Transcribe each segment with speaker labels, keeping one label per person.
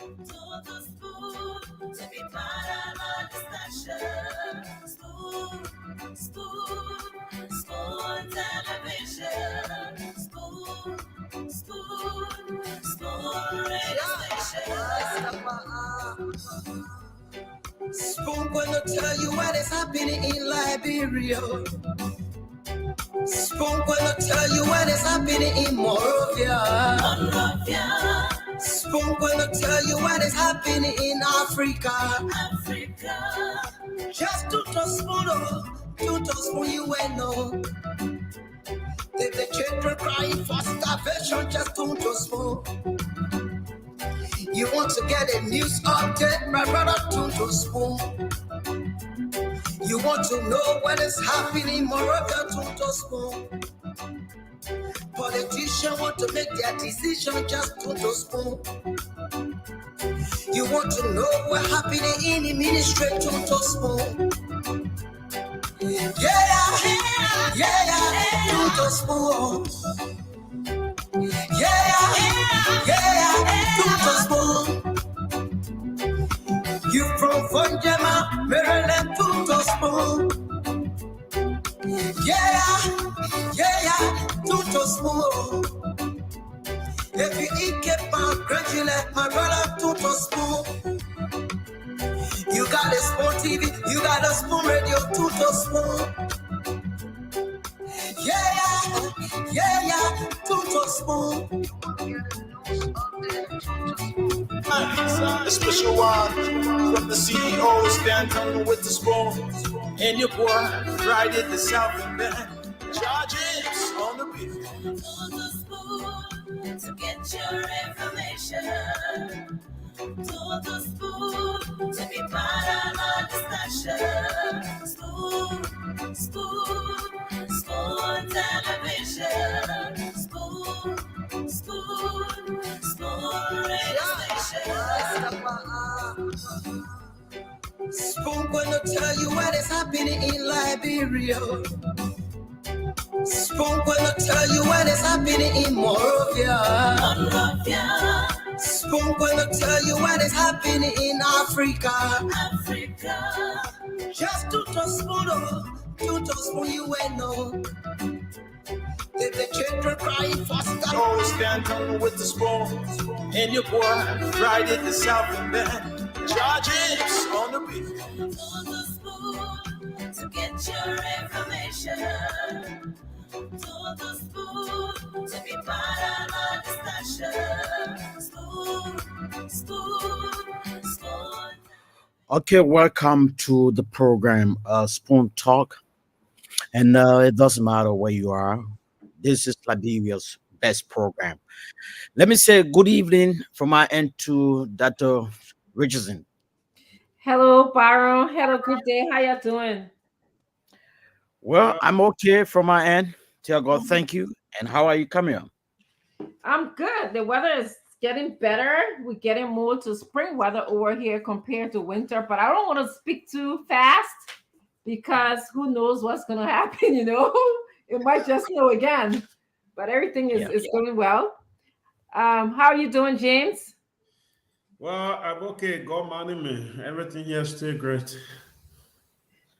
Speaker 1: Tudo spoon to be para la discussion. Spoon television. Spoon radio station. Spoon gonna tell you what is happening in Liberia. Spoon gonna tell you what is happening in Monrovia. Spoon gonna tell you what is happening in Africa. Just to spoon, you will know. If the children crying for starvation, just to spoon. You want to get a news update, my brother, to spoon. You want to know what is happening in Moravia, to spoon. Politicians want to make their decision, just to spoon. You want to know what happening in the ministry, to spoon. Yeah, to spoon. Yeah, to spoon. You from Funjama, Maryland, to spoon. Yeah, to spoon. If you eat kepa, gradually, my brother, to spoon. You got a spoon TV, you got a spoon radio, to spoon. Yeah, to spoon.
Speaker 2: A special one from the CEO, stand coming with the spoon. And your boy, Friday the South Band. Charges on the beat. To the spoon to get your information. To the spoon to be part of our discussion. Spoon television. Spoon radio station. Spoon gonna tell you what is happening in Liberia. Spoon gonna tell you what is happening in Monrovia. Spoon gonna tell you what is happening in Africa. Just to spoon, you will know. If the children crying for stuff. Oh, stand coming with the spoon. And your boy, Friday the South Band. Charges on the beat. To the spoon to get your information. To the spoon to be part of our discussion. Spoon.
Speaker 3: Okay, welcome to the program, Spoon Talk. And it doesn't matter where you are. This is Liberia's best program. Let me say good evening from my end to Dr. Richardson.
Speaker 4: Hello, Byron. Hello, good day. How you doing?
Speaker 3: Well, I'm okay from my end. Tell God thank you. And how are you coming on?
Speaker 4: I'm good. The weather is getting better. We're getting more to spring weather over here compared to winter. But I don't want to speak too fast because who knows what's going to happen, It might just snow again. But everything is going well. How are you doing, James?
Speaker 5: Well, I'm okay. God money me. Everything here is still great.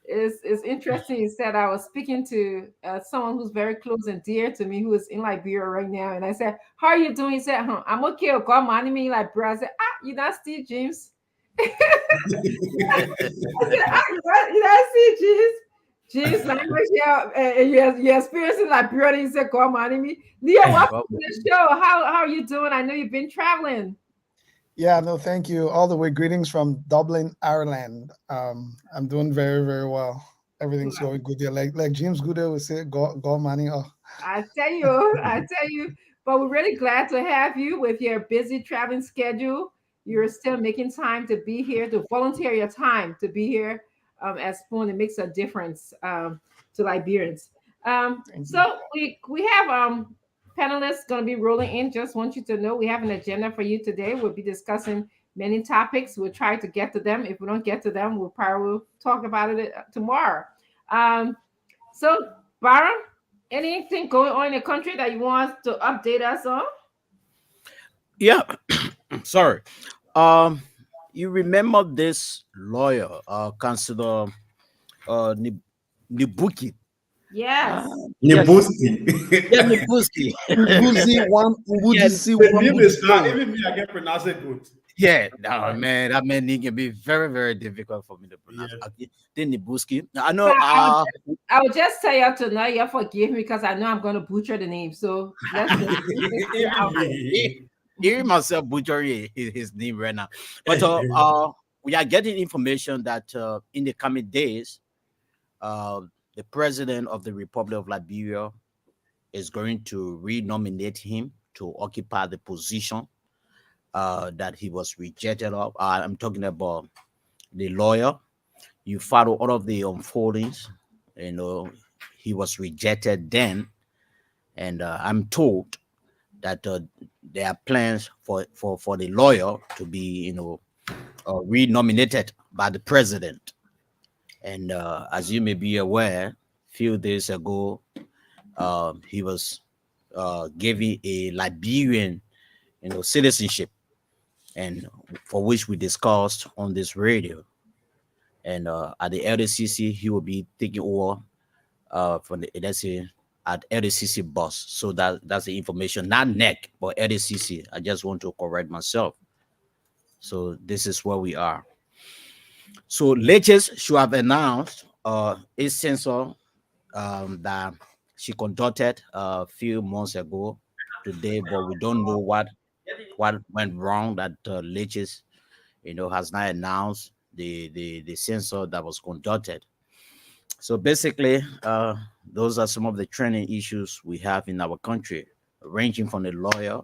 Speaker 4: It's interesting. You said I was speaking to someone who's very close and dear to me, who is in Liberia right now, and I said, "How are you doing?" He said, "I'm okay." God money me like bro. I said, "You not Steve James?" I said, you not Steve James? James language, you're experiencing Liberia. He said, "God money me." Leo, welcome to the show. How are you doing? I know you've been traveling.
Speaker 6: Yeah, no, thank you. All the way, greetings from Dublin, Ireland. I'm doing very, very well. Everything's going good there. Like James Goodell would say, God money. Oh.
Speaker 4: I tell you. But we're really glad to have you with your busy traveling schedule. You're still making time to be here, to volunteer your time to be here at Spoon. It makes a difference to Liberians. So we have panelists going to be rolling in. Just want you to know we have an agenda for you today. We'll be discussing many topics. We'll try to get to them. If we don't get to them, we'll probably talk about it tomorrow. So, Byron, anything going on in the country that you want to update us on?
Speaker 3: Yeah, sorry. Um, you remember this lawyer, Councilor Nibuki? Uh,
Speaker 4: Yes.
Speaker 3: yes,
Speaker 5: Nibuski.
Speaker 3: yeah, Nibuski.
Speaker 6: Ubuzi one,
Speaker 3: Yeah,
Speaker 6: Ubudisi
Speaker 5: The
Speaker 6: one,
Speaker 5: name is hard.
Speaker 6: Budisi.
Speaker 5: Even me, I can pronounce it good.
Speaker 3: yeah. No, man, that man he can be very, very difficult for me to pronounce.
Speaker 5: Yeah.
Speaker 3: Then Nibuski. I
Speaker 4: So
Speaker 3: know.
Speaker 4: I would just tell you to know you forgive me because I know I'm going to butcher the name. So let's get
Speaker 5: Even
Speaker 4: out
Speaker 3: he,
Speaker 5: me.
Speaker 3: hearing myself butchering his name right now. But we are getting information that in the coming days, uh, the president of the Republic of Liberia is going to renominate him to occupy the position that he was rejected of. I'm talking about the lawyer. You follow all of the unfoldings. You know, he was rejected then, and I'm told that there are plans for the lawyer to be, renominated by the president. And as you may be aware, few days ago, he was given a Liberian, citizenship, and for which we discussed on this radio. And at the LDCC, he will be taking over from the, let's say, at LDCC boss. So that's the information, not NEC, but LDCC. I just want to correct myself. So this is where we are. So latest should have announced a censor that she conducted a few months ago today, but we don't know what went wrong. That latest, has not announced the censor that was conducted. So basically, those are some of the training issues we have in our country, ranging from the lawyer.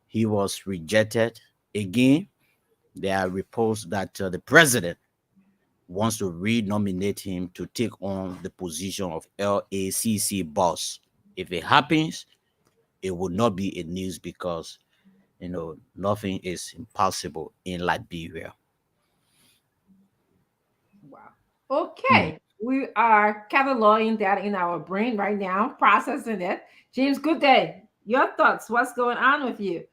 Speaker 3: He was rejected again. There are reports that the president wants to renominate him to take on the position of LACC boss. If it happens, it will not be a news because nothing is impossible in Liberia.
Speaker 4: Wow.
Speaker 3: Mm.
Speaker 4: Okay. We are cataloging that in our brain right now, processing it. James, good day. Your thoughts. What's going on with you?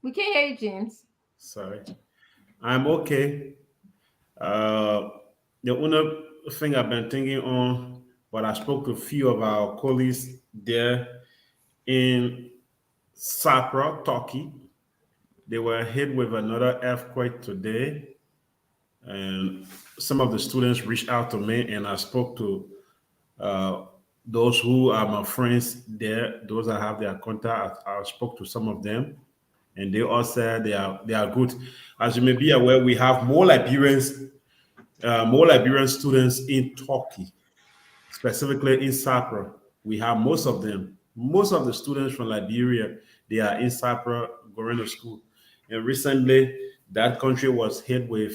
Speaker 4: We can't hear you, James.
Speaker 5: Sorry. I'm okay. Uh, the only thing I've been thinking on, but I spoke to a few of our colleagues there in Sapra, Turkey. They were hit with another earthquake today, and some of the students reached out to me, and I spoke to uh, those who are my friends there. Those I have their contact. I spoke to some of them, and they all said they are good. As you may be aware, we have more Liberian students in Turkey, specifically in Cyprus. We have most of them. Most of the students from Liberia, they are in Cyprus going to school. And recently, that country was hit with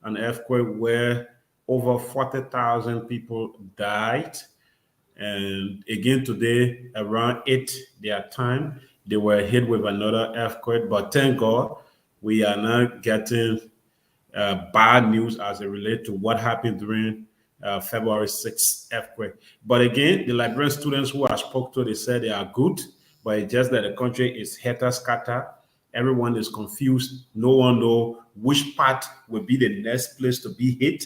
Speaker 5: an earthquake where over 40,000 people died. And again today, around 8 their time, they were hit with another earthquake. But thank God, we are not getting bad news as it relates to what happened during February 6th earthquake. But again, the Liberian students who I spoke to, they said they are good, but it's just that the country is heter scatter. Everyone is confused. No one know which part will be the next place to be hit.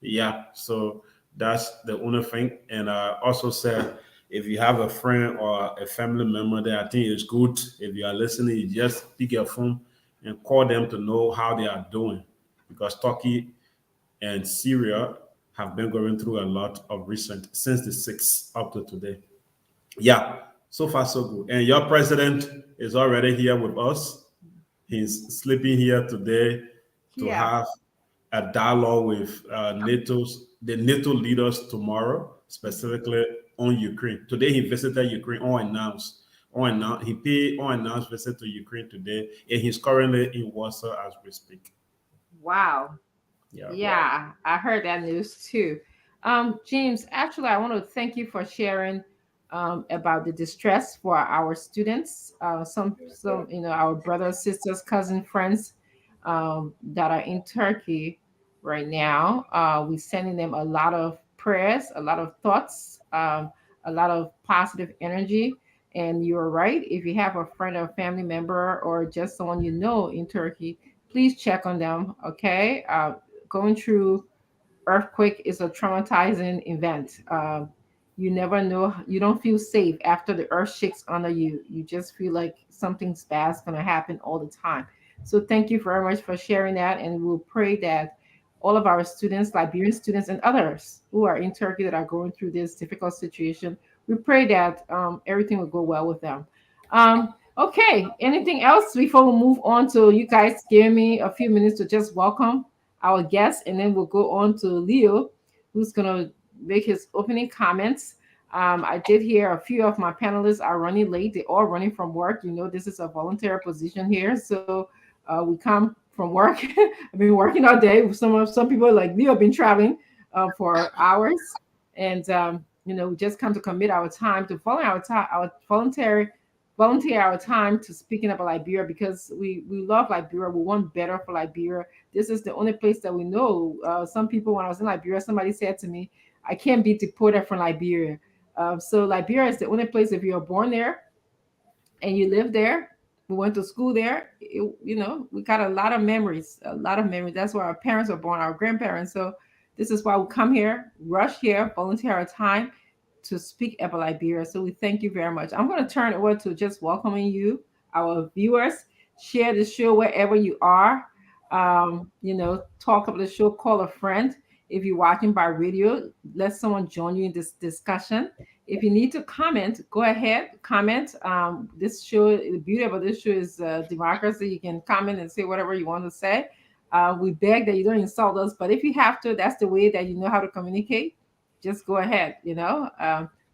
Speaker 5: Yeah, so that's the only thing. And I also said, if you have a friend or a family member there, I think it's good if you are listening, you just pick your phone and call them to know how they are doing, because Turkey and Syria have been going through a lot of recent since the 6th up to today. Yeah, so far so good. And your president is already here with us. He's sleeping here today to
Speaker 4: Yeah.
Speaker 5: have a dialogue with the NATO leaders tomorrow, specifically on Ukraine. Today he visited Ukraine unannounced. Unannounced. He paid unannounced visit to Ukraine today, and he's currently in Warsaw as we speak.
Speaker 4: Wow.
Speaker 5: Yeah.
Speaker 4: Yeah, I heard that news too. James, actually, I want to thank you for sharing about the distress for our students. Some, our brothers, sisters, cousin, friends that are in Turkey right now. We're sending them a lot of prayers, a lot of thoughts, a lot of positive energy. And you're right. If you have a friend or family member or just someone you know in Turkey, please check on them. Okay. Going through earthquake is a traumatizing event. You never know. You don't feel safe after the earth shakes under you. You just feel like something's bad's going to happen all the time. So thank you very much for sharing that. And we'll pray that all of our students, Liberian students and others who are in Turkey that are going through this difficult situation, we pray that everything will go well with them. Okay, anything else before we move on to you guys give me a few minutes to just welcome our guest, and then we'll go on to Leo, who's gonna make his opening comments. I did hear a few of my panelists are running late. They're all running from work. You know, this is a voluntary position here, so we come from work. I've been working all day. Some people like Leo have been traveling for hours, and we just come to commit our time to follow our time, our volunteer our time to speaking about Liberia because we love Liberia. We want better for Liberia. This is the only place that we know. Some people, when I was in Liberia, somebody said to me, I can't be deported from Liberia. So Liberia is the only place, if you're born there and you live there, we went to school there, we got a lot of memories, a lot of memories. That's where our parents were born, our grandparents. So this is why we come here, rush here, volunteer our time to speak about Liberia. So we thank you very much. I'm going to turn it over to just welcoming you, our viewers. Share the show wherever you are. Talk about the show, call a friend. If you're watching by radio, let someone join you in this discussion. If you need to comment, go ahead, comment. This show, the beauty about this show is democracy. You can comment and say whatever you want to say. We beg that you don't insult us, but if you have to, that's the way that you know how to communicate. Just go ahead,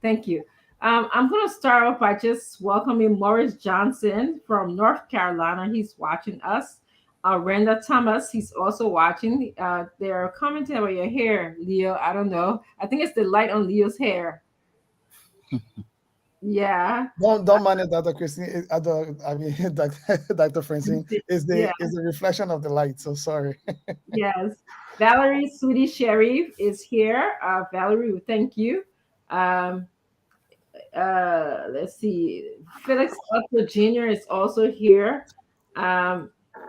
Speaker 4: thank you. I'm going to start off by just welcoming Morris Johnson from North Carolina. He's watching us. Renda Thomas, he's also watching. They're commenting about your hair, Leo. I don't know. I think it's the light on Leo's hair. Yeah.
Speaker 6: Don't mind it, Dr. Christine. Dr. Francine is the reflection of the light. So sorry.
Speaker 4: Yes. Valerie Sweetie Sharif is here. Valerie, thank you. Let's see. Felix Otto Jr. is also here.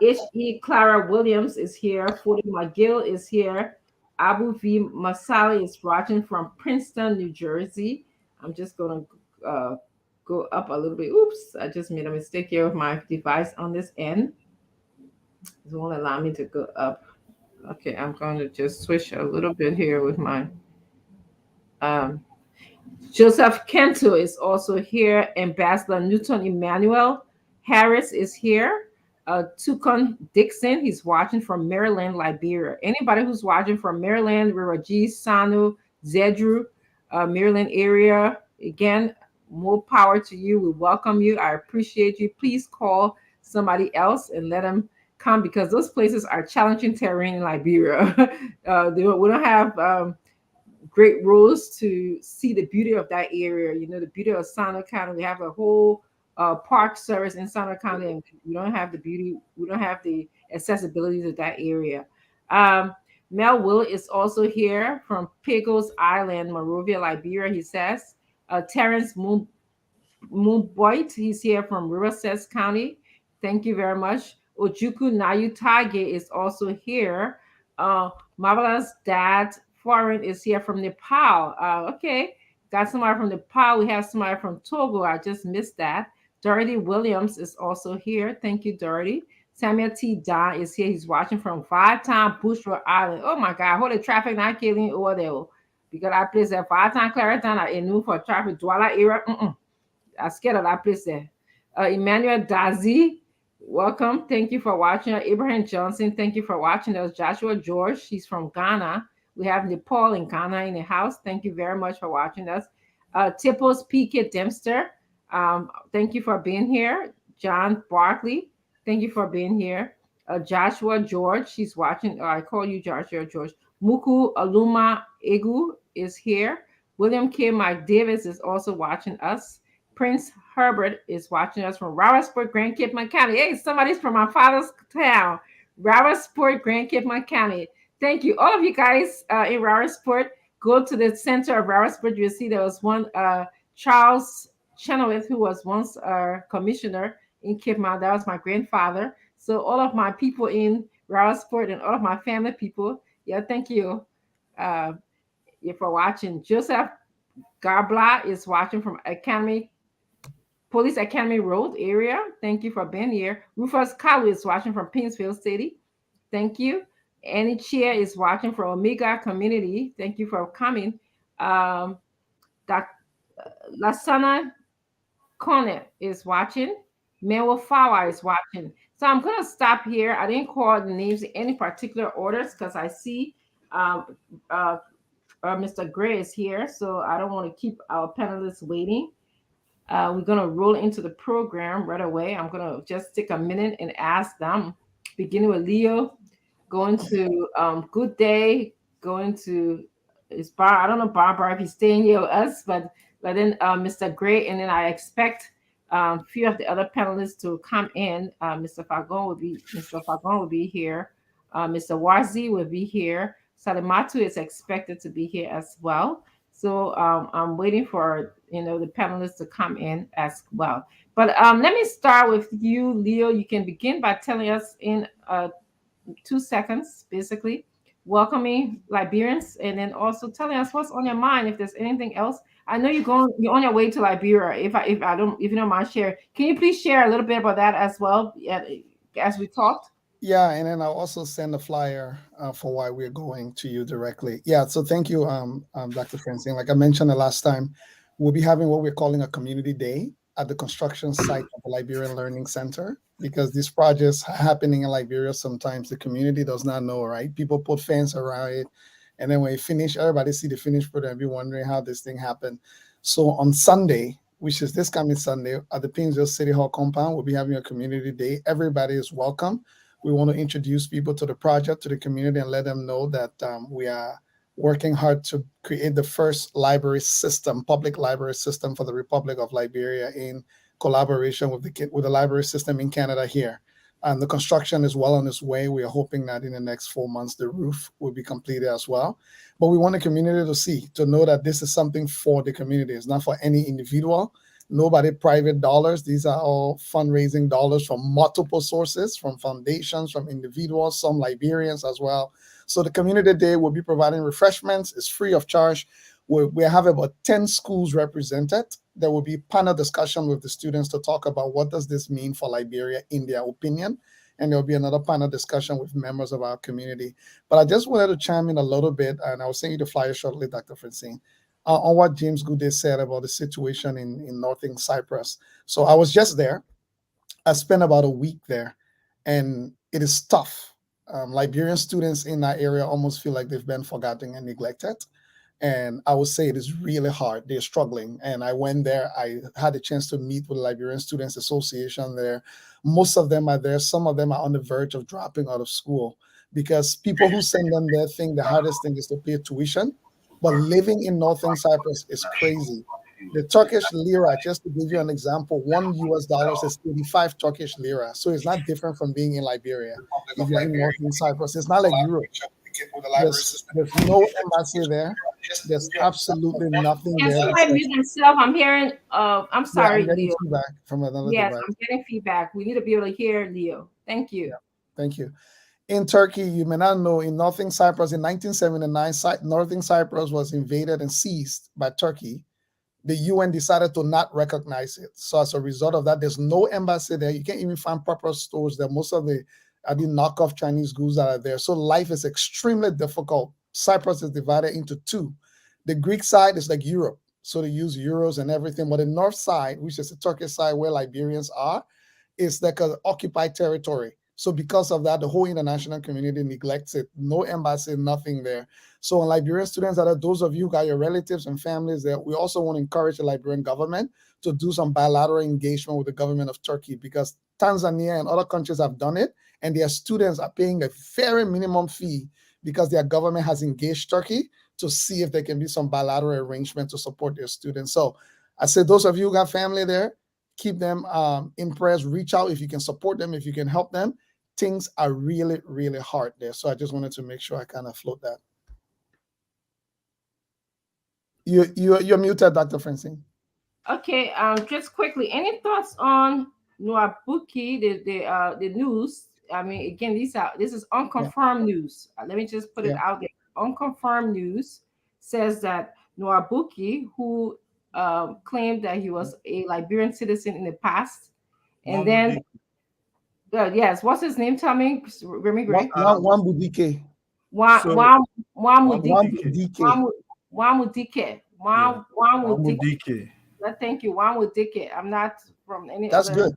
Speaker 4: H.E. Clara Williams is here. Forty McGill is here. Abu V. Masali is watching from Princeton, New Jersey. I'm just going to go up a little bit. Oops, I just made a mistake here with my device on this end. It won't allow me to go up. Okay, I'm going to just switch a little bit here with my Joseph Kento is also here. Ambassador Newton Emmanuel Harris is here. Tukon Dixon, he's watching from Maryland, Liberia. Anybody who's watching from Maryland, Riraji, Sanu, Zedru, Maryland area, again, more power to you. We welcome you. I appreciate you. Please call somebody else and let them come because those places are challenging terrain in Liberia. We don't have great roads to see the beauty of that area. The beauty of Sano County. We have a whole park service in Sano County, and we don't have the beauty. We don't have the accessibility to that area. Mel Will is also here from Pecos Island, Monrovia, Liberia. He says Terrence Moonboit, he's here from Riverside County. Thank you very much. Ojuku Nayutage is also here. Marvelous Dad Foreign is here from Nepal. Okay, got somebody from Nepal. We have somebody from Togo. I just missed that. Dorothy Williams is also here. Thank you, Dorothy. Samuel T. Don is here. He's watching from Five-Time Bushra Island. Oh my God, holy traffic not killing over there. Because I place at Five-Time Clariton in New for traffic Douala area. I'm scared of that place there. Emmanuel Dazi, welcome. Thank you for watching. Abraham Johnson, thank you for watching us. Joshua George, she's from Ghana. We have Nepal and Ghana in the house. Thank you very much for watching us. Tipples P.K. Dempster, thank you for being here. John Barkley, thank you for being here. Joshua George, she's watching. I call you Joshua George. Muku Aluma Egu is here. William K. Mike Davis is also watching us. Prince Herbert is watching us from Robertsport, Grand Cape, County. Hey, somebody's from my father's town, Robertsport, Grand Cape, County. Thank you. All of you guys in Robertsport, go to the center of Harrisburg, you'll see there was one Charles Chenoweth, who was once a commissioner in Cape Mount. That was my grandfather. So all of my people in Harrisburg and all of my family people, yeah, thank you. Uh, yeah, for watching. Joseph Garbla is watching from Police Academy Road area. Thank you for being here. Rufus Kalu is watching from Pinsfield City. Thank you. Annie Chia is watching from Omega Community. Thank you for coming. Dr. Lasana Kone is watching. Manuel Fawa is watching. So I'm going to stop here. I didn't call the names in any particular orders because I see um, Mr. Gray is here. So I don't want to keep our panelists waiting. We're going to roll into the program right away. I'm going to just take a minute and ask them, beginning with Leo, going to Good Day, going to I don't know Barbara if he's staying here with us, but then Mr. Gray, and then I expect a few of the other panelists to come in. Mr. Fagon will be here. Mr. Wazi will be here. Salimatu is expected to be here as well. So I'm waiting for the panelists to come in as well. But let me start with you, Leo. You can begin by telling us in 2 seconds, basically, welcoming Liberians, and then also telling us what's on your mind. If there's anything else, I know you're on your way to Liberia. If you don't mind share, can you please share a little bit about that as well as we talked?
Speaker 6: Yeah, and then I'll also send a flyer for why we're going to you directly. Yeah, so thank you, Dr. Francine. Like I mentioned the last time, we'll be having what we're calling a community day at the construction site of the Liberian Learning Center, because these projects are happening in Liberia. Sometimes the community does not know, right? People put fence around it, and then when you finish, everybody see the finished product and be wondering how this thing happened. So on Sunday, which is this coming Sunday, at the Pinsville City Hall compound, we'll be having a community day. Everybody is welcome. We want to introduce people to the project, to the community, and let them know that we are working hard to create the first library system, public library system for the Republic of Liberia, in collaboration with the library system in Canada here. And the construction is well on its way. We are hoping that in the next 4 months, the roof will be completed as well. But we want the community to know that this is something for the community. It's not for any individual. Nobody private dollars. These are all fundraising dollars from multiple sources, from foundations, from individuals, some Liberians as well. So the community day will be providing refreshments. It's free of charge. We have about 10 schools represented. There will be panel discussion with the students to talk about what does this mean for Liberia in their opinion. And there'll be another panel discussion with members of our community. But I just wanted to chime in a little bit, and I'll send you the flyer shortly, Dr. Francine, on what James Goode said about the situation in Northern Cyprus. So I was just there. I spent about a week there, and it is tough. Liberian students in that area almost feel like they've been forgotten and neglected. And I would say it is really hard. They're struggling. And I went there. I had a chance to meet with the Liberian Students Association there. Most of them are there. Some of them are on the verge of dropping out of school, because people who send them there think the hardest thing is to pay tuition. But living in Northern Cyprus is crazy. The Turkish lira, just to give you an example, $1 is 85 Turkish lira. So it's not different from being in Liberia. If you're in Northern Cyprus, it's not like Europe. There's no embassy there. There's absolutely nothing
Speaker 4: Can
Speaker 6: there.
Speaker 4: somebody mute themselves? I'm hearing. I'm sorry,
Speaker 6: I'm getting
Speaker 4: Leo.
Speaker 6: feedback from another
Speaker 4: Yes,
Speaker 6: device.
Speaker 4: I'm getting feedback. We need to be able to hear Leo. Thank you.
Speaker 6: Yeah, thank you. In Turkey, you may not know, in Northern Cyprus in 1979, Northern Cyprus was invaded and seized by Turkey. The UN decided to not recognize it. So as a result of that, there's no embassy there. You can't even find proper stores there. Most of the knockoff Chinese goods that are there. So life is extremely difficult. Cyprus is divided into two. The Greek side is like Europe. So they use euros and everything. But the north side, which is the Turkish side where Liberians are, is like an occupied territory. So because of that, the whole international community neglects it. No embassy, nothing there. So on Liberian students, that are those of you who got your relatives and families there, we also want to encourage the Liberian government to do some bilateral engagement with the government of Turkey, because Tanzania and other countries have done it, and their students are paying a very minimum fee because their government has engaged Turkey to see if there can be some bilateral arrangement to support their students. So I said, those of you who got family there, keep them in prayers. Reach out if you can support them, if you can help them. Things are really, really hard there. So I just wanted to make sure I kind of float that. You're muted, Dr. Francine.
Speaker 4: Okay, just quickly, any thoughts on Nwabuki, the news? I mean, again, this is
Speaker 6: Yeah,
Speaker 4: unconfirmed news. Let me just put it
Speaker 6: yeah.
Speaker 4: out there. Unconfirmed news says that Nwabuki, who claimed that he was a Liberian citizen in the past, and then
Speaker 2: Wamudiki.
Speaker 4: yes, what's his name? Tell me, Remy Gray.
Speaker 6: One Budike.
Speaker 2: So
Speaker 6: One
Speaker 4: Wamudiki.
Speaker 2: Wamudiki.
Speaker 6: Budike.
Speaker 4: Wamudike.
Speaker 2: Yeah.
Speaker 4: Wamudike.
Speaker 2: Wamudiki.
Speaker 4: Thank you, Wamudike. I'm not from any
Speaker 6: That's
Speaker 4: other,
Speaker 6: good.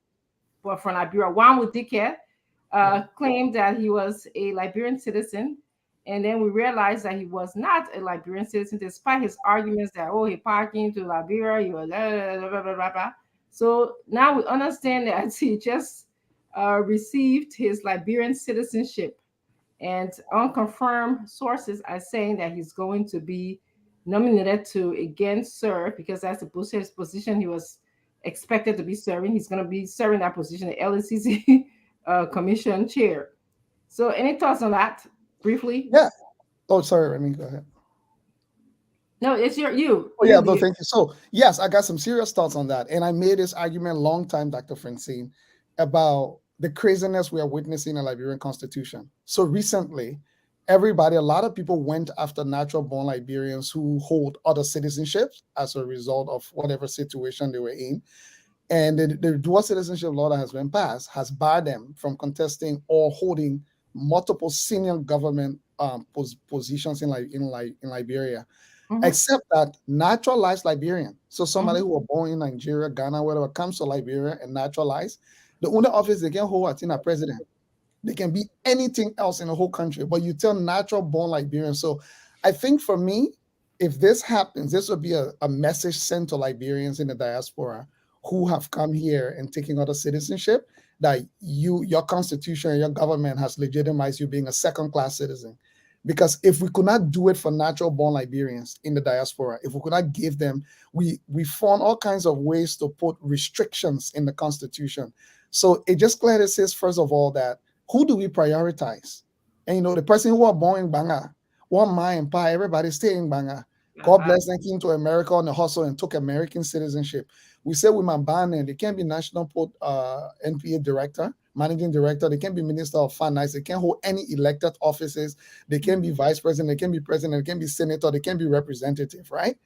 Speaker 4: but from Liberia. Wamudike
Speaker 6: Yeah.
Speaker 4: claimed that he was a Liberian citizen, and then we realized that he was not a Liberian citizen, despite his arguments that he parking to Liberia, he was blah, blah, blah, blah, blah. So now we understand that he just received his Liberian citizenship, and unconfirmed sources are saying that he's going to be nominated to again serve, because that's the position he was expected to be serving. He's going to be serving that position, the LCC commission chair. So, any thoughts on that briefly?
Speaker 6: Yeah. Oh, sorry, Remy, go ahead.
Speaker 4: No, it's you.
Speaker 6: Oh yeah, no, thank you. So yes, I got some serious thoughts on that, and I made this argument a long time, Dr. Francine, about the craziness we are witnessing in the Liberian Constitution. So recently, a lot of people went after natural-born Liberians who hold other citizenships as a result of whatever situation they were in, and the dual citizenship law that has been passed has barred them from contesting or holding multiple senior government positions in Liberia, except that naturalized Liberian. So somebody who were born in Nigeria, Ghana, whatever, comes to Liberia and naturalized, the only office they can hold is a president. They can be anything else in the whole country, but you tell natural born Liberians. So I think for me, if this happens, this would be a message sent to Liberians in the diaspora who have come here and taking other citizenship, that your constitution and your government has legitimized you being a second-class citizen. Because if we could not do it for natural born Liberians in the diaspora, if we could not give them, we found all kinds of ways to put restrictions in the constitution. So it just clearly says, first of all, that who do we prioritize? And the person who was born in Banga, one mind pie, everybody stay in Banga. God bless them, came to America on the hustle and took American citizenship. We say women ban and they can't be national port NPA director, managing director, they can't be minister of finance, they can't hold any elected offices, they can't be vice president, they can't be president, they can't be senator, they can't be representative, right?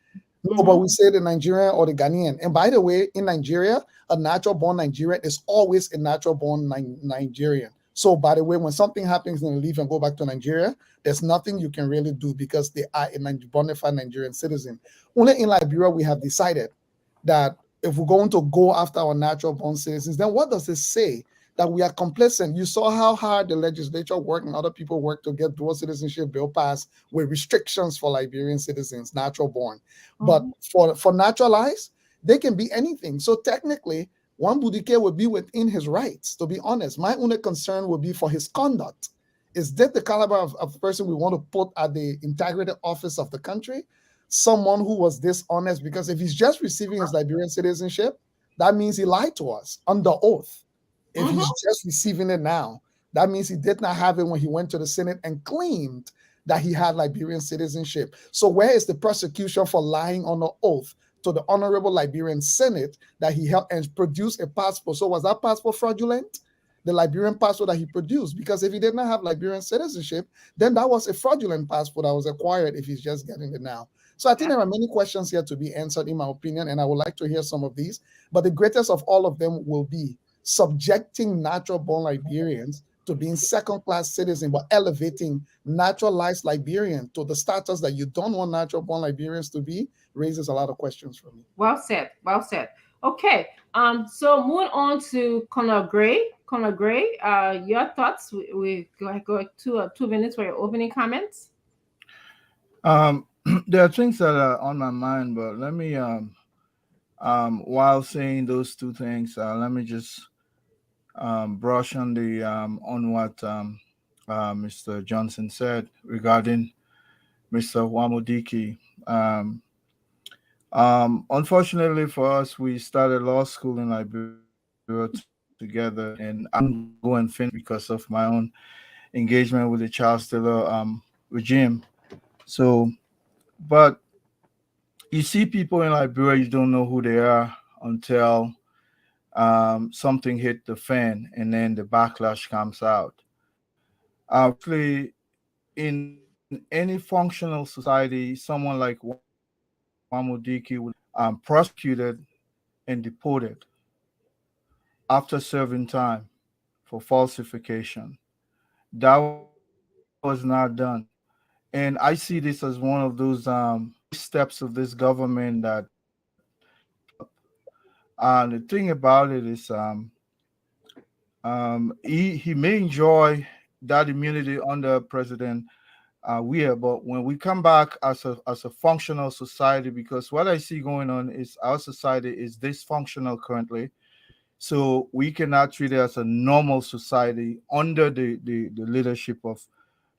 Speaker 6: No, but we say the Nigerian or the Ghanaian. And by the way, in Nigeria, a natural born Nigerian is always a natural born Nigerian. So by the way, when something happens and they leave and go back to Nigeria, there's nothing you can really do because they are a bona fide Nigerian citizen. Only in Liberia, we have decided that if we're going to go after our natural born citizens, then what does it say? That we are complacent. You saw how hard the legislature worked and other people worked to get dual citizenship bill passed with restrictions for Liberian citizens, natural born. But for naturalized, they can be anything. So technically, one Budike would be within his rights, to be honest. My only concern would be for his conduct. Is that the caliber of person we want to put at the integrated office of the country? Someone who was dishonest? Because if he's just receiving his Liberian citizenship, that means he lied to us under oath. If he's just receiving it now, that means he did not have it when he went to the Senate and claimed that he had Liberian citizenship. So where is the prosecution for lying on the oath to the Honorable Liberian Senate that he held and produced a passport? So was that passport fraudulent? The Liberian passport that he produced? Because if he did not have Liberian citizenship, then that was a fraudulent passport that was acquired if he's just getting it now. So I think there are many questions here to be answered, in my opinion, and I would like to hear some of these. But the greatest of all of them will be subjecting natural-born Liberians to being second-class citizens, but elevating naturalized Liberian to the status that you don't want natural-born Liberians to be, raises a lot of questions for me.
Speaker 4: Well said. Well said. Okay. So moving on to Conor Gray. Conor Gray, your thoughts? We go to 2 minutes for your opening comments.
Speaker 2: There are things that are on my mind, but let me while saying those two things, let me just brush on the on what Mr. Johnson said regarding Mr. Wamudiki. Unfortunately for us, we started law school in Liberia together, and I couldn't go and finish because of my own engagement with the Charles Taylor regime. So, but You see people in Liberia, you don't know who they are until something hit the fan, and then the backlash comes out. Firstly, in any functional society, someone like Wamudiki would prosecuted and deported after serving time for falsification. That was not done. And I see this as one of those steps of this government that the thing about it is he may enjoy that immunity under President Weir, but when we come back as a functional society, because what I see going on is our society is dysfunctional currently, so we cannot treat it as a normal society under the leadership of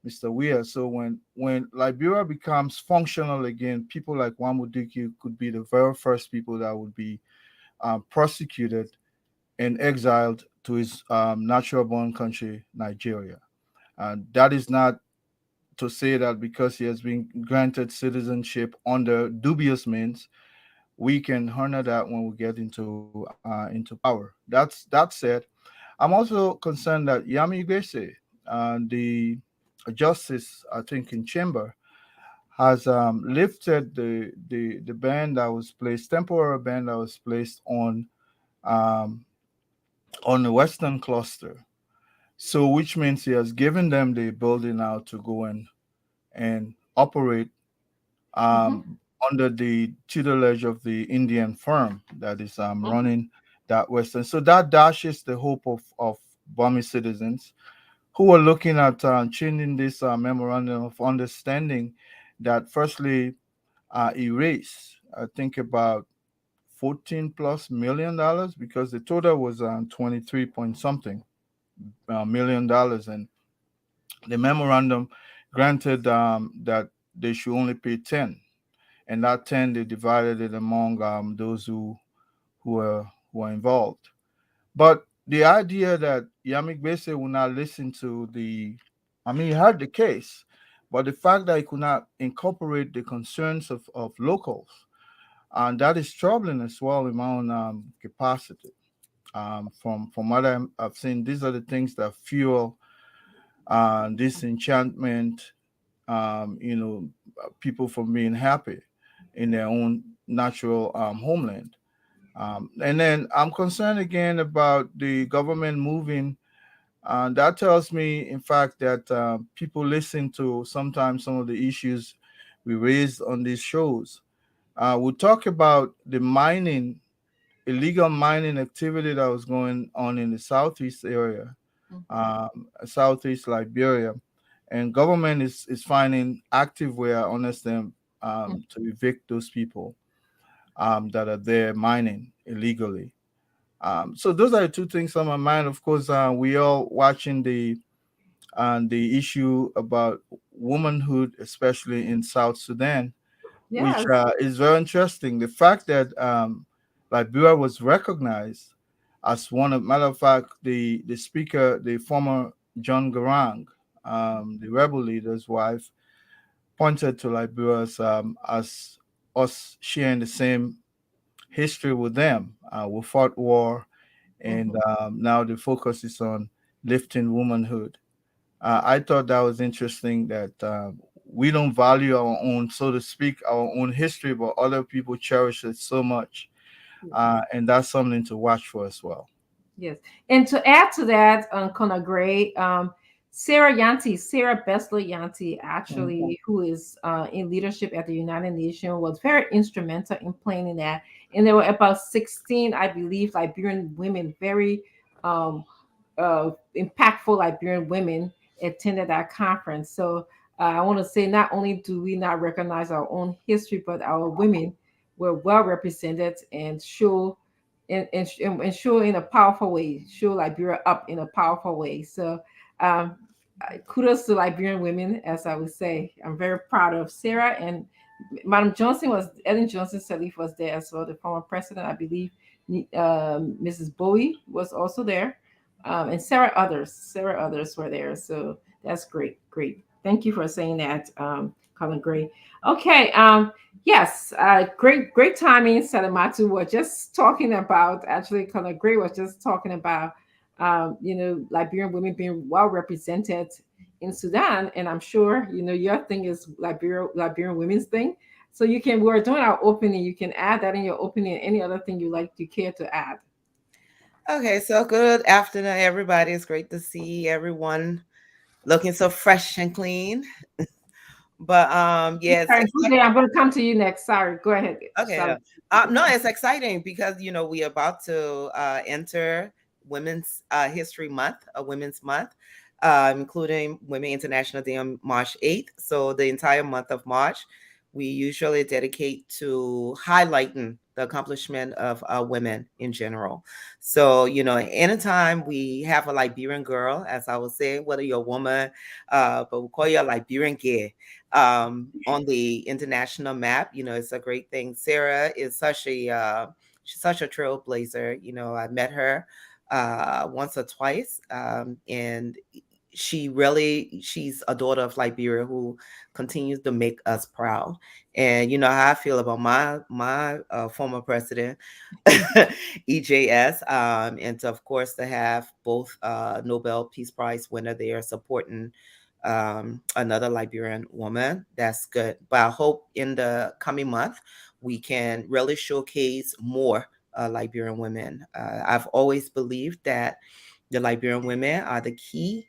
Speaker 2: Mr. Weir. So when Liberia becomes functional again, people like Wamudiki could be the very first people that would be prosecuted and exiled to his natural born country, Nigeria. And that is not to say that because he has been granted citizenship under dubious means, we can honor that when we get into power. That said, I'm also concerned that Yami Igwese, the justice, I think in chamber, has lifted the ban that was placed, temporary ban that was placed um, on the Western cluster. So, which means he has given them the ability now to go and operate
Speaker 4: Mm-hmm.
Speaker 2: under the tutelage of the Indian firm that is running that Western. So that dashes the hope of Burmese citizens who are looking at changing this memorandum of understanding that firstly erase, I think about 14 plus $1 million, because the total was 23 point something $1 million, and the memorandum granted that they should only pay 10, and that 10 they divided it among those who are involved. But the idea that Yamik Bese will not listen to I mean, he had the case, but the fact that he could not incorporate the concerns of locals, and that is troubling as well in my own capacity. From what I've seen, these are the things that fuel disenchantment, people from being happy in their own natural homeland. And then I'm concerned again about the government moving. That tells me, in fact, that people listen to sometimes some of the issues we raised on these shows. We talk about the illegal mining activity that was going on in the southeast area, southeast Liberia, and government is finding active way, I understand, to evict those people that are there mining illegally. So those are the two things on my mind. Of course, we all watching the issue about womanhood, especially in South Sudan, which
Speaker 4: Yes.
Speaker 2: is very interesting. The fact that Liberia was recognized as one of, matter of fact, the speaker, the former John Garang, the rebel leader's wife, pointed to Liberia as us sharing the same history with them. We fought war, and
Speaker 4: Mm-hmm.
Speaker 2: now the focus is on lifting womanhood. I thought that was interesting that we don't value our own, so to speak, our own history, but other people cherish it so much, and that's something to watch for as well.
Speaker 4: Yes. And to add to that, Kona Gray, Sarah Bessler Yanti,
Speaker 6: Mhm.
Speaker 4: actually, who is in leadership at the United Nations, was very instrumental in planning that. And there were about 16, I believe, Liberian women, very um, impactful Liberian women attended that conference. So I want to say, not only do we not recognize our own history, but our women were well represented and and show in a powerful way, show Liberia up in a powerful way. So um, kudos to Liberian women, as I would say. I'm very proud of Sarah, and Madam Johnson was Ellen Johnson Sirleaf was there as well, the former president, I believe. Mrs. Bowie was also there, and Sarah others were there. So that's great, great. Thank you for saying that, Colin Gray. Okay. Yes. Great timing. Salamatu was just talking about. Actually, Colin Gray was just talking about. Liberian women being well represented in Sudan, and I'm sure your thing is Liberian women's thing. So you can. We're doing our opening. You can add that in your opening. Any other thing you care to add?
Speaker 7: Okay, so good afternoon, everybody. It's great to see everyone looking so fresh and clean. But yeah, it's
Speaker 4: Sorry, good
Speaker 7: exciting.
Speaker 4: day. I'm going to come to you next. Sorry. Go ahead.
Speaker 7: Okay,
Speaker 4: Sorry.
Speaker 7: no, it's exciting because we are about to enter Women's History Month, a Women's Month, including Women International Day on March 8th. So the entire month of March, we usually dedicate to highlighting the accomplishment of women in general. So anytime we have a Liberian girl, as I would say, whether you're a woman, but we call you a Liberian girl on the international map. It's a great thing. Sarah is she's such a trailblazer. I met her once or twice, and she's a daughter of Liberia who continues to make us proud. And you know how I feel about my former president, EJS, and of course to have both Nobel Peace Prize winner there supporting another Liberian woman. That's good. But I hope in the coming month we can really showcase more Liberian women. I've always believed that the Liberian women are the key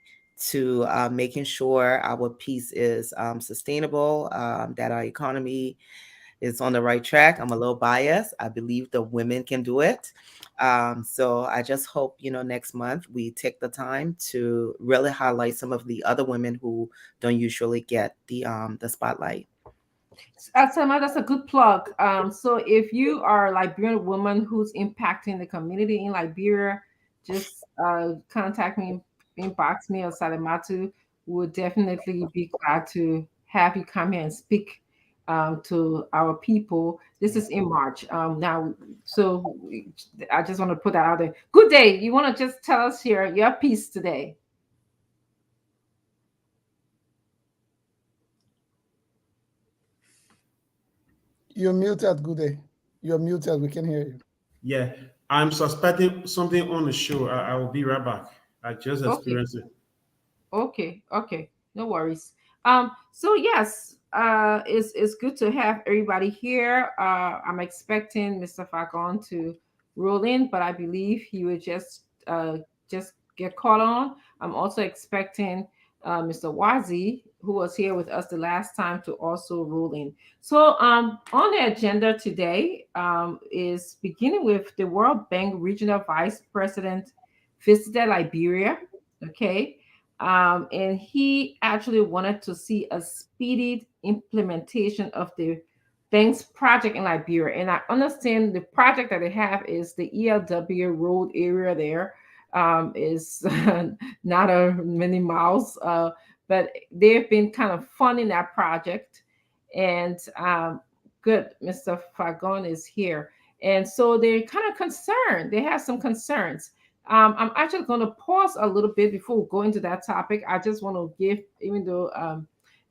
Speaker 7: to making sure our peace is sustainable, that our economy is on the right track. I'm a little biased. I believe the women can do it. So I just hope, next month we take the time to really highlight some of the other women who don't usually get the spotlight.
Speaker 4: Selma, that's a good plug. So if you are a Liberian woman who's impacting the community in Liberia, just contact me, inbox me or Salimatu. We'll definitely be glad to have you come here and speak to our people. This is in March. I just want to put that out there. Good day. You want to just tell us your piece today?
Speaker 6: You're muted, Good day. You're muted. We can hear you.
Speaker 5: Yeah, I'm suspecting something on the show. I will be right back. I just
Speaker 4: Okay.
Speaker 5: experienced it.
Speaker 4: Okay, no worries. So yes, it's good to have everybody here. I'm expecting Mr. Falcon to roll in, but I believe he would just get caught on. I'm also expecting Mr. Wazi, who was here with us the last time, to also roll in. So on the agenda today is beginning with the World Bank Regional Vice President visited Liberia. Okay, and he actually wanted to see a speedy implementation of the bank's project in Liberia. And I understand the project that they have is the ELW road area there is not a many miles, but they've been kind of funding that project. And good, Mr. Fagon is here. And so they're kind of concerned. They have some concerns. I'm actually going to pause a little bit before we go into that topic. I just want to give, even though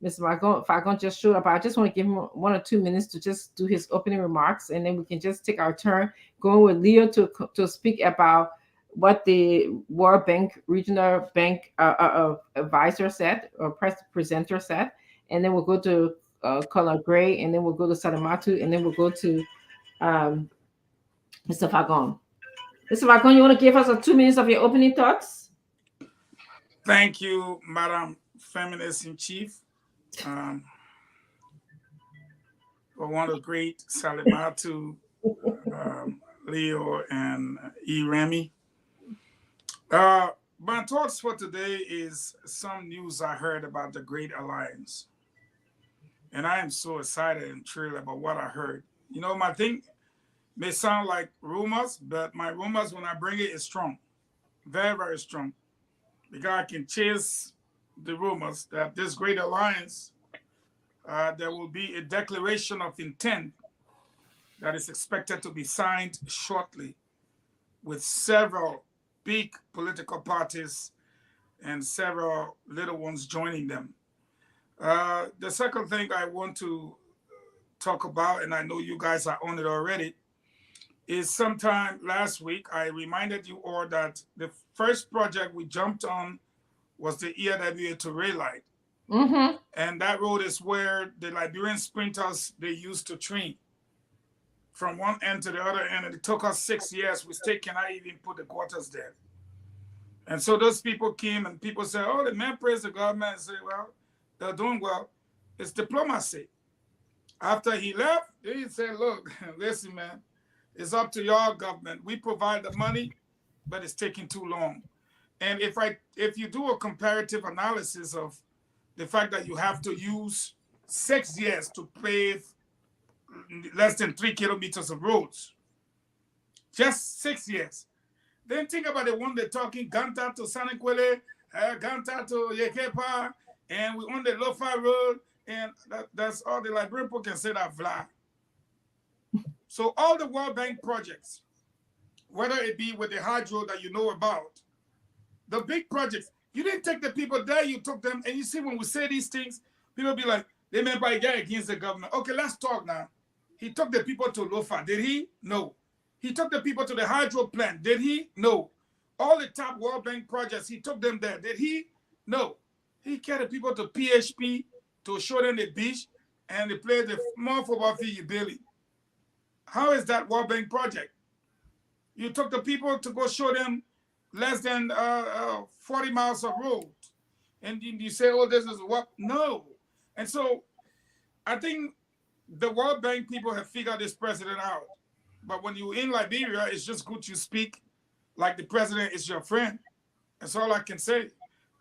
Speaker 4: Mr. Fagon just showed up, I just want to give him 1 or 2 minutes to just do his opening remarks, and then we can just take our turn going with Leo to speak about what the World Bank Regional Bank advisor said, or presenter said, and then we'll go to Colin Gray, and then we'll go to Salamatu, and then we'll go to um, Mr. Fagon. Mr. Fagon, you want to give us 2 minutes of your opening thoughts?
Speaker 8: Thank you, Madam Feminist in Chief. For one of the great Salimatu, Leo, and E. Remy. My thoughts for today is some news I heard about the Great Alliance. And I am so excited and thrilled about what I heard. My thing may sound like rumors, but my rumors, when I bring it, is strong. Very, very strong. Because I can chase the rumors that this Great Alliance, there will be a declaration of intent that is expected to be signed shortly with several big political parties and several little ones joining them. The second thing I want to talk about, and I know you guys are on it already, is sometime last week I reminded you all that the first project we jumped on was the ERWA to Ray Light.
Speaker 4: Mm-hmm.
Speaker 8: And that road is where the Liberian sprinters they used to train from one end to the other end. And it took us 6 years. We still cannot even put the quarters there. And so those people came and people said, oh, the man praised the government and said, well, they're doing well. It's diplomacy. After he left, he said, look, listen, man, it's up to your government. We provide the money, but it's taking too long. And if you do a comparative analysis of the fact that you have to use 6 years to pave less than 3 kilometers of roads, just 6 years. Then think about the one they're talking, Ganta to Sanikwele, Ganta to Yekepa, and we on the Lofa Road, and that's all the Liberian people can say that Vla. So all the World Bank projects, whether it be with the hydro that you know about, the big projects, you didn't take the people there, you took them, and you see when we say these things, people be like, they meant by guy against the government. Okay, let's talk now. He took the people to Lofa, did he? No. He took the people to the hydro plant, did he? No. All the top World Bank projects, he took them there, did he? No. He carried people to PHP to show them the beach, and they played the more football for you, Billy. How is that World Bank project? You took the people to go show them less than 40 miles of road. And you say, oh, this is what? No. And so I think the World Bank people have figured this president out. But when you're in Liberia, it's just good you speak like the president is your friend. That's all I can say.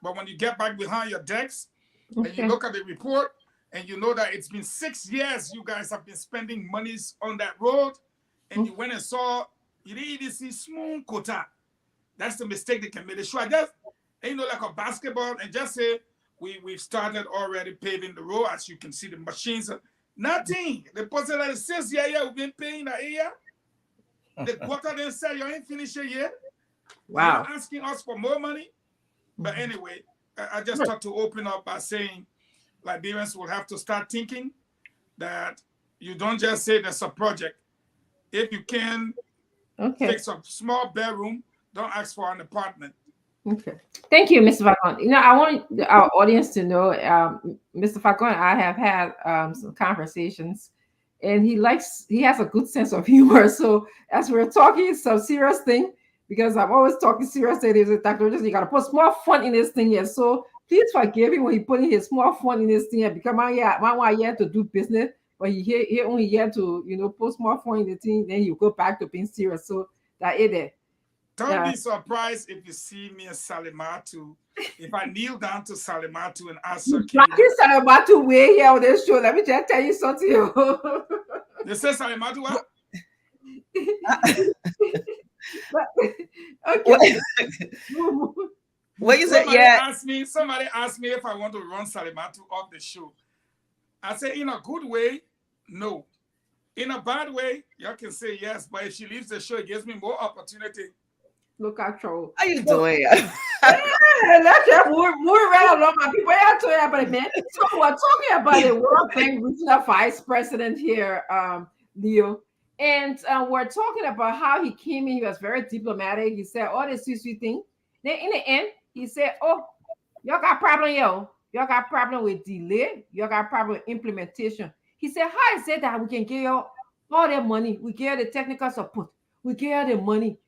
Speaker 8: But when you get back behind your decks and you look at the report and you know that it's been 6 years you guys have been spending monies on that road, and you went and saw, you didn't even see small quota. That's the mistake they can make. They should just, like a basketball and just say, we've started already paving the road. As you can see, the machines are nothing. The person that says, yeah, we've been paying a year. The quarter then said, you ain't finished it yet.
Speaker 4: Wow.
Speaker 8: You're asking us for more money. But anyway, I just thought to open up by saying Liberians will have to start thinking that you don't just say there's a project. If you can fix a small bedroom, don't ask for an apartment.
Speaker 4: Okay. Thank you, Mr. Falcon. I want our audience to know, Mr. Falcon and I have had some conversations, and he has a good sense of humor. So as we're talking some serious thing, because I'm always talking serious things, you got to put small fun in this thing here. So please forgive him when he putting his small fun in this thing here, because my here to do business, but he only here to put small fun in the thing, then you go back to being serious. So that is it.
Speaker 8: Don't be surprised if you see me as Salimatu. If I kneel down to Salimatu and ask her,
Speaker 4: Salimatu way here on this show. Let me just tell you something.
Speaker 8: They say Salimatu what?
Speaker 7: Okay. What you said? Yeah.
Speaker 8: Somebody asked me if I want to run Salimatu off the show. I say in a good way, no. In a bad way, y'all can say yes. But if she leaves the show, it gives me more opportunity.
Speaker 4: Look at you.
Speaker 7: How you doing?
Speaker 4: Let's just move right along, my people. Man. So we're talking about the World Bank Regional Vice President here, Leo. And we're talking about how he came in. He was very diplomatic. He said all this sweet thing. Then in the end, he said, oh, y'all got problem, yo. Y'all got problem with delay. Y'all got problem with implementation. He said, how is it that we can give y'all all that money? We give the technical support. We give y'all the money.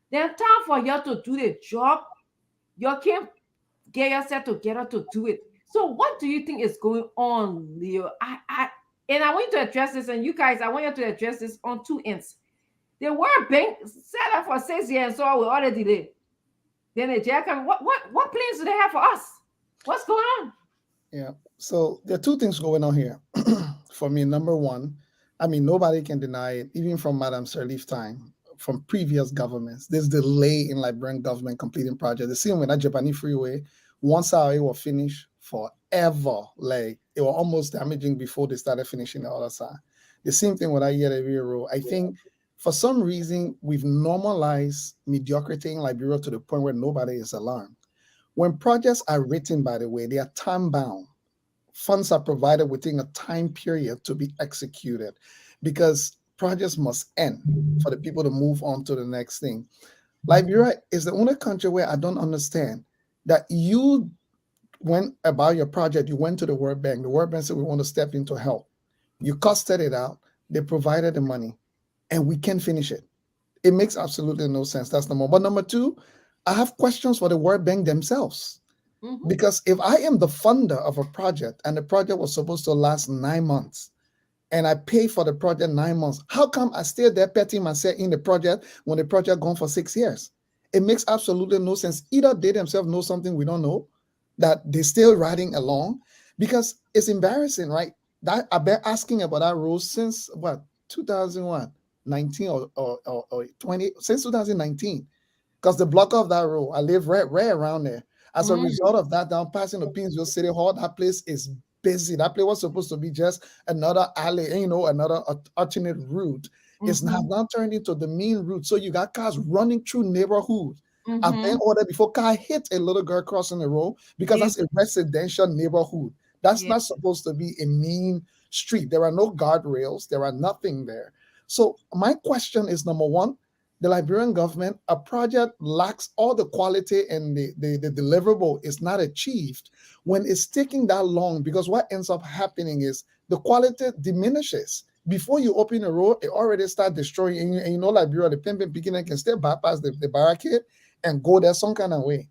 Speaker 4: Then time for y'all to do the job. Y'all can't get yourself together to do it. So what do you think is going on, Leo? I want you to address this, and you guys, I want you to address this on two ends. The World Bank set up for 6 years, so we already did. Then the jack, what plans do they have for us? What's going on?
Speaker 6: Yeah. So there are two things going on here. For me, number one, nobody can deny it, even from Madam Sirleaf's time, from previous governments. There's delay in Liberian government completing projects. The same with that Japanese freeway, once it was finished forever, like it was almost damaging before they started finishing the other side. The same thing with that Yerevi road. I think for some reason we've normalized mediocrity in Liberia to the point where nobody is alarmed. When projects are written, by the way, they are time bound funds are provided within a time period to be executed, because projects must end for the people to move on to the next thing. Liberia is the only country where I don't understand that you went about your project, you went to the World Bank. The World Bank said, we want to step in to help. You costed it out, they provided the money, and we can finish it. It makes absolutely no sense. That's number one. But number two, I have questions for the World Bank themselves.
Speaker 4: Mhm.
Speaker 6: Because if I am the funder of a project and the project was supposed to last 9 months, and I pay for the project 9 months, how come I stay there petting myself in the project when the project gone for 6 years? It makes absolutely no sense. Either they themselves know something we don't know, that they're still riding along, because it's embarrassing, right? That I've been asking about that rule since what, 2001, 19 or 20, since 2019, because the block of that road, I live right around there. As a
Speaker 4: Mm.
Speaker 6: result of that, down passing the Pinsville City Hall, that place is busy. That place was supposed to be just another alley, another alternate route. It's now
Speaker 4: Mhm.
Speaker 6: now turned into the main route. So you got cars running through neighborhoods. I've been
Speaker 4: Mhm.
Speaker 6: ordered before car hit a little girl crossing the road, because
Speaker 4: Yeah.
Speaker 6: that's a residential neighborhood. That's
Speaker 4: Yeah.
Speaker 6: not supposed to be a main street. There are no guardrails. There are nothing there. So my question is, number one, the Liberian government, a project lacks all the quality, and the deliverable is not achieved when it's taking that long, because what ends up happening is the quality diminishes. Before you open a road, it already start destroying, and you know, Liberia, the pimping beginner can still bypass the barricade and go there some kind of way.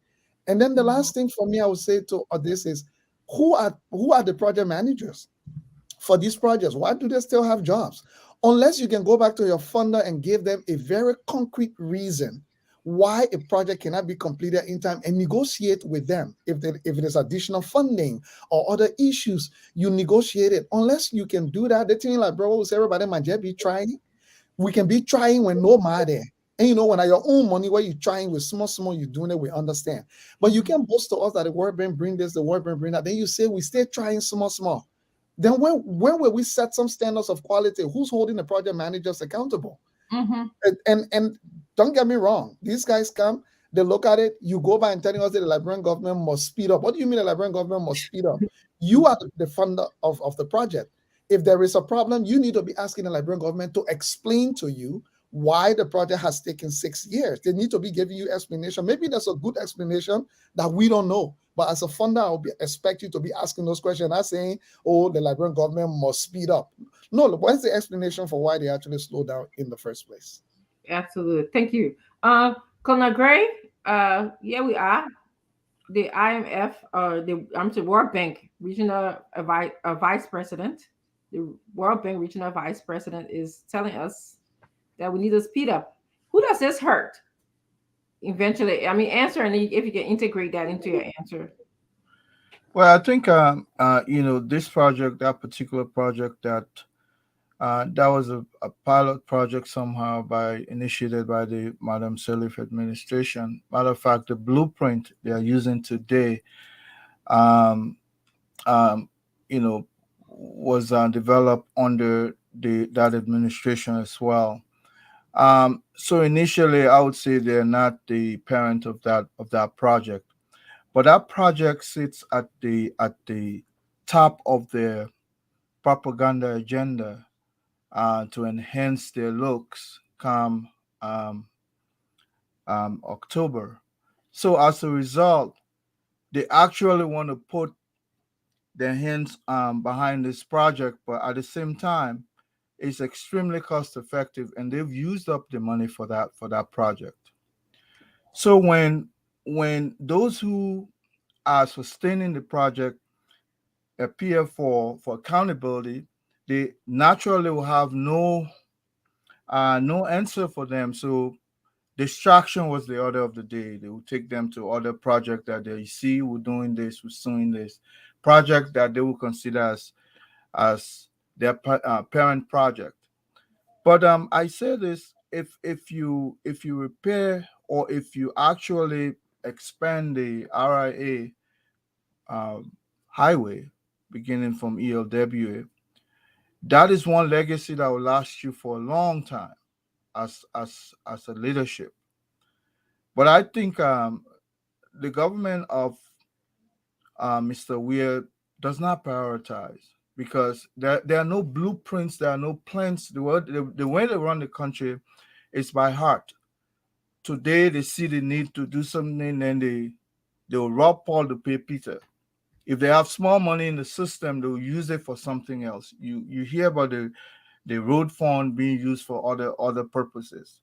Speaker 6: And then the
Speaker 4: Mhm.
Speaker 6: last thing for me, I would say to this is, who are the project managers for these projects? Why do they still have jobs? Unless you can go back to your funder and give them a very concrete reason why a project cannot be completed in time, and negotiate with them. If it is additional funding or other issues, you negotiate it. Unless you can do that, the thing like bro, everybody might just be trying. We can be trying when no matter. And when at your own money, where you trying with small, you doing it, we understand. But you
Speaker 4: Mhm.
Speaker 6: can boast to us that the World Bank bring this, the World Bank bring that. Then you say we stay trying small. Then when will we set some standards of quality? Who's holding the project managers accountable?
Speaker 4: Mhm.
Speaker 6: And don't get me wrong, these guys come, they look at it, you go by and telling us that the Liberian government must speed up. What do you mean the Liberian government must speed up? You are the funder of the project. If there is a problem, you need to be asking the Liberian government to explain to you why the project has taken 6 years. They need to be giving you explanation. Maybe there's a good explanation that we don't know. But as a funder, expect you to be asking those questions, not saying, oh, the Liberian government must speed up. No, what's the explanation for why they actually slowed down in the first place?
Speaker 4: Absolutely. Thank you. Colonel Gray. Yeah, we are. The IMF, the World Bank regional vice president, the World Bank regional vice president is telling us that we need to speed up. Who does this hurt? Eventually, I mean, answer, and if you can integrate that into your answer.
Speaker 2: Well, I think this project, that particular project, that was a pilot project somehow initiated by the Madam Sirleaf administration. Matter of fact, the blueprint they are using today, um, um, you know, was developed under that administration as well. So initially, I would say they're not the parent of that project, but that project sits at the top of their propaganda agenda to enhance their looks come um, October. So as a result, they actually want to put their hands behind this project, but at the same time, it's extremely cost effective, and they've used up the money for that project. So when those who are sustaining the project appear for accountability, they naturally will have no answer for them. So distraction was the order of the day. They will take them to other projects that they see we're doing this, we're doing this, project that they will consider as their parent project. But I say this: if you repair or if you actually expand the RIA um, highway beginning from ELWA, that is one legacy that will last you for a long time as a leadership. But I think the government of Mr. Weir does not prioritize because there are no blueprints, there are no plans. The way they run the country is by heart. Today they see the need to do something, and they'll rob Paul to pay Peter. If they have small money in the system, they'll use it for something else. You hear about the road fund being used for other purposes.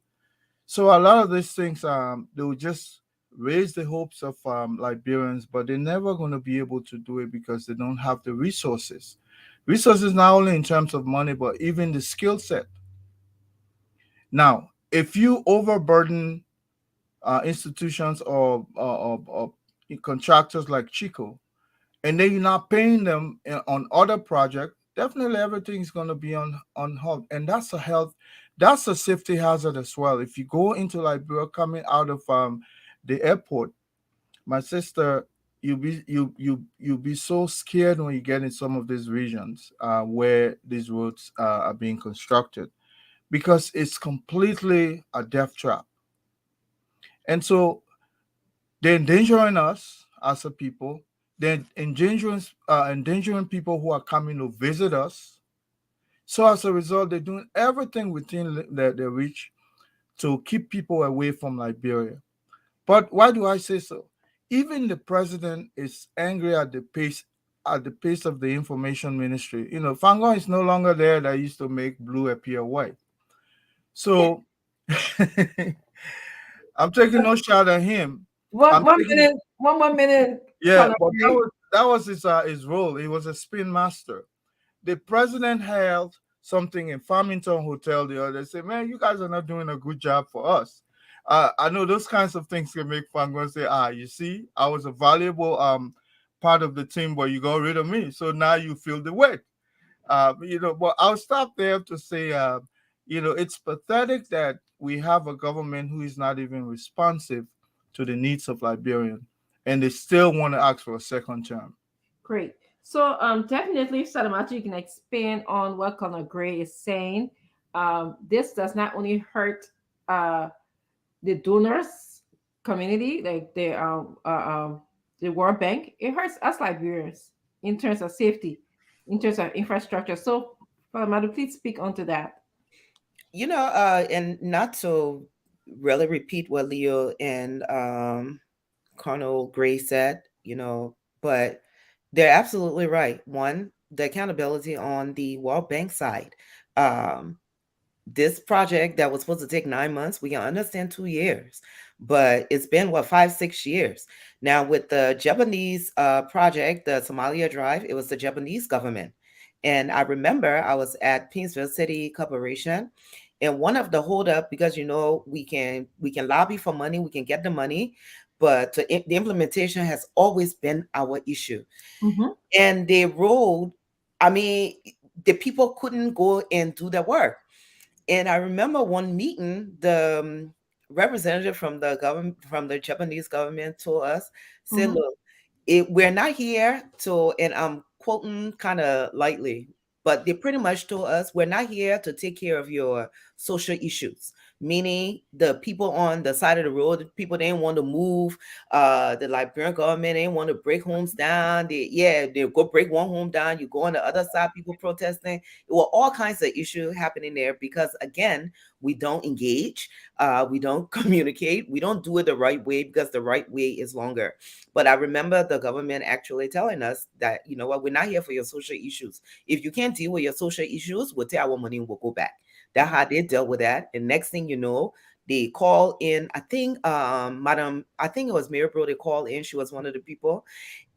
Speaker 2: So a lot of these things, they will just raise the hopes of Liberians, but they're never going to be able to do it because they don't have the resources. Resources not only in terms of money, but even the skill set. Now, if you overburden institutions or contractors like Chico, and then you're not paying them on other projects, definitely everything's going to be on hold, and that's a safety hazard as well. If you go into Liberia coming out of the airport, my sister, you'll be so scared when you get in some of these regions where these roads are being constructed, because it's completely a death trap. And so they're endangering us as a people. They're endangering people who are coming to visit us. So as a result, they're doing everything within their reach to keep people away from Liberia. But why do I say so? Even the president is angry at the pace of the information ministry. You know, Fangon is no longer there that used to make blue appear white. So I'm taking no shot at him. I'm taking
Speaker 4: One more minute,
Speaker 2: Yeah,
Speaker 4: Colonel
Speaker 2: but
Speaker 4: Gray.
Speaker 2: that was his role. He was a spin master. The president held something in Farmington Hotel the other day. Say, man, you guys are not doing a good job for us. I know those kinds of things can make Fangon say, you see, I was a valuable part of the team, but you got rid of me. So now you feel the weight. But I'll stop there to say, it's pathetic that we have a government who is not even responsive to the needs of Liberian, and they still want to ask for a second term.
Speaker 4: Great. So definitely, Salamatu, you can expand on what Colonel Gray is saying. This does not only hurt uh, the donors community, like the World Bank, it hurts us Liberians in terms of safety, in terms of infrastructure. So, Salamatu, please speak onto that.
Speaker 7: And not to really repeat what Leo and Colonel Gray said, but they're absolutely right. One, the accountability on the World Bank side. Um, this project that was supposed to take 9 months, we can understand 2 years, but it's been what, 5, 6 years now with the Japanese project, the Somalia Drive. It was the Japanese government, and I remember I was at Pinsville City Corporation, and one of the holdup, because we can lobby for money, we can get the money, but the implementation has always been our issue.
Speaker 4: Mm-hmm.
Speaker 7: And the road, I mean, the people couldn't go and do their work. And I remember one meeting, the representative from the government, from the Japanese government, told us, said,
Speaker 4: Mm-hmm.
Speaker 7: "Look, we're not here to," and I'm quoting kind of lightly, but they pretty much told us, "We're not here to take care of your social issues." Meaning the people on the side of the road, the people didn't want to move. The Liberian government didn't want to break homes down. They go break one home down. You go on the other side, people protesting. It were all kinds of issues happening there because, again, we don't engage, we don't communicate, we don't do it the right way because the right way is longer. But I remember the government actually telling us that, you know what, we're not here for your social issues. If you can't deal with your social issues, we'll take our money and we'll go back. That's how they dealt with that. And next thing you know, they call in, I think Madam, I think it was Mary Bro, they called in. She was one of the people.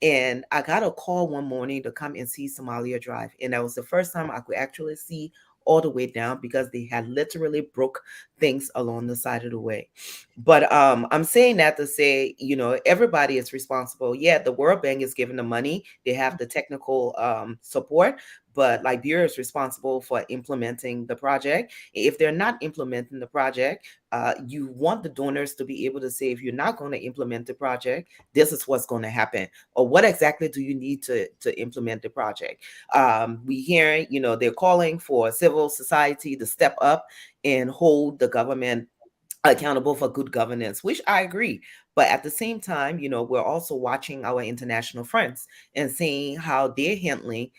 Speaker 7: And I got a call one morning to come and see Somalia Drive. And that was the first time I could actually see all the way down because they had literally broke things along the side of the way. But I'm saying that to say, everybody is responsible. Yeah, the World Bank is giving the money. They have the technical support, but Liberia is responsible for implementing the project. If they're not implementing the project, you want the donors to be able to say, if you're not going to implement the project, this is what's going to happen, or what exactly do you need to implement the project. We hear, they're calling for civil society to step up and hold the government accountable for good governance, which I agree. But at the same time, we're also watching our international friends and seeing how they're handling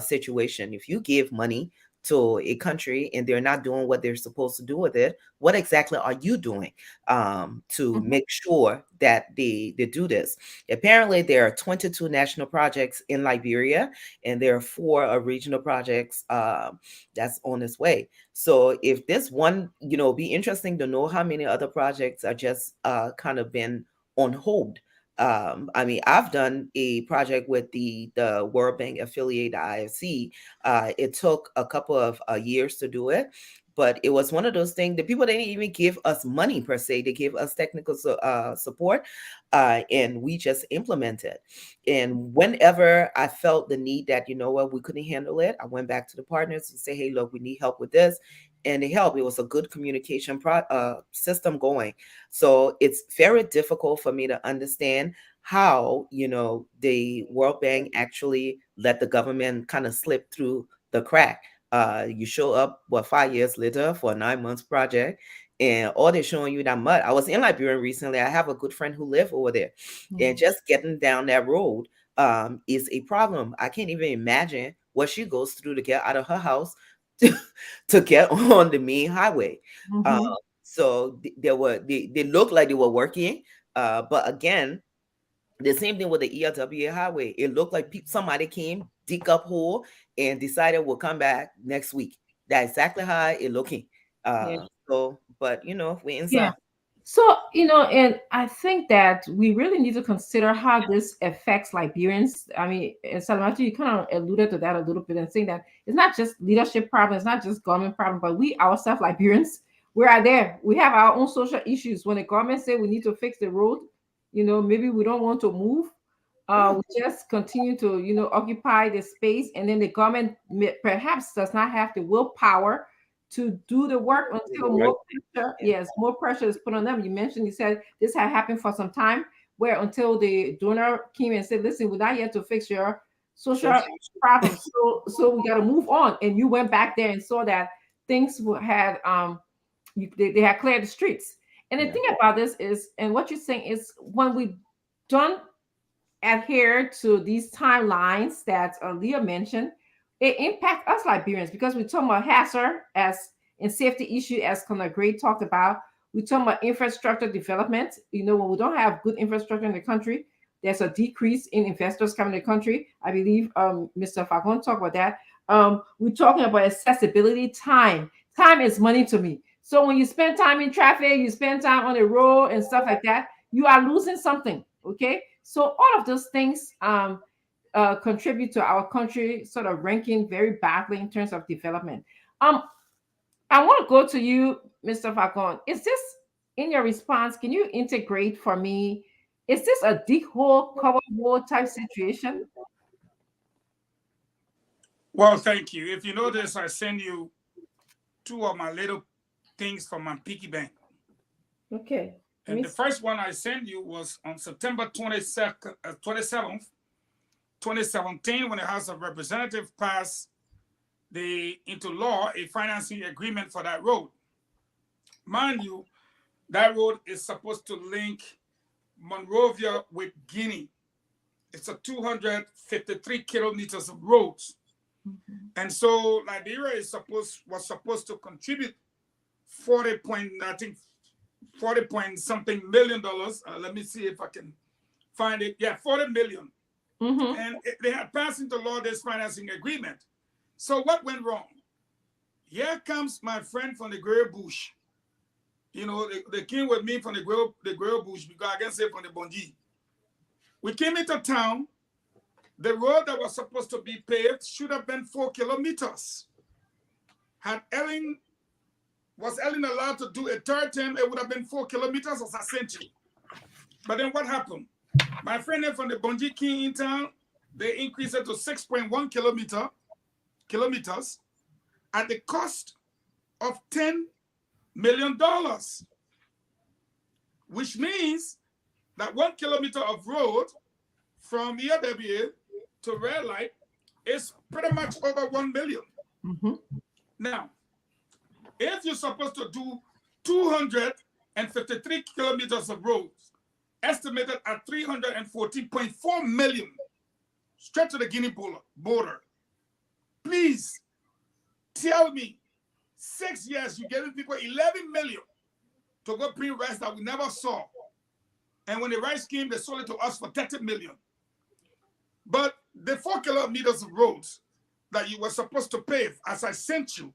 Speaker 7: situation. If you give money to a country and they're not doing what they're supposed to do with it, what exactly are you doing to make sure that they do this? Apparently, there are 22 national projects in Liberia, and there are 4 regional projects that's on its way. So if this one, be interesting to know how many other projects are just kind of been on hold. I mean, I've done a project with the World Bank affiliate, the IFC. It took a couple of years to do it, but it was one of those things. The people didn't even give us money per se; they gave us technical support, and we just implemented. And whenever I felt the need that we couldn't handle it, I went back to the partners and say, "Hey, look, we need help with this." And they helped. It was a good communication system going. So it's very difficult for me to understand how, the World Bank actually let the government kind of slip through the crack. You show up, 5 years later for a 9 months project, and all they're showing you that mud. I was in Liberia recently. I have a good friend who live over there, and just getting down that road is a problem. I can't even imagine what she goes through to get out of her house to get on the main highway. So they looked like they were working, but again, the same thing with the ERWA highway. It looked like somebody came, dig up hole, and decided we'll come back next week. That's exactly how it looking. So, but we're inside.
Speaker 4: So, and I think that we really need to consider how this affects Liberians. I mean, and Salamatu, you kind of alluded to that a little bit and saying that it's not just leadership problem, it's not just government problem, but we ourselves, Liberians, we are there. We have our own social issues. When the government say we need to fix the road, maybe we don't want to move. We just continue to, occupy the space, and then the government perhaps does not have the willpower to do the work until more pressure is put on them. You said this had happened for some time, where until the donor came and said, listen, we're not yet to fix your social problems, so we got to move on. And you went back there and saw that things had they had cleared the streets. And the thing about this is, and what you're saying is, when we don't adhere to these timelines that Leah mentioned, it impacts us Liberians, because we talk about hazard as in safety issue, as Connor Gray talked about. We talk about infrastructure development. When we don't have good infrastructure in the country, there's a decrease in investors coming to the country. I believe Mr. Fagon talked about that. We're talking about accessibility. Time is money to me. So when you spend time in traffic, you spend time on the road and stuff like that, you are losing something. Okay, so all of those things contribute to our country sort of ranking very badly in terms of development. I want to go to you, Mr. Falcon. Is this, in your response, can you integrate for me? Is this a dig hole, cover hole type situation?
Speaker 8: Well, thank you. If you notice, I send you 2 of my little things from my piggy bank.
Speaker 4: Okay.
Speaker 8: And the first one I sent you was on September 27th, 2017, when the House of Representatives passed into law a financing agreement for that road. Mind you, that road is supposed to link Monrovia with Guinea. It's a 253 kilometers of roads. And so Liberia was supposed to contribute 40 point something million dollars. Let me see if I can find it. Yeah, 40 million. And they had passed into law this financing agreement. So what went wrong? Here comes my friend from the Grey Bush. They came with me from the Grey Bush, because I can say from the Bonji. We came into town. The road that was supposed to be paved should have been 4 kilometers. Was Ellen allowed to do a third term, it would have been 4 kilometers, as I sent you. But then what happened? My friend from the Bonji King in town, they increased it to 6.1 kilometers at the cost of $10 million, which means that 1 kilometer of road from ERWA to Red Light is pretty much over 1 million. Now, if you're supposed to do 253 kilometers of roads estimated at 314.4 million straight to the Guinea border. Please tell me, 6 years, you're giving people 11 million to go bring rice that we never saw. And when the rice came, they sold it to us for 30 million. But the 4 kilometers of roads that you were supposed to pave, as I sent you,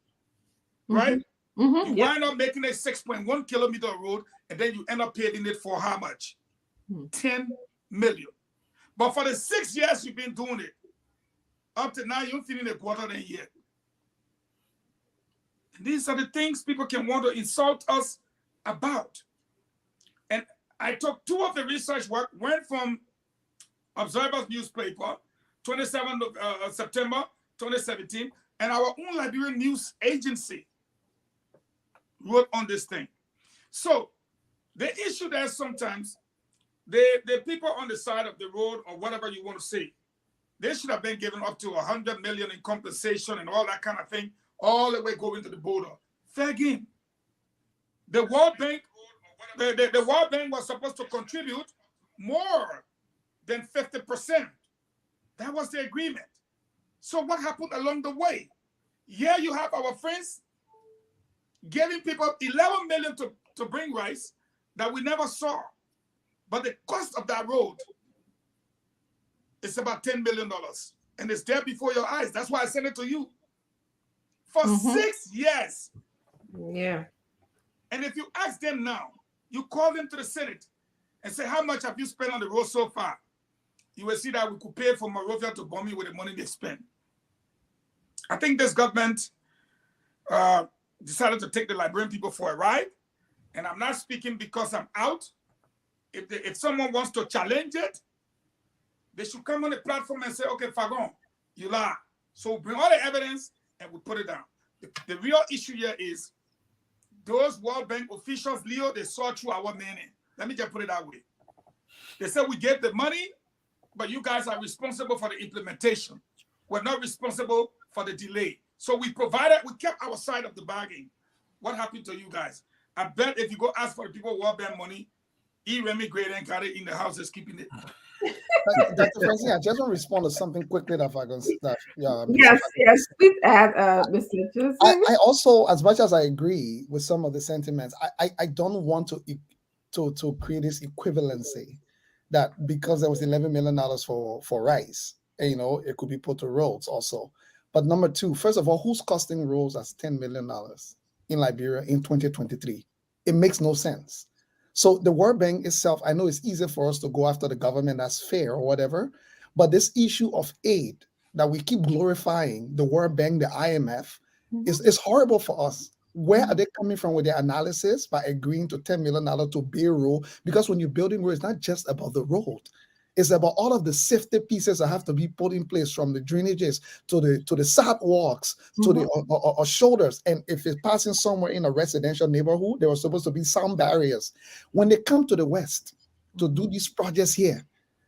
Speaker 8: right? You wind up making a 6.1 kilometer road, and then you end up paving it for how much? 10 million. But for the 6 years you've been doing it, up to now, you're feeling a quarter than yet. And these are the things people can want to insult us about. And I took 2 of the research work, went from Observer's newspaper, 27th of September 2017, and our own Liberian news agency wrote on this thing. So the issue there sometimes, the people on the side of the road or whatever you want to say, they should have been given up to 100 million in compensation and all that kind of thing, all the way going to the border. Fair game. The World Bank, the World Bank was supposed to contribute more than 50%. That was the agreement. So what happened along the way? Here you have our friends giving people 11 million to bring rice that we never saw. But the cost of that road is about $10 million. And it's there before your eyes. That's why I sent it to you. For 6 years.
Speaker 4: Yeah.
Speaker 8: And if you ask them now, you call them to the Senate and say, how much have you spent on the road so far? You will see that we could pay for Monrovia to Bomi with the money they spend. I think this government decided to take the Liberian people for a ride. And I'm not speaking because I'm out. If someone wants to challenge it, they should come on the platform and say, okay, Fagon, you lie. So bring all the evidence and we put it down. The real issue here is those World Bank officials, Leo, they saw through our meaning. Let me just put it that way. They said we gave the money, but you guys are responsible for the implementation. We're not responsible for the delay. So we kept our side of the bargain. What happened to you guys? I bet if you go ask for the people World Bank money, Remy Gray and got it in the house is keeping it.
Speaker 6: Dr. Francine, I just want to respond to something quickly that I can
Speaker 4: yes, please add, Mr. Joseph.
Speaker 6: I also, as much as I agree with some of the sentiments, I don't want to create this equivalency that because there was $11 million for rice, it could be put to roads also. But number two, first of all, who's costing roads as $10 million in Liberia in 2023? It makes no sense. So the World Bank itself, I know it's easier for us to go after the government that's fair or whatever, but this issue of aid that we keep glorifying, the World Bank, the IMF, is horrible for us. Where are they coming from with their analysis by agreeing to $10 million to build road? Because when you're building road, it's not just about the road. It's about all of the safety pieces that have to be put in place, from the drainages to the sidewalks to the shoulders. And if it's passing somewhere in a residential neighborhood, there were supposed to be some barriers. When they come to the West to do these projects here,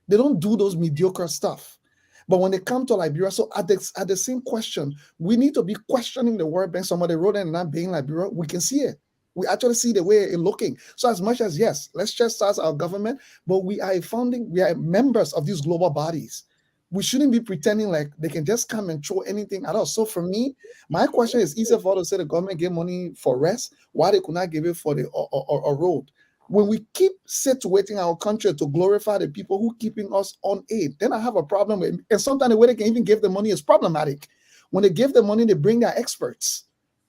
Speaker 6: they don't do those mediocre stuff. But when they come to Liberia, so at the same question, we need to be questioning the World Bank. Some of the road and not being Liberia, we can see it. We actually see the way it's looking. So as much as, yes, let's chastise our government, but we are members of these global bodies. We shouldn't be pretending like they can just come and throw anything at us. So for me, my question is easier for us to say the government gave money for rest, why they could not give it for the road. When we keep situating our country to glorify the people who keeping us on aid, then I have a problem with it. And sometimes the way they can even give the money is problematic. When they give the money, they bring their experts,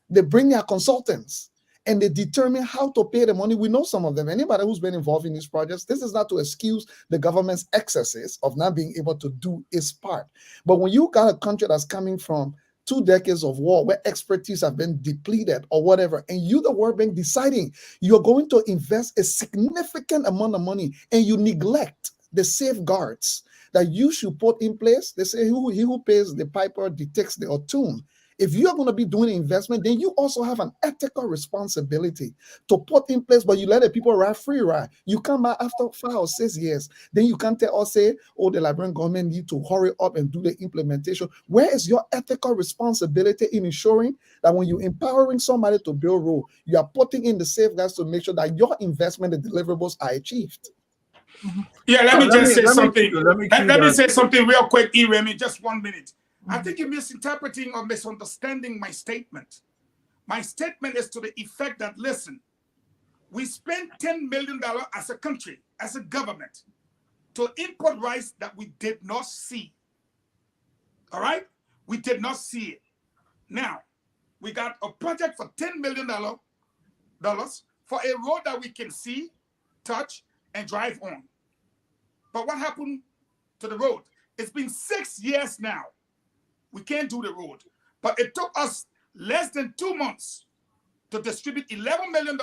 Speaker 6: they bring their consultants, and they determine how to pay the money. We know some of them. Anybody who's been involved in these projects, this is not to excuse the government's excesses of not being able to do its part. But when you got a country that's coming from 2 decades of war where expertise have been depleted or whatever, and you, the World Bank, deciding you're going to invest a significant amount of money and you neglect the safeguards that you should put in place, they say he who pays the piper detects the tune. If you are going to be doing investment, then you also have an ethical responsibility to put in place, but you let the people ride free ride. You come back after 5 or 6 years, then you can't tell us, say, oh, the Liberian government need to hurry up and do the implementation. Where is your ethical responsibility in ensuring that when you're empowering somebody to build road, you are putting in the safeguards to make sure that your investment, the deliverables are achieved?
Speaker 8: Yeah, let me just say something.
Speaker 2: let me
Speaker 8: Let me
Speaker 2: that.
Speaker 8: say something real quick, Remy, just 1 minute. I
Speaker 4: Mhm.
Speaker 8: think you're misinterpreting or misunderstanding my statement. My statement is to the effect that, listen, we spent $10 million as a country, as a government, to import rice that we did not see. All right? We did not see it. Now, we got a project for $10 million for a road that we can see, touch, and drive on. But what happened to the road? It's been 6 years now. We can't do the road. But it took us less than 2 months to distribute $11 million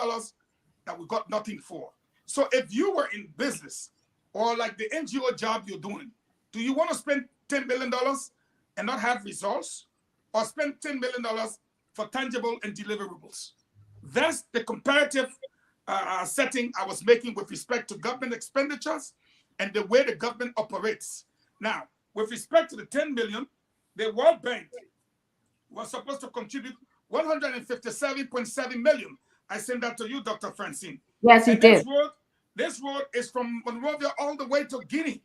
Speaker 8: that we got nothing for. So if you were in business or like the NGO job you're doing, do you want to spend $10 million and not have results, or spend $10 million for tangible and deliverables? That's the comparative setting I was making with respect to government expenditures and the way the government operates. Now, with respect to the 10 million, the World Bank was supposed to contribute 157.7 million. I sent that to you, Dr. Francine.
Speaker 4: Yes, he
Speaker 8: And
Speaker 4: did.
Speaker 8: this road is from Monrovia all the way to Guinea.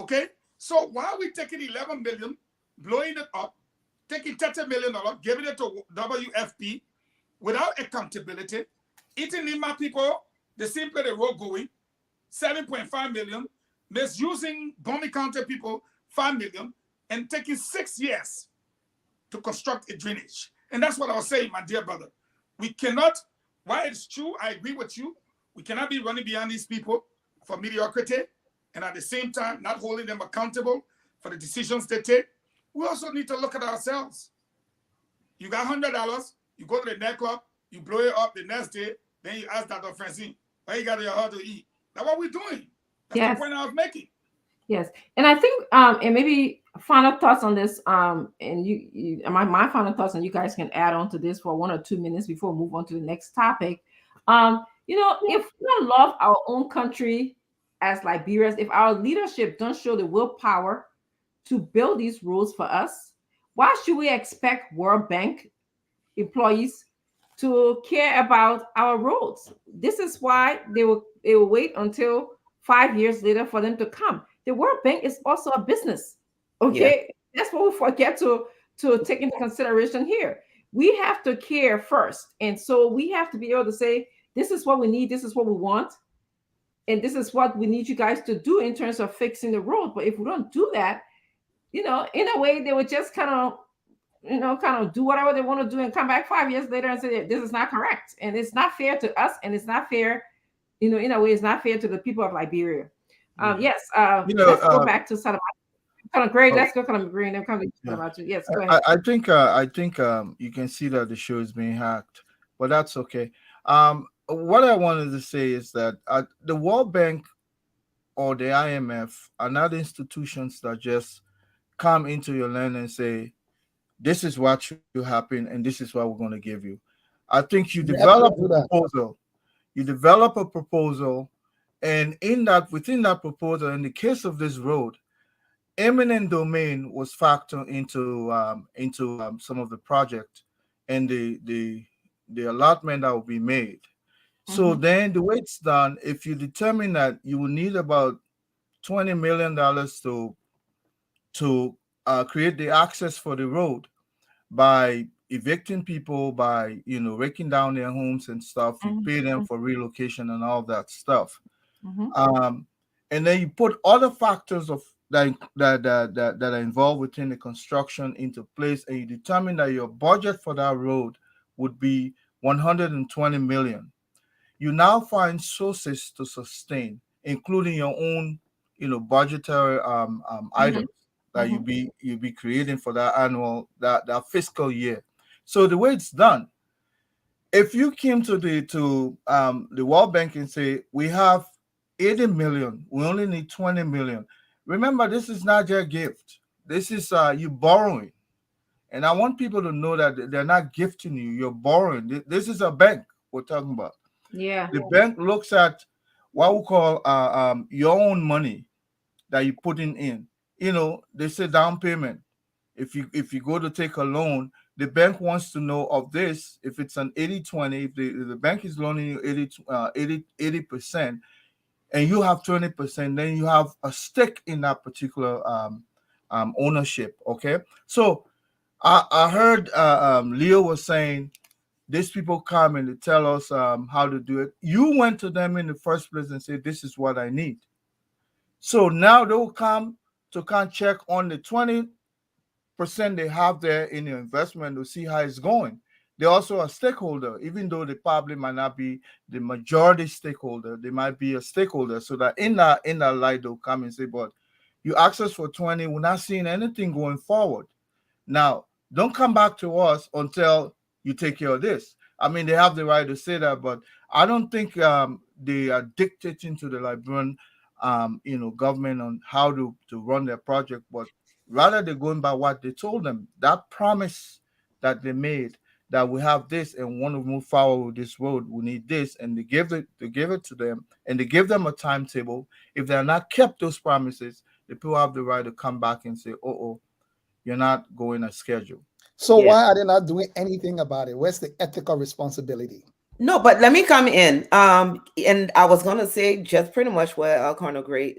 Speaker 8: Okay? So why are we taking 11 million, blowing it up, taking $30 million, giving it to WFP without accountability, eating Lima people, the simply the road going, 7.5 million, misusing Bomi County people, 5 million, and taking 6 years to construct a drainage. And that's what I was saying, my dear brother. We cannot, while it's true, I agree with you, we cannot be running behind these people for mediocrity and at the same time not holding them accountable for the decisions they take. We also need to look at ourselves. You got $100, you go to the nightclub, you blow it up the next day, then you ask Dr. Francine, why you got your heart to eat? That's what we're doing. That's
Speaker 4: Yes.
Speaker 8: the point I was making.
Speaker 4: Yes, and I think and maybe final thoughts on this, and my final thoughts, and you guys can add on to this for 1 or 2 minutes before we move on to the next topic. If we don't love our own country as Liberians, if our leadership don't show the willpower to build these rules for us, why should we expect World Bank employees to care about our roads? This is why they will wait until 5 years later for them to come. The World Bank is also a business. Okay, that's what we forget to take into consideration here. We have to care first, and so we have to be able to say, this is what we need, this is what we want, and this is what we need you guys to do in terms of fixing the road. But if we don't do that, in a way, they would just kind of do whatever they want to do and come back 5 years later and say this is not correct, and it's not fair to us, and it's not fair, in a way, it's not fair to the people of Liberia. Yes. Let's go back to Salamatu. Kind of great. Let's go kind of green and come to Salamatu. Yes, go ahead.
Speaker 2: I think you can see that the show is being hacked, but that's okay. What I wanted to say is that the World Bank or the IMF are not institutions that just come into your land and say, this is what should happen and this is what we're going to give you. I think you develop a proposal. You develop a proposal, and within that proposal, in the case of this road, eminent domain was factored into some of the project and the allotment that will be made. So then the way it's done, if you determine that you will need about $20 million to create the access for the road by evicting people, by raking down their homes and stuff, you pay them for relocation and all that stuff. And then you put other factors of that are involved within the construction into place, and you determine that your budget for that road would be 120 million. You now find sources to sustain, including your own, budgetary items that you be creating for that that fiscal year. So the way it's done, if you came to the World Bank and say, we have 80 million, we only need 20 million. Remember, this is not your gift. This is you borrowing. And I want people to know that they're not gifting you, you're borrowing. This is a bank we're talking about.
Speaker 4: Yeah.
Speaker 2: The bank looks at what we call your own money that you put in. They say down payment. If you go to take a loan, the bank wants to know of this. If it's an 80-20, if the bank is loaning you 80%,
Speaker 9: and you have 20%, then you have a stake in that particular ownership. Okay, so I heard Leo was saying these people come and they tell us how to do it. You went to them in the first place and said, "This is what I need." So now they will come to kind of check on the 20% they have there in your investment to see how it's going. They're also a stakeholder, even though they probably might not be the majority stakeholder. They might be a stakeholder, so that in that light they'll come and say, "But you asked us for 20, we're not seeing anything going forward. Now, don't come back to us until you take care of this." I mean, they have the right to say that, but I don't think they are dictating to the Liberian, government on how to run their project, but rather they're going by what they told them. That promise that they made, that we have this and want to move forward with this road, we need this, and they give it to them, and they give them a timetable. If they are not kept those promises, the people have the right to come back and say, "Oh, you're not going as scheduled."
Speaker 6: So
Speaker 7: Yeah.
Speaker 6: why are they not doing anything about it? Where's the ethical responsibility?
Speaker 7: No, but let me come in. And I was gonna say just pretty much what Colonel Gray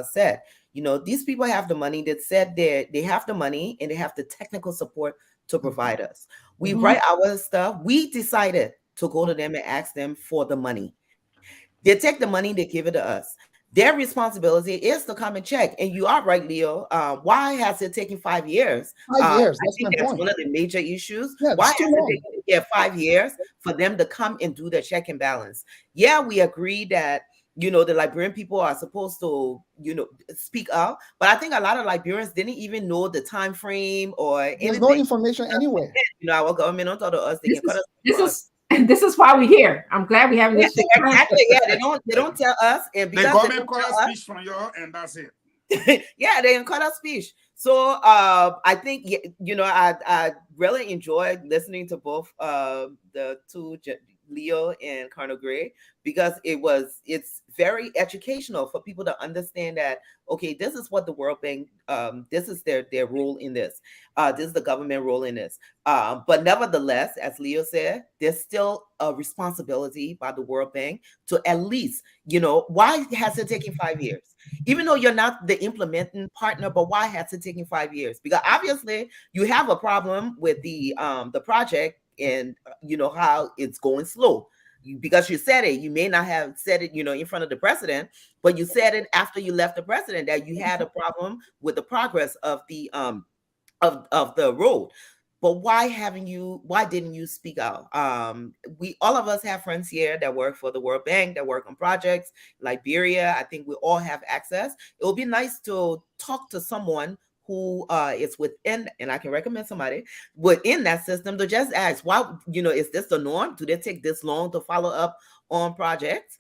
Speaker 7: said. You know, these people have the money. That said they have the money and they have the technical support to provide us. We write our stuff. We decided to go to them and ask them for the money. They take the money, they give it to us. Their responsibility is to come and check. And you are right, Leo. Why has it taken 5 years?
Speaker 6: 5 years.
Speaker 7: I
Speaker 6: That's
Speaker 7: think
Speaker 6: my
Speaker 7: that's
Speaker 6: point.
Speaker 7: one of the major issues.
Speaker 6: Yeah,
Speaker 7: Why
Speaker 6: it's
Speaker 7: has
Speaker 6: too
Speaker 7: it
Speaker 6: long.
Speaker 7: taken 5 years for them to come and do the check and balance? Yeah, we agree that the Liberian people are supposed to speak out, but I think a lot of Liberians didn't even know the time frame or
Speaker 6: There's no
Speaker 7: anything.
Speaker 6: information anywhere.
Speaker 7: Our government don't talk to us. They
Speaker 4: This
Speaker 7: can cut
Speaker 4: is
Speaker 7: us.
Speaker 4: this is this is why we're here. I'm glad we're having
Speaker 7: Yeah,
Speaker 4: this shit.
Speaker 7: exactly. Yeah, they don't tell us, and
Speaker 8: The
Speaker 7: because they
Speaker 8: government
Speaker 7: don't
Speaker 8: cut
Speaker 7: tell
Speaker 8: a
Speaker 7: us,
Speaker 8: speech from you, and that's it.
Speaker 7: yeah, they cut our speech. So I think I really enjoyed listening to both the two Leo and Colonel Gray, because it's very educational for people to understand that, okay, this is what the World Bank, this is their role in this. This is the government role in this. But nevertheless, as Leo said, there's still a responsibility by the World Bank to at least, why has it taken 5 years? Even though you're not the implementing partner, but why has it taken 5 years? Because obviously you have a problem with the project, and how it's going slow. Because you said it, you may not have said it, in front of the president, but you said it after you left the president, that you had a problem with the progress of the of the road. But why didn't you speak out? We all of us have friends here that work for the World Bank, that work on projects. Liberia, I think we all have access. It would be nice to talk to someone who is within, and I can recommend somebody within that system, to just ask, why, is this the norm? Do they take this long to follow up on projects?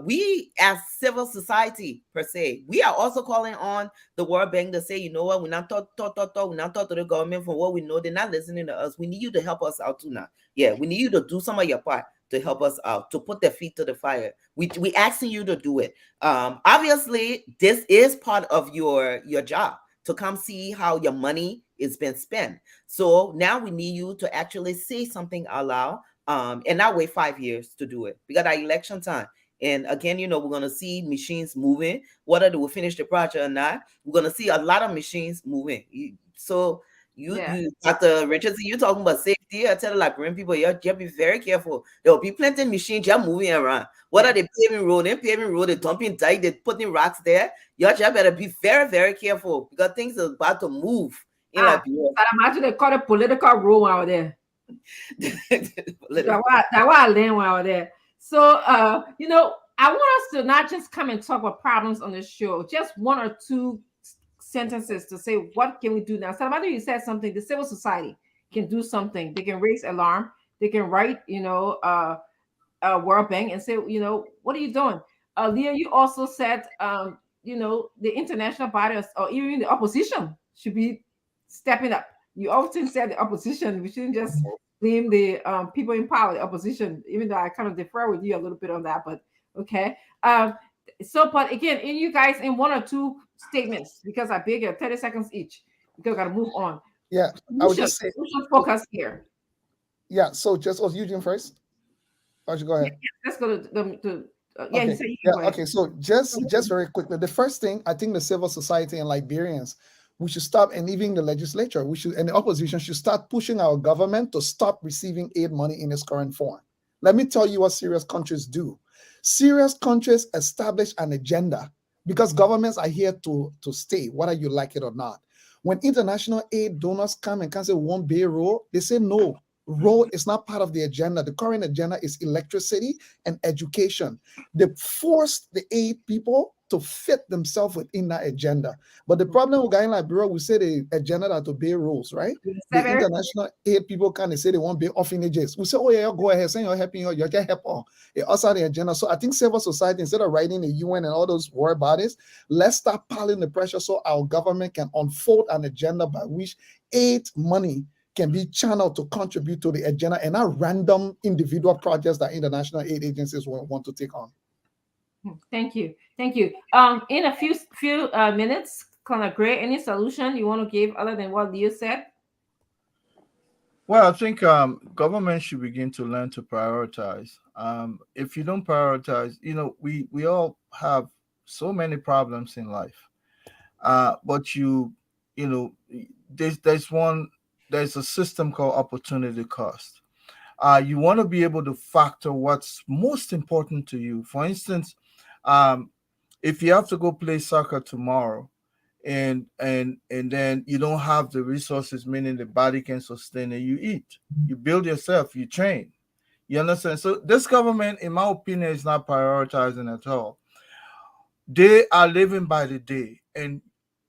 Speaker 7: We as civil society per se, we are also calling on the World Bank to say, you know what, we're not we're not talk to the government for what we know. They're not listening to us. We need you to help us out too now. Yeah, we need you to do some of your part to help us out, to put their feet to the fire. We asking you to do it. Obviously, this is part of your job, to come see how your money is been spent. So now we need you to actually say something out loud, and not wait 5 years to do it. We got our election time. And again, we're going to see machines moving, whether they will finish the project or not. We're going to see a lot of machines moving. So you, Dr. Richardson, you're talking about safety. I tell the Liberian people, you be very careful. There will be plenty of machines just moving around. Whether they paving road, they're dumping dike, they're putting rocks there. You just better be very, very careful, because things are about to move in Liberia.
Speaker 4: I imagine they call it political room out there. That's why I land out there. So, I want us to not just come and talk about problems on this show, just one or two sentences to say, what can we do now? So, you said something, the civil society can do something. They can raise alarm. They can write, World Bank and say, what are you doing? Leah, you also said, the international bodies or even the opposition should be stepping up. You often said the opposition, we shouldn't just blame the people in power, the opposition, even though I kind of defer with you a little bit on that, but okay. But again, in you guys, in one or two statements, because I beg you, 30 seconds each, because I got to move on.
Speaker 6: Yeah, I would just say,
Speaker 4: we should focus here.
Speaker 6: Yeah, so just Eugene first. Why don't you go ahead?
Speaker 4: Let's go to Yeah, you
Speaker 6: Okay.
Speaker 4: said you can
Speaker 6: Yeah.
Speaker 4: go ahead.
Speaker 6: Okay. So just very quickly, the first thing I think the civil society and Liberians, we should stop, and even the legislature, we should, and the opposition should start pushing our government to stop receiving aid money in its current form. Let me tell you what serious countries do. Serious countries establish an agenda because governments are here to stay, whether you like it or not. When international aid donors come and can say we want Bay Road, they say no. Road is not part of the agenda. The current agenda is electricity and education. They forced the aid people to fit themselves within that agenda. But the problem with guy in Liberia, we say the agenda that obey rules, right? The international aid people kind of say they want to be orphanages. We say, oh yeah, go ahead, say you're helping you get help on. It also the agenda. So I think civil society, instead of writing the UN and all those world bodies, let's start piling the pressure so our government can unfold an agenda by which aid money can be channeled to contribute to the agenda and not random individual projects that international aid agencies want to take on.
Speaker 4: Thank you. Thank you. In a few minutes, Connor Gray, any solution you want to give other than what Leo said?
Speaker 9: Well, I think government should begin to learn to prioritize. If you don't prioritize, we all have so many problems in life. But you know, there's a system called opportunity cost. You want to be able to factor what's most important to you. For instance, um, if you have to go play soccer tomorrow, and then you don't have the resources, meaning the body can sustain it, you eat, you build yourself, you train. You understand? So this government, in my opinion, is not prioritizing at all. They are living by the day, and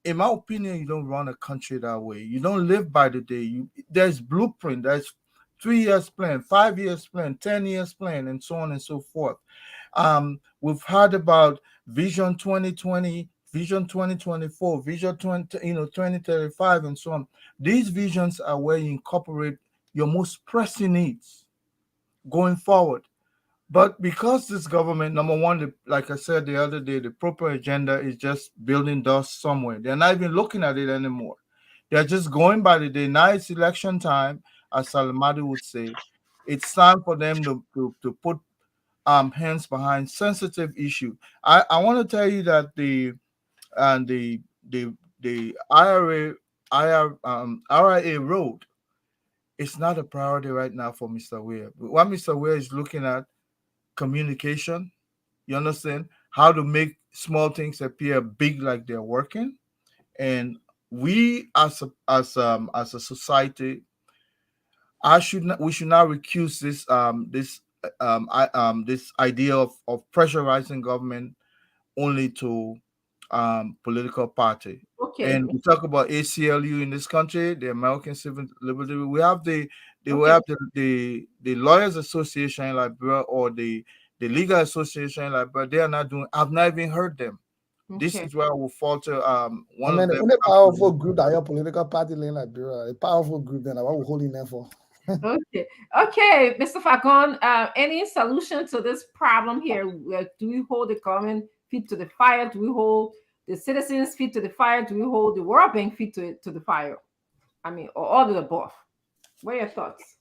Speaker 9: in my opinion, you don't run a country that way. You don't live by the day. There's blueprint, there's 3 years plan, 5 years plan, 10 years plan, and so on and so forth. We've heard about Vision 2020, Vision 2024, Vision 2035, and so on. These visions are where you incorporate your most pressing needs going forward. But because this government, number one, like I said the other day, the proper agenda is just building dust somewhere. They're not even looking at it anymore. They're just going by the day. Now it's election time, as Salamadi would say. It's time for them to put hands behind sensitive issue. I want to tell you that the RIA road is not a priority right now for Mr. Weir. What Mr. Weir is looking at communication, you understand, how to make small things appear big like they're working. And we as a society, we should not recuse this idea of pressurizing government only to political party.
Speaker 4: Okay.
Speaker 9: And we talk about ACLU in this country, the American Civil Liberty. We have the Lawyers Association in Liberia, or the Legal Association in Liberia. They are not doing. I've not even heard them. This
Speaker 4: Okay.
Speaker 9: is where I will falter. One
Speaker 6: I mean,
Speaker 9: of
Speaker 6: the
Speaker 9: them.
Speaker 6: only powerful group that your political party in Liberia, a powerful group, then what we're holding them for.
Speaker 4: Okay. Okay, Mr. Fagon, any solution to this problem here? Do we hold the government feet to the fire? Do we hold the citizens feet to the fire? Do we hold the World Bank feet to the fire? I mean, or all of the above. What are your thoughts?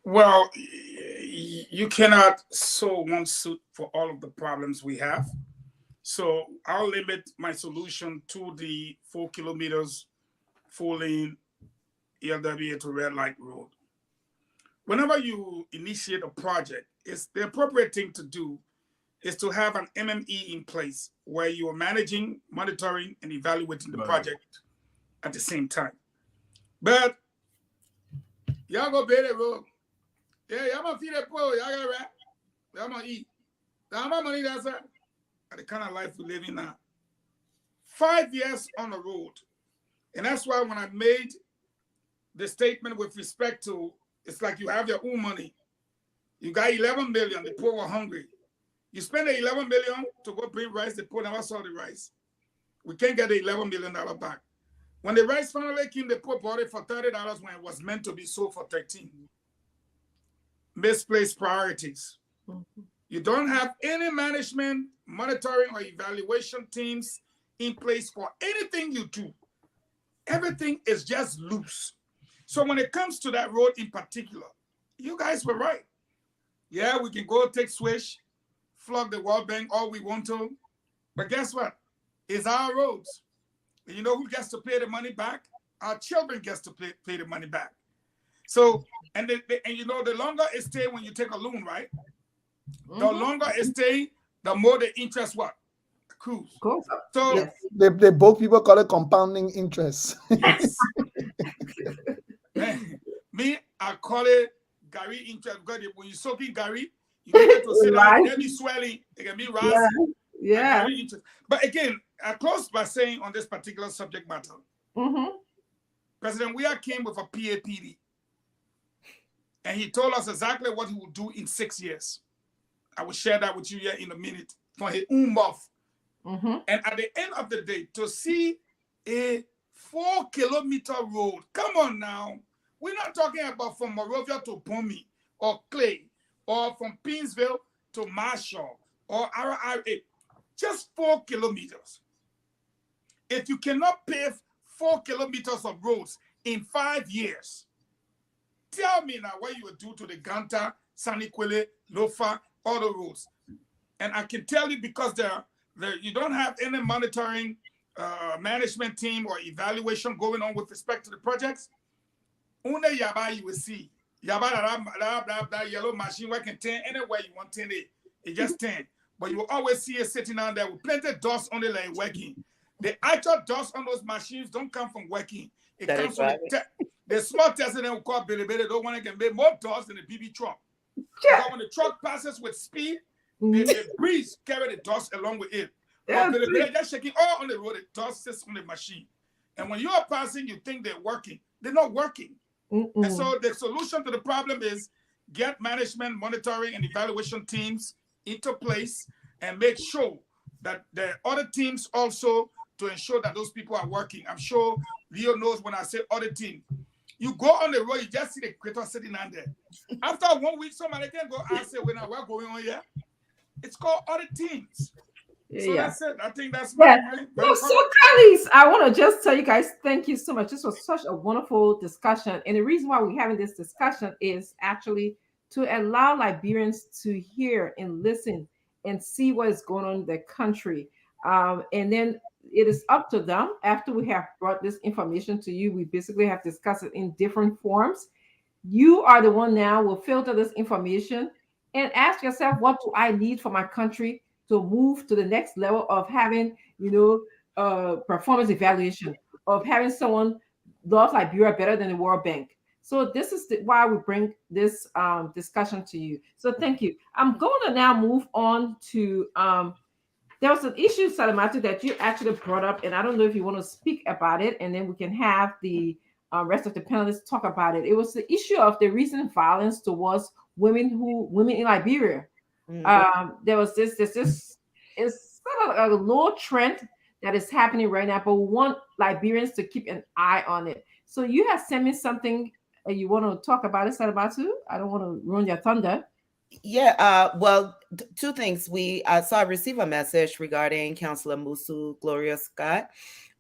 Speaker 8: Well, you cannot sew one suit for all of the problems we have. So I'll limit my solution to the 4 kilometers full lane ELWA to red light road. Whenever you initiate a project, it's the appropriate thing to do is to have an MME in place where you are managing, monitoring, and evaluating the project at the same time. But y'all go build a road. Yeah, y'all gonna feed that poor, y'all gotta rap, y'all gonna eat. How much money that's that? The kind of life we live in now. 5 years on the road. And that's why when I made the statement with respect to, it's like you have your own money. You got 11 million, the poor were hungry. You spend the 11 million to go bring rice, the poor never saw the rice. We can't get the $11 million back. When the rice finally came, the poor bought it for $30 when it was meant to be sold for 13. Misplaced priorities. You don't have any management, monitoring, or evaluation teams in place for anything you do. Everything is just loose. So when it comes to that road in particular, you guys were right. Yeah, we can go take Swish flog the World Bank all we want to, but guess what? It's our roads. And you know who gets to pay the money back? Our children gets to pay the money back. So, and you know, the longer it stay when you take a loan, right? The longer it stay, the more the interest what? Accrues. So
Speaker 4: yes.
Speaker 6: They both people call it compounding interest.
Speaker 8: yes. Me, I call it Gary interest because when you soak in Gary, you give it to sit down, it can be swelling, it can be rising.
Speaker 4: Yeah.
Speaker 8: Gary interest. But again, I close by saying on this particular subject matter, President Weah came with a PAPD. And he told us exactly what he would do in 6 years. I will share that with you here in a minute from his own mouth. And at the end of the day, to see a 4-kilometer road, come on now. We're not talking about from Monrovia to Bomi or Clay or from Pinsville to Marshall or RRA. Just 4 kilometers. If you cannot pave 4 kilometers of roads in 5 years, tell me now what you would do to the Ganta, Saniquele, Lofa, all the roads. And I can tell you because you don't have any monitoring management team or evaluation going on with respect to the projects. Una yaba you will see. Yaba that yellow machine working 10 anywhere you want 10 it just 10. But you will always see it sitting down there with plenty of dust on it like working. The actual dust on those machines don't come from working. It comes from the small Tesla that we call Billy don't want to get made more dust than the BB truck. Because when the truck passes with speed, the breeze carry the dust along with it. But Billy just shaking all on the road, the dust sits on the machine. And when you are passing, you think they're working. They're not working. And so the solution to the problem is get management, monitoring, and evaluation teams into place and make sure that the other teams also to ensure that those people are working. I'm sure Leo knows when I say other team. You go on the road, you just see the creator sitting down there. After 1 week, somebody can go ask you, what's going on here? It's called other teams. So that's it. I think that's
Speaker 4: so Kylie, I want to just tell you guys, thank you so much. This was such a wonderful discussion. And the reason why we're having this discussion is actually to allow Liberians to hear and listen and see what is going on in their country. And then it is up to them after we have brought this information to you. We basically have discussed it in different forms. You are the one now will filter this information and ask yourself, what do I need for my country to move to the next level of having, performance evaluation, of having someone love Liberia better than the World Bank. So this is why we bring this discussion to you. So thank you. I'm going to now move on to there was an issue, Salamatu, that you actually brought up, and I don't know if you want to speak about it, and then we can have the rest of the panelists talk about it. It was the issue of the recent violence towards women in Liberia. There was this it's sort of a low trend that is happening right now, but we want Liberians to keep an eye on it. So you have sent me something you want to talk about it, Salabatu? I don't want to ruin your thunder.
Speaker 7: Yeah, well, two things. I received a message regarding Councillor Musu Gloria Scott.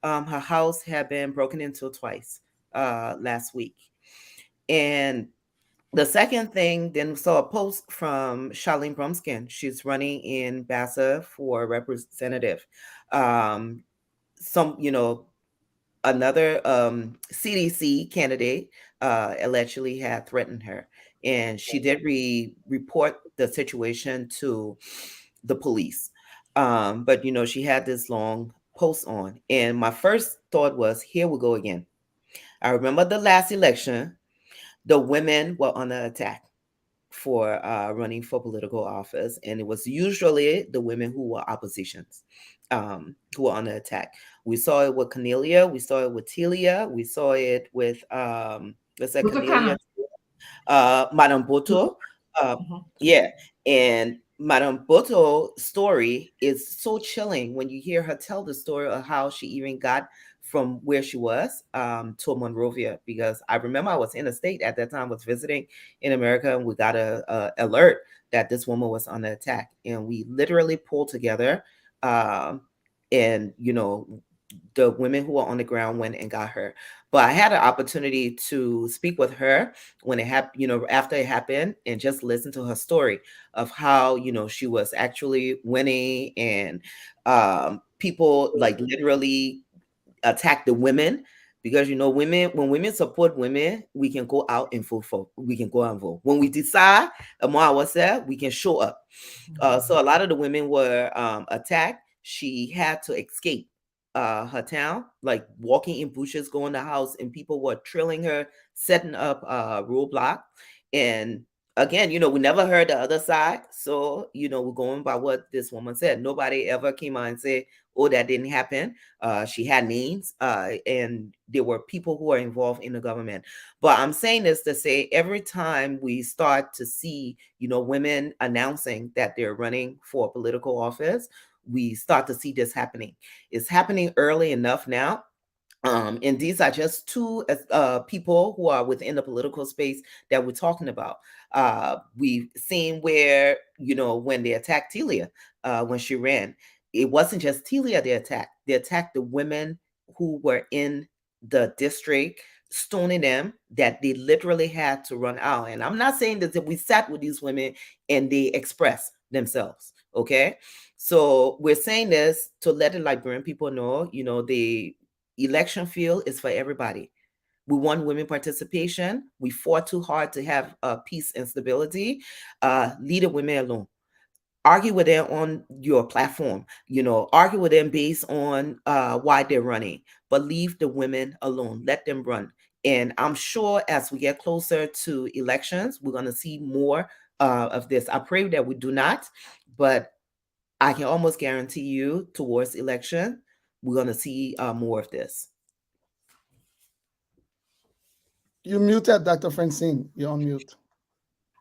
Speaker 7: Her house had been broken into twice last week. And the second thing, then we saw a post from Charlene Brumskin. She's running in Bassa for representative. Another CDC candidate allegedly had threatened her. And she did report the situation to the police. But, she had this long post on. And my first thought was, here we go again. I remember the last election, the women were under attack for running for political office. And it was usually the women who were oppositions who were under attack. We saw it with Cornelia. We saw it with Telia. We saw it with, Cornelia? Madame Boto. Yeah. And Madame Boto's story is so chilling when you hear her tell the story of how she even got from where she was to Monrovia, because I remember I was in the state at that time, was visiting in America, and we got a alert that this woman was under attack, and we literally pulled together and the women who were on the ground went and got her. But I had an opportunity to speak with her when it happened, after it happened, and just listen to her story of how, she was actually winning, and people like literally attack the women, because women, when women support women, we can go out and vote for, we can go out and vote. When we decide among ourselves, we can show up. So a lot of the women were attacked. She had to escape her town, like walking in bushes, going to the house, and people were trailing her, setting up a roadblock. And again, we never heard the other side. So, we're going by what this woman said. Nobody ever came out and said, oh, that didn't happen. She had names, and there were people who are involved in the government. But I'm saying this to say, every time we start to see, women announcing that they're running for political office, we start to see this happening. It's happening early enough now. And these are just two people who are within the political space that we're talking about. We've seen where, when they attacked Telia, when she ran, it wasn't just Telia they attacked the women who were in the district, stoning them, that they literally had to run out. And I'm not saying that we sat with these women and they expressed themselves, okay? So we're saying this to let the Liberian people know, the election field is for everybody. We want women participation. We fought too hard to have peace and stability. Leave the women alone. Argue with them on your platform. Argue with them based on why they're running, but leave the women alone. Let them run. And I'm sure as we get closer to elections, we're going to see more of this. I pray that we do not, but I can almost guarantee you towards election, we're going to see more of this.
Speaker 6: You muted, Dr. Francine. You're on mute.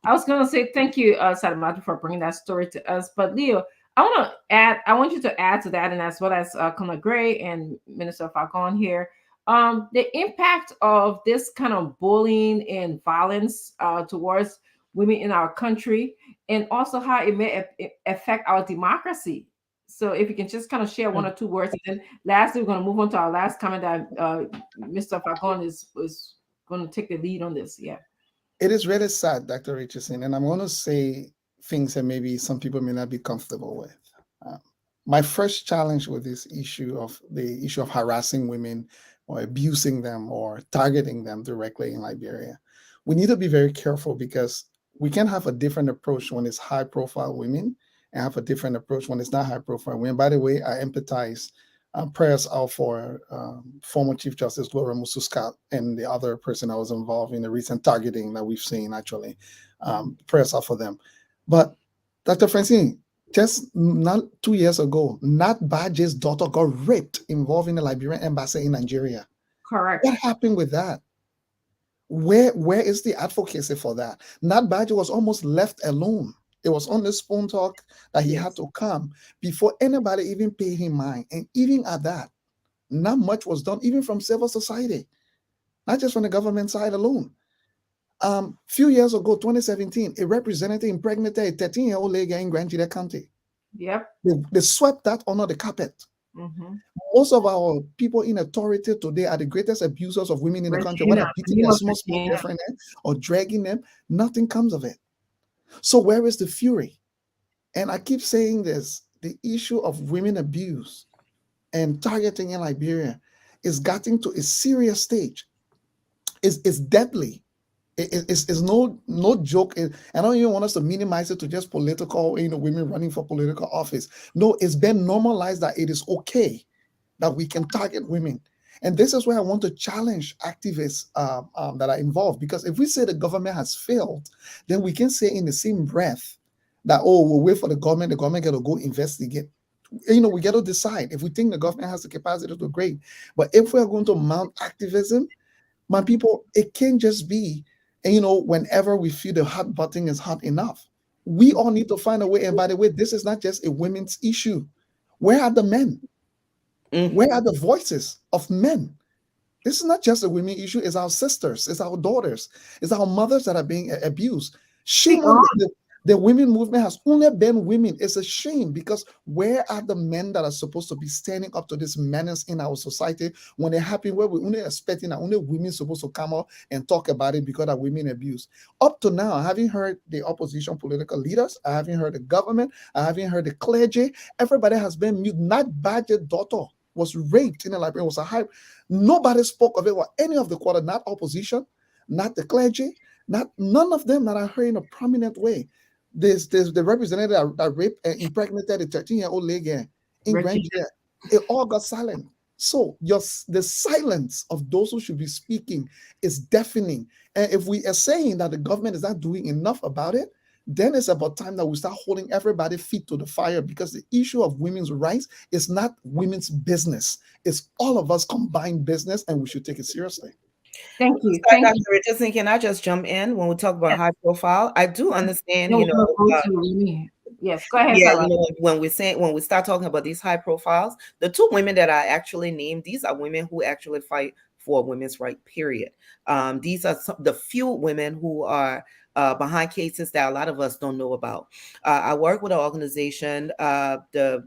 Speaker 4: I was going to say thank you, Salamatu, for bringing that story to us. But Leo, I want you to add to that, and as well as Colonel Gray and Minister Falcon here, the impact of this kind of bullying and violence towards women in our country, and also how it may affect our democracy. So if you can just kind of share one or two words, and then lastly, we're going to move on to our last comment that Mr. Falcon is going to take the lead on this. Yeah.
Speaker 6: It is really sad, Dr. Richardson, and I'm going to say things that maybe some people may not be comfortable with. My first challenge with this issue of harassing women or abusing them or targeting them directly in Liberia, we need to be very careful, because we can have a different approach when it's high-profile women and have a different approach when it's not high-profile women. By the way, I empathize. Prayers out for former Chief Justice Gloria Mususka and the other person that was involved in the recent targeting that we've seen, actually. Prayers out for them. But Dr. Francine, just not 2 years ago, Nat Badge's daughter got raped involving the Liberian embassy in Nigeria.
Speaker 4: Correct.
Speaker 6: What happened with that? Where is the advocacy for that? Nat Badge was almost left alone. It was on the Spoon Talk that he had to come before anybody even paid him mind. And even at that, not much was done, even from civil society, not just from the government side alone. Few years ago, 2017, a representative impregnated a 13-year-old lady in Grand Gila County.
Speaker 4: Yep.
Speaker 6: They swept that under the carpet.
Speaker 4: Mm-hmm.
Speaker 6: Most of our people in authority today are the greatest abusers of women in the country, whether beating their small girlfriend or dragging them. Nothing comes of it. So where is the fury? And I keep saying this, the issue of women abuse and targeting in Liberia is getting to a serious stage. It's deadly. It's no joke. I don't even want us to minimize it to just political, women running for political office. No, it's been normalized that it is okay that we can target women. And this is where I want to challenge activists that are involved, because if we say the government has failed, then we can say in the same breath that, we'll wait for the government got to go investigate. We got to decide. If we think the government has the capacity to, great. But if we're going to mount activism, my people, it can't just be, whenever we feel the hot button is hot enough. We all need to find a way. And by the way, this is not just a women's issue. Where are the men? Mm-hmm. Where are the voices of men? This is not just a women issue. It's our sisters. It's our daughters. It's our mothers that are being abused. Shame on The women movement has only been women. It's a shame because where are the men that are supposed to be standing up to this menace in our society when it happened where we're only expecting that only women supposed to come out and talk about it because of women abuse? Up to now, I haven't heard the opposition political leaders. I haven't heard the government. I haven't heard the clergy. Everybody has been mute. Not Badger's daughter was raped in the library. It was a hype. Nobody spoke of it or any of the quarter, not opposition, not the clergy, not none of them that I heard in a prominent way. There's the representative that raped and impregnated a 13-year-old lady in
Speaker 4: Richard.
Speaker 6: Grand. It all got silent. So the silence of those who should be speaking is deafening. And if we are saying that the government is not doing enough about it, then it's about time that we start holding everybody's feet to the fire, because the issue of women's rights is not women's business. It's all of us combined business, and we should take it seriously.
Speaker 4: Thank you.
Speaker 7: Sorry,
Speaker 4: Thank
Speaker 7: Dr.
Speaker 4: you.
Speaker 7: Richardson, can I just jump in when we talk about
Speaker 4: Yes.
Speaker 7: high profile? I do understand,
Speaker 4: Then we're going to go to me. Yes, go ahead,
Speaker 7: yeah,
Speaker 4: Sarah.
Speaker 7: when we start talking about these high profiles, the two women that I actually named, these are women who actually fight for women's right, period. These are the few women who are behind cases that a lot of us don't know about. I work with an organization, the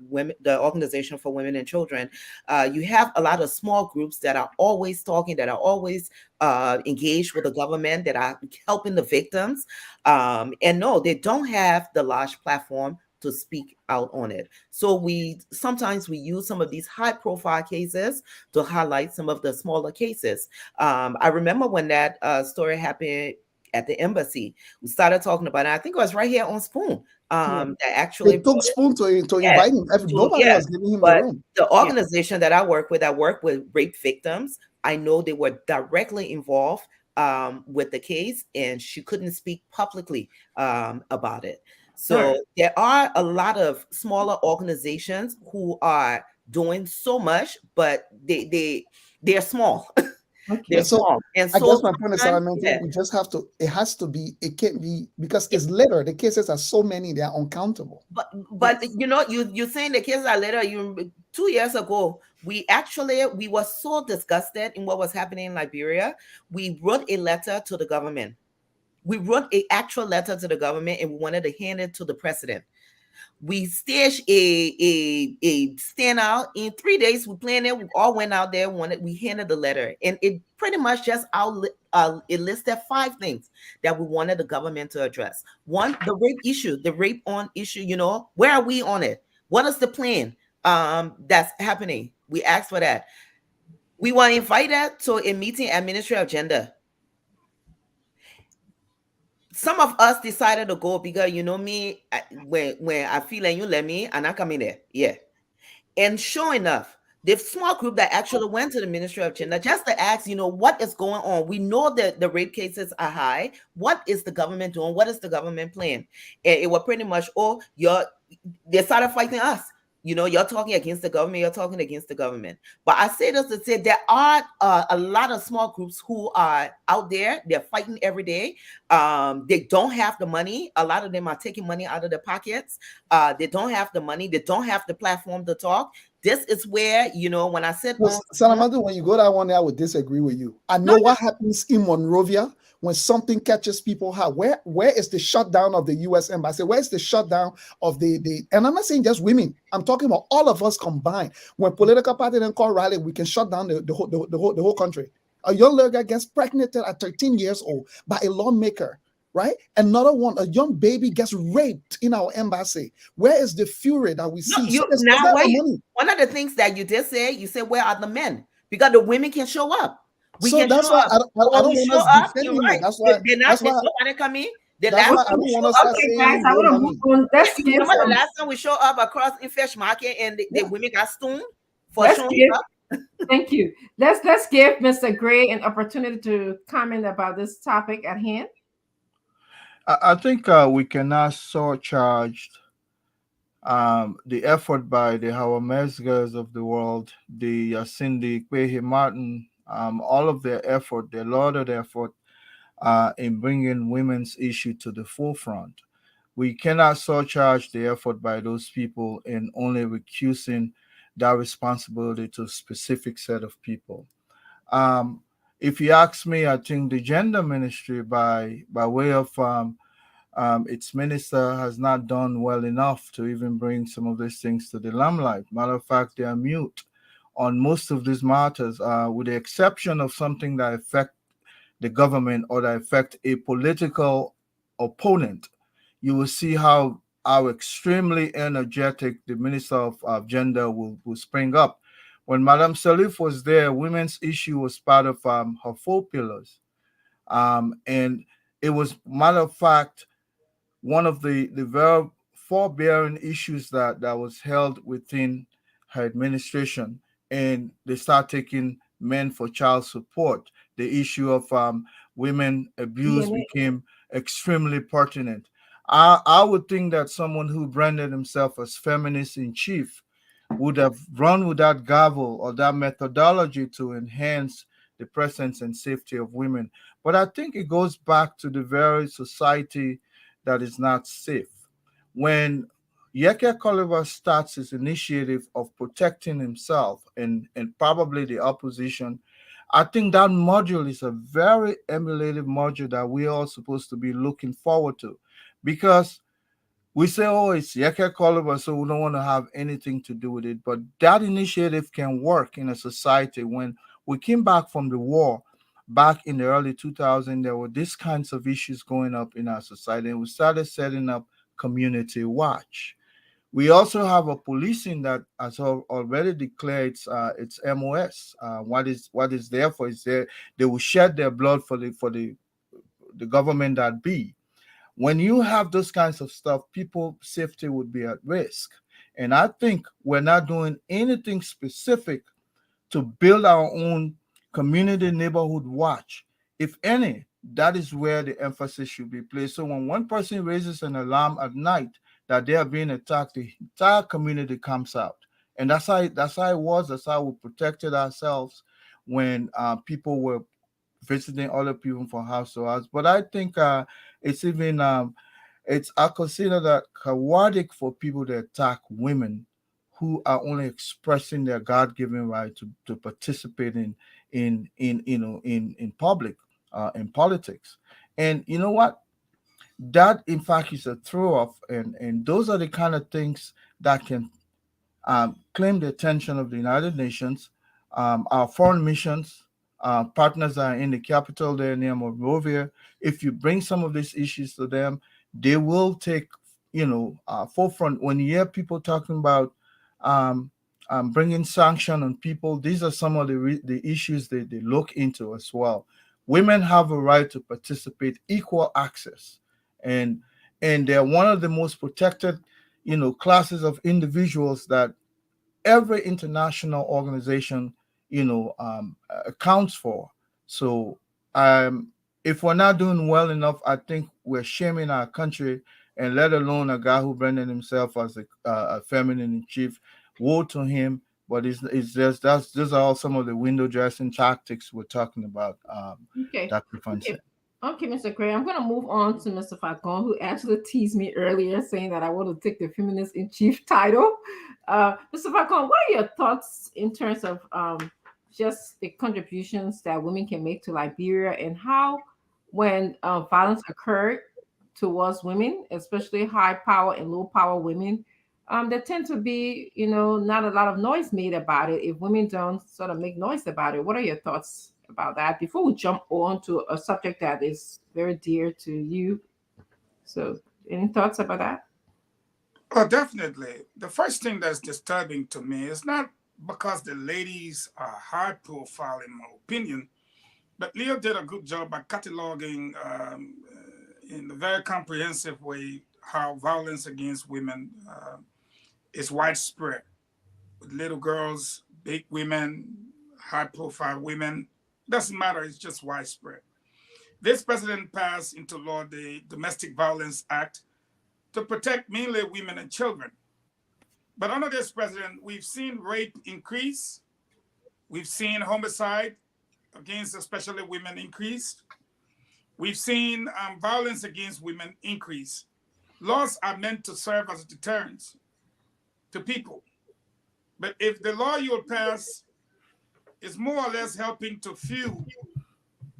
Speaker 7: Organization for Women and Children. You have a lot of small groups that are always talking, that are always engaged with the government, that are helping the victims. And no, they don't have the large platform to speak out on it. So we sometimes use some of these high profile cases to highlight some of the smaller cases. I remember when that story happened at the embassy, we started talking about it. I think it was right here on Spoon. That actually
Speaker 6: They took Spoon to
Speaker 7: yeah,
Speaker 6: invite him. Nobody
Speaker 7: yeah.
Speaker 6: was giving him the
Speaker 7: But
Speaker 6: room.
Speaker 7: the organization that I work with rape victims. I know they were directly involved with the case, and she couldn't speak publicly about it. So there are a lot of smaller organizations who are doing so much, but they're small. They're
Speaker 6: So
Speaker 7: small, and
Speaker 6: I
Speaker 7: so
Speaker 6: guess my point is,
Speaker 7: sometimes,
Speaker 6: Saramente, we just have to. It has to be. It can't be because it's litter. The cases are so many; they are uncountable.
Speaker 7: But you're saying the kids are later. 2 years ago, we were so disgusted in what was happening in Liberia. We wrote a letter to the government. We wrote an actual letter to the government, and we wanted to hand it to the president. We staged a stand out in 3 days. We planned it. We all went out there. We handed the letter, and it pretty much just it listed 5 things that we wanted the government to address. One, the rape issue, the rape on issue. Where are we on it? What is the plan that's happening? We asked for that. We were invited to a meeting at Ministry of Gender. Some of us decided to go because me, when I feel like you let me, and I come in there, yeah. And sure enough, the small group that actually went to the Ministry of Gender just to ask, what is going on? We know that the rape cases are high. What is the government doing? What is the government plan? And it was pretty much, they started fighting us. You're talking against the government. You're talking against the government. But I say this to say there are a lot of small groups who are out there. They're fighting every day. They don't have the money. A lot of them are taking money out of their pockets. They don't have the money. They don't have the platform to talk. This is where, when I said,
Speaker 6: Salamadu, when you go that one, I would disagree with you. I know what happens in Monrovia when something catches people hard. Where is the shutdown of the U.S. embassy? Where is the shutdown of the? And I'm not saying just women. I'm talking about all of us combined. When political party then call rally, we can shut down the whole country. A young girl gets pregnant at 13 years old by a lawmaker. Right? Another one, a young baby gets raped in our embassy. Where is the fury that we see?
Speaker 7: One of the things that you did say, you said, where are the men? Because the women can show up. We can
Speaker 6: that's
Speaker 7: show
Speaker 6: why
Speaker 7: up.
Speaker 6: I don't want us defending it. That's why
Speaker 7: nobody come in.
Speaker 6: That's why I don't want us to say
Speaker 4: guys, I want to move on.
Speaker 7: Remember the last time we showed up across in Fish Market and the women got stoned for showing up?
Speaker 4: Thank you. Let's give Mr. Gray an opportunity to comment about this topic at hand.
Speaker 9: I think we cannot surcharge the effort by the Howard Mesgers of the world, the Cindy Quahe Martin, all of their effort, their lauded effort in bringing women's issue to the forefront. We cannot surcharge the effort by those people in only recusing that responsibility to a specific set of people. If you ask me, I think the gender ministry, by way of its minister has not done well enough to even bring some of these things to the limelight. Matter of fact, they are mute on most of these matters, with the exception of something that affect the government or that affect a political opponent. You will see how extremely energetic the Minister of Gender will spring up. When Madame Salif was there, women's issue was part of her 4 pillars. And it was, matter of fact, one of the very forbearing issues that was held within her administration. And they start taking men for child support. The issue of women abuse
Speaker 4: DNA.
Speaker 9: became extremely pertinent. I would think that someone who branded himself as feminist in chief would have run with that gavel or that methodology to enhance the presence and safety of women. But I think it goes back to the very society that is not safe. When Yeke Oliver starts his initiative of protecting himself and probably the opposition, I think that module is a very emulative module that we are supposed to be looking forward to, because we say, oh, it's Yeke Oliver, so we don't want to have anything to do with it. But that initiative can work in a society. When we came back from the war, back in the early 2000s, there were these kinds of issues going up in our society, and we started setting up community watch. We also have a policing that has already declared its MOS. What is there for is there they will shed their blood for the government that be. When you have those kinds of stuff, people safety would be at risk. And I think we're not doing anything specific to build our own community neighborhood watch. If any, that is where the emphasis should be placed. So when one person raises an alarm at night that they are being attacked, the entire community comes out. And that's how it was. That's how we protected ourselves when people were visiting other people from house to house. But I think it's even it's I consider that chaotic for people to attack women who are only expressing their God-given right to participate in public in politics. And you know what? That in fact is a throw off, and those are the kind of things that can claim the attention of the United Nations, our foreign missions, partners are in the capital there near Monrovia. If you bring some of these issues to them, they will take, forefront. When you hear people talking about um, bringing sanction on people, these are some of the issues they look into as well. Women have a right to participate, equal access, and they're one of the most protected, classes of individuals that every international organization, accounts for. So, if we're not doing well enough, I think we're shaming our country, and let alone a guy who branded himself as a feminine in chief. Woe to him! But it's just those are all some of the window dressing tactics we're talking about.
Speaker 4: Okay.
Speaker 9: Dr. Fonse.
Speaker 4: Okay. Okay, Mr. Gray. I'm going to move on to Mr. Falcon, who actually teased me earlier, saying that I want to take the feminist in chief title. Mr. Falcon, what are your thoughts in terms of just the contributions that women can make to Liberia, and how, when violence occurred towards women, especially high power and low power women, there tend to be, not a lot of noise made about it if women don't sort of make noise about it. What are your thoughts about that before we jump on to a subject that is very dear to you? So, any thoughts about that?
Speaker 8: Well, definitely. The first thing that's disturbing to me is not because the ladies are high profile, in my opinion, but Leo did a good job by cataloging in a very comprehensive way how violence against women is widespread with little girls, big women, high profile women. Doesn't matter, it's just widespread. This president passed into law the Domestic Violence Act to protect mainly women and children. But under this president, we've seen rape increase, we've seen homicide against especially women increase, we've seen violence against women increase. Laws are meant to serve as a deterrent to people. But if the law you'll pass is more or less helping to fuel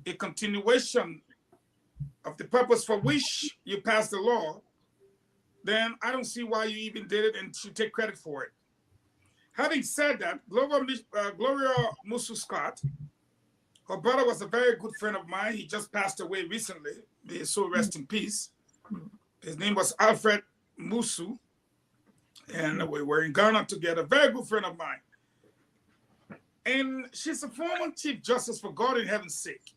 Speaker 8: a continuation of the purpose for which you passed the law, then I don't see why you even did it and should take credit for it. Having said that, Gloria Musu Scott, her brother was a very good friend of mine. He just passed away recently. May his soul rest in peace. His name was Alfred Musu, and we were in Ghana together. Very good friend of mine. And she's a former Chief Justice, for God in heaven's sake.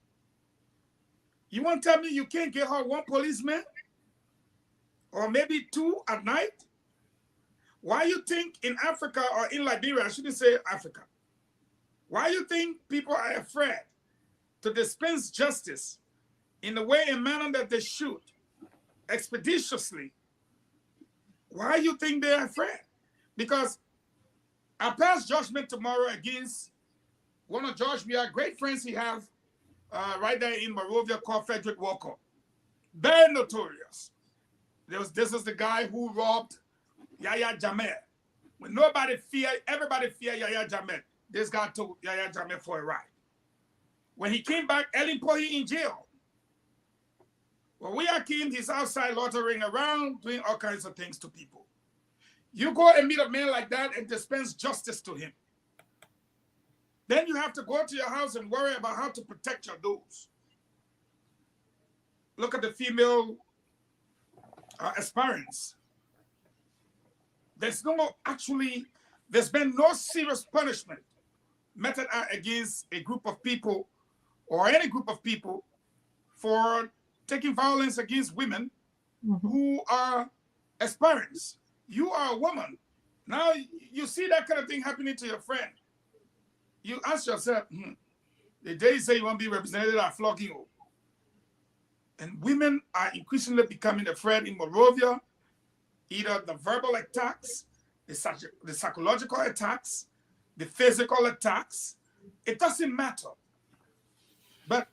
Speaker 8: You want to tell me you can't get her one policeman? Or maybe two at night? Why you think in Africa or in Liberia, I shouldn't say Africa, why you think people are afraid to dispense justice in the way and manner that they should, expeditiously? Why you think they're afraid? Because I pass judgment tomorrow against one of George Weah great friends he have right there in Monrovia called Frederick Walker. Very notorious. This is the guy who robbed Yahya Jammeh. When nobody feared, everybody feared Yahya Jammeh. This guy took Yahya Jammeh for a ride. When he came back, Ellen Pohi in jail. When Weah came, he's outside loitering around, doing all kinds of things to people. You go and meet a man like that and dispense justice to him. Then you have to go to your house and worry about how to protect your doors. Look at the female aspirants. There's been no serious punishment meted out against a group of people or any group of people for taking violence against women who are aspirants. You are a woman. Now you see that kind of thing happening to your friend. You ask yourself, the day you say you want to be represented are flogging you. And women are increasingly becoming afraid in Monrovia, either the verbal attacks, the psychological attacks, the physical attacks. It doesn't matter. But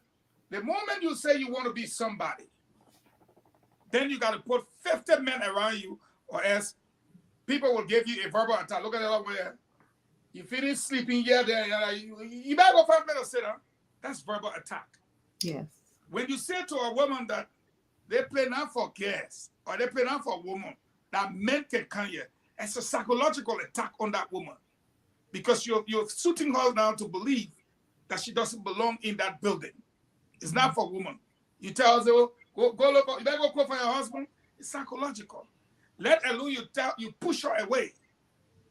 Speaker 8: the moment you say you want to be somebody, then you got to put 50 men around you, or else people will give you a verbal attack. Look at the other way. You finish sleeping here, there, you better go 5 minutes, sit down. That's verbal attack.
Speaker 4: Yes.
Speaker 8: When you say to a woman that they play not for girls or they play not for women, that men can come here, it's a psychological attack on that woman. Because you're suiting her now to believe that she doesn't belong in that building. It's not for women. You tell her, go look, you better go call for your husband. It's psychological. Let alone you push her away.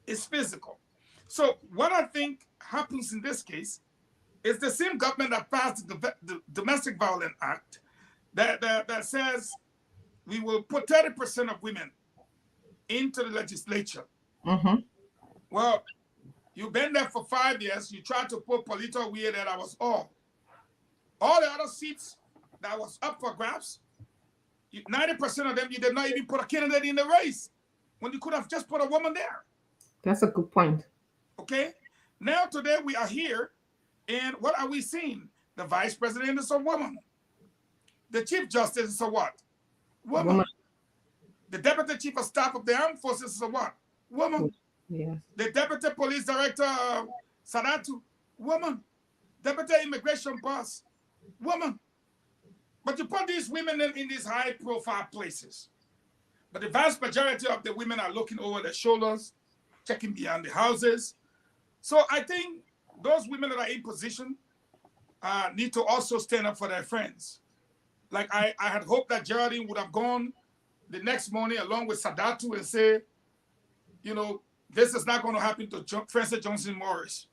Speaker 8: It's physical. So what I think happens in this case is the same government that passed the Domestic Violence Act that says we will put 30% of women into the legislature. Well, you've been there for 5 years. You tried to put Polito Weah there, that was all. All the other seats that was up for grabs, 90% of them, you did not even put a candidate in the race when you could have just put a woman there.
Speaker 4: That's a good point.
Speaker 8: Okay? Now today we are here, and what are we seeing? The vice president is a woman. The chief justice is a what? Woman. The deputy chief of staff of the armed forces is a what? Woman.
Speaker 4: Yes.
Speaker 8: The deputy police director, Sadatu, woman. Deputy immigration boss, woman. But you put these women in these high-profile places. But the vast majority of the women are looking over their shoulders, checking behind the houses. So I think those women that are in position need to also stand up for their friends. Like I had hoped that Geraldine would have gone the next morning along with Sadatu and say, you know, this is not going to happen to Francis Johnson Morris.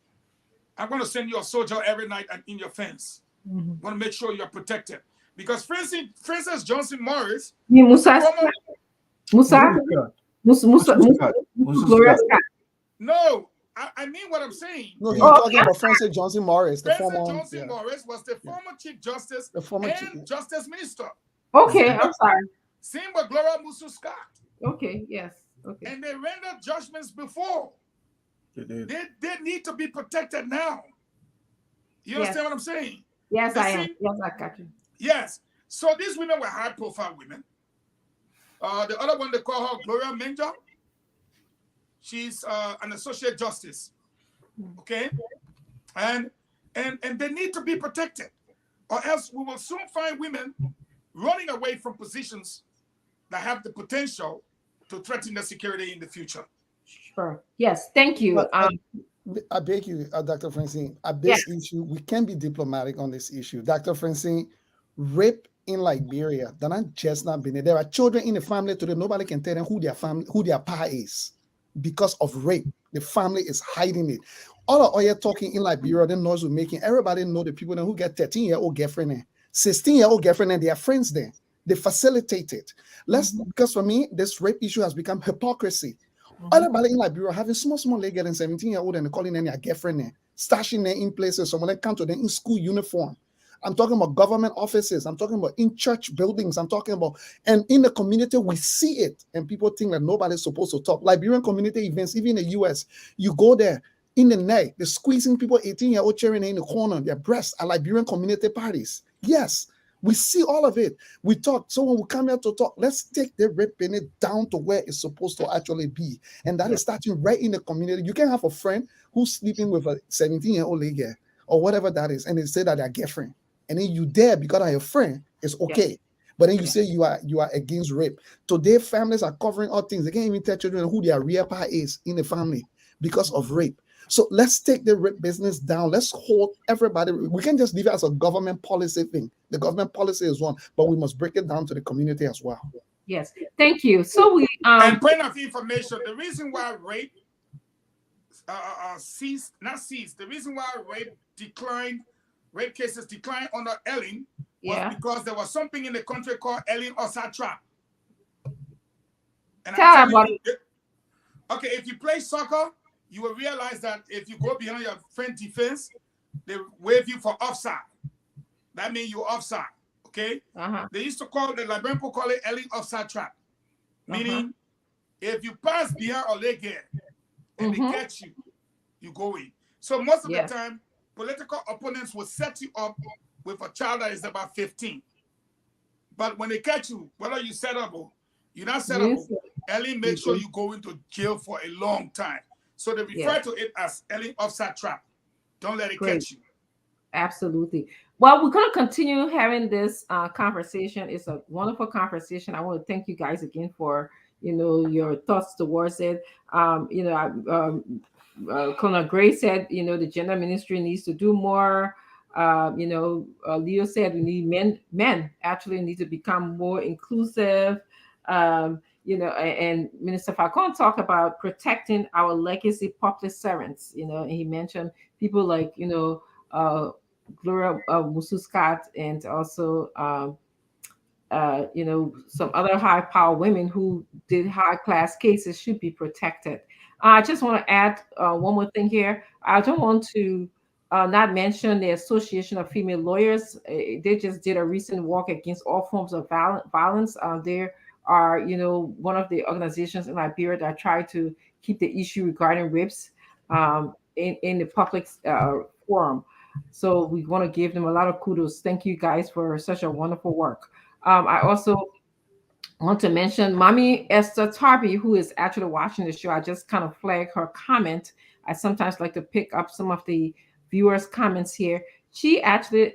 Speaker 8: I'm going to send you a soldier every night in your fence. I want to make sure you're protected. Because Francis Johnson Morris...
Speaker 4: Musa.
Speaker 8: No, I mean what I'm saying.
Speaker 6: No, he's talking about Francis Johnson Morris.
Speaker 8: Francis Johnson Morris was the former Chief Justice Justice Minister.
Speaker 4: Okay, I'm sorry.
Speaker 8: Same with Gloria Musu Scott.
Speaker 4: Okay, yes. Okay.
Speaker 8: And they rendered judgments before. They need to be protected now. You understand what I'm saying?
Speaker 4: Yes, I am. Yes, I got you.
Speaker 8: Yes. So these women were high-profile women. The other one, they call her Gloria Menja. She's an associate justice. Okay? And they need to be protected. Or else we will soon find women running away from positions that have the potential to threaten the security in the future.
Speaker 4: Sure. Yes. Thank
Speaker 6: But
Speaker 4: you.
Speaker 6: I beg you, Dr. Francine, at
Speaker 4: Yeah.
Speaker 6: this issue, we can be diplomatic on this issue. Dr. Francine, rape in Liberia, they're not just not been there. There are children in the family today. Nobody can tell them who their family, who their pa is because of rape. The family is hiding it. All of you talking in Liberia, the noise we're making, everybody know the people who get 13-year-old girlfriend and 16-year-old girlfriend and their friends there. They facilitate it. Because for me, this rape issue has become hypocrisy. Everybody in Liberia having small lady getting 17-year-old and calling them their girlfriend there, stashing them in places. Someone come to them in school uniform. I'm talking about government offices. I'm talking about in church buildings. I'm talking about, and in the community, we see it. And people think that nobody's supposed to talk. Liberian community events, even in the US, you go there in the night, they're squeezing people 18-year-old cheering in the corner, their breasts at Liberian community parties. Yes, we see all of it. We talk. So when we come here to talk, let's take the raping it down to where it's supposed to actually be. And that is starting right in the community. You can have a friend who's sleeping with a 17-year-old lady or whatever that is, and they say that they're girlfriend. And then you dare because of your friend, it's okay. But then you say you are against rape. Today, families are covering all things. They can't even tell children who their real pa is in the family because of rape. So let's take the rape business down. Let's hold everybody. We can't just leave it as a government policy thing. The government policy is one, but we must break it down to the community as well.
Speaker 4: Yes. Thank you. So we
Speaker 8: And point of information: the reason why rape ceased. The reason why rape cases declined under Ellen was because there was something in the country called Ellen Osa trap. And
Speaker 4: tell about it.
Speaker 8: Okay, if you play soccer, you will realize that if you go behind your friend defense, they wave you for offside. That means you're offside. Okay? They used to call the Liberian people call it Ellen offside trap. Meaning, if you pass behind or leg here and they catch you, you go in. So most of the time, political opponents will set you up with a child that is about 15. But when they catch you, whether you set up or you're not set up, Ellen makes sure you go into jail for a long time. So they refer to it as Ellen offside trap. Don't let it catch you.
Speaker 4: Absolutely. Well, we're going to continue having this conversation. It's a wonderful conversation. I want to thank you guys again for, your thoughts towards it. Colonel Gray said, the gender ministry needs to do more. Leo said we need men actually need to become more inclusive. And Minister Falcon talked about protecting our legacy public servants, and he mentioned people like, Gloria Mususkat and also, some other high power women who did high class cases should be protected. I just want to add one more thing here. I don't want to not mention the Association of Female Lawyers. They just did a recent walk against all forms of violence. There are, one of the organizations in Liberia that try to keep the issue regarding rapes in the public forum. So we want to give them a lot of kudos. Thank you guys for such a wonderful work. I also want to mention Mommy Esther Tarby, who is actually watching the show. I just kind of flagged her comment. I sometimes like to pick up some of the viewers' comments here. She actually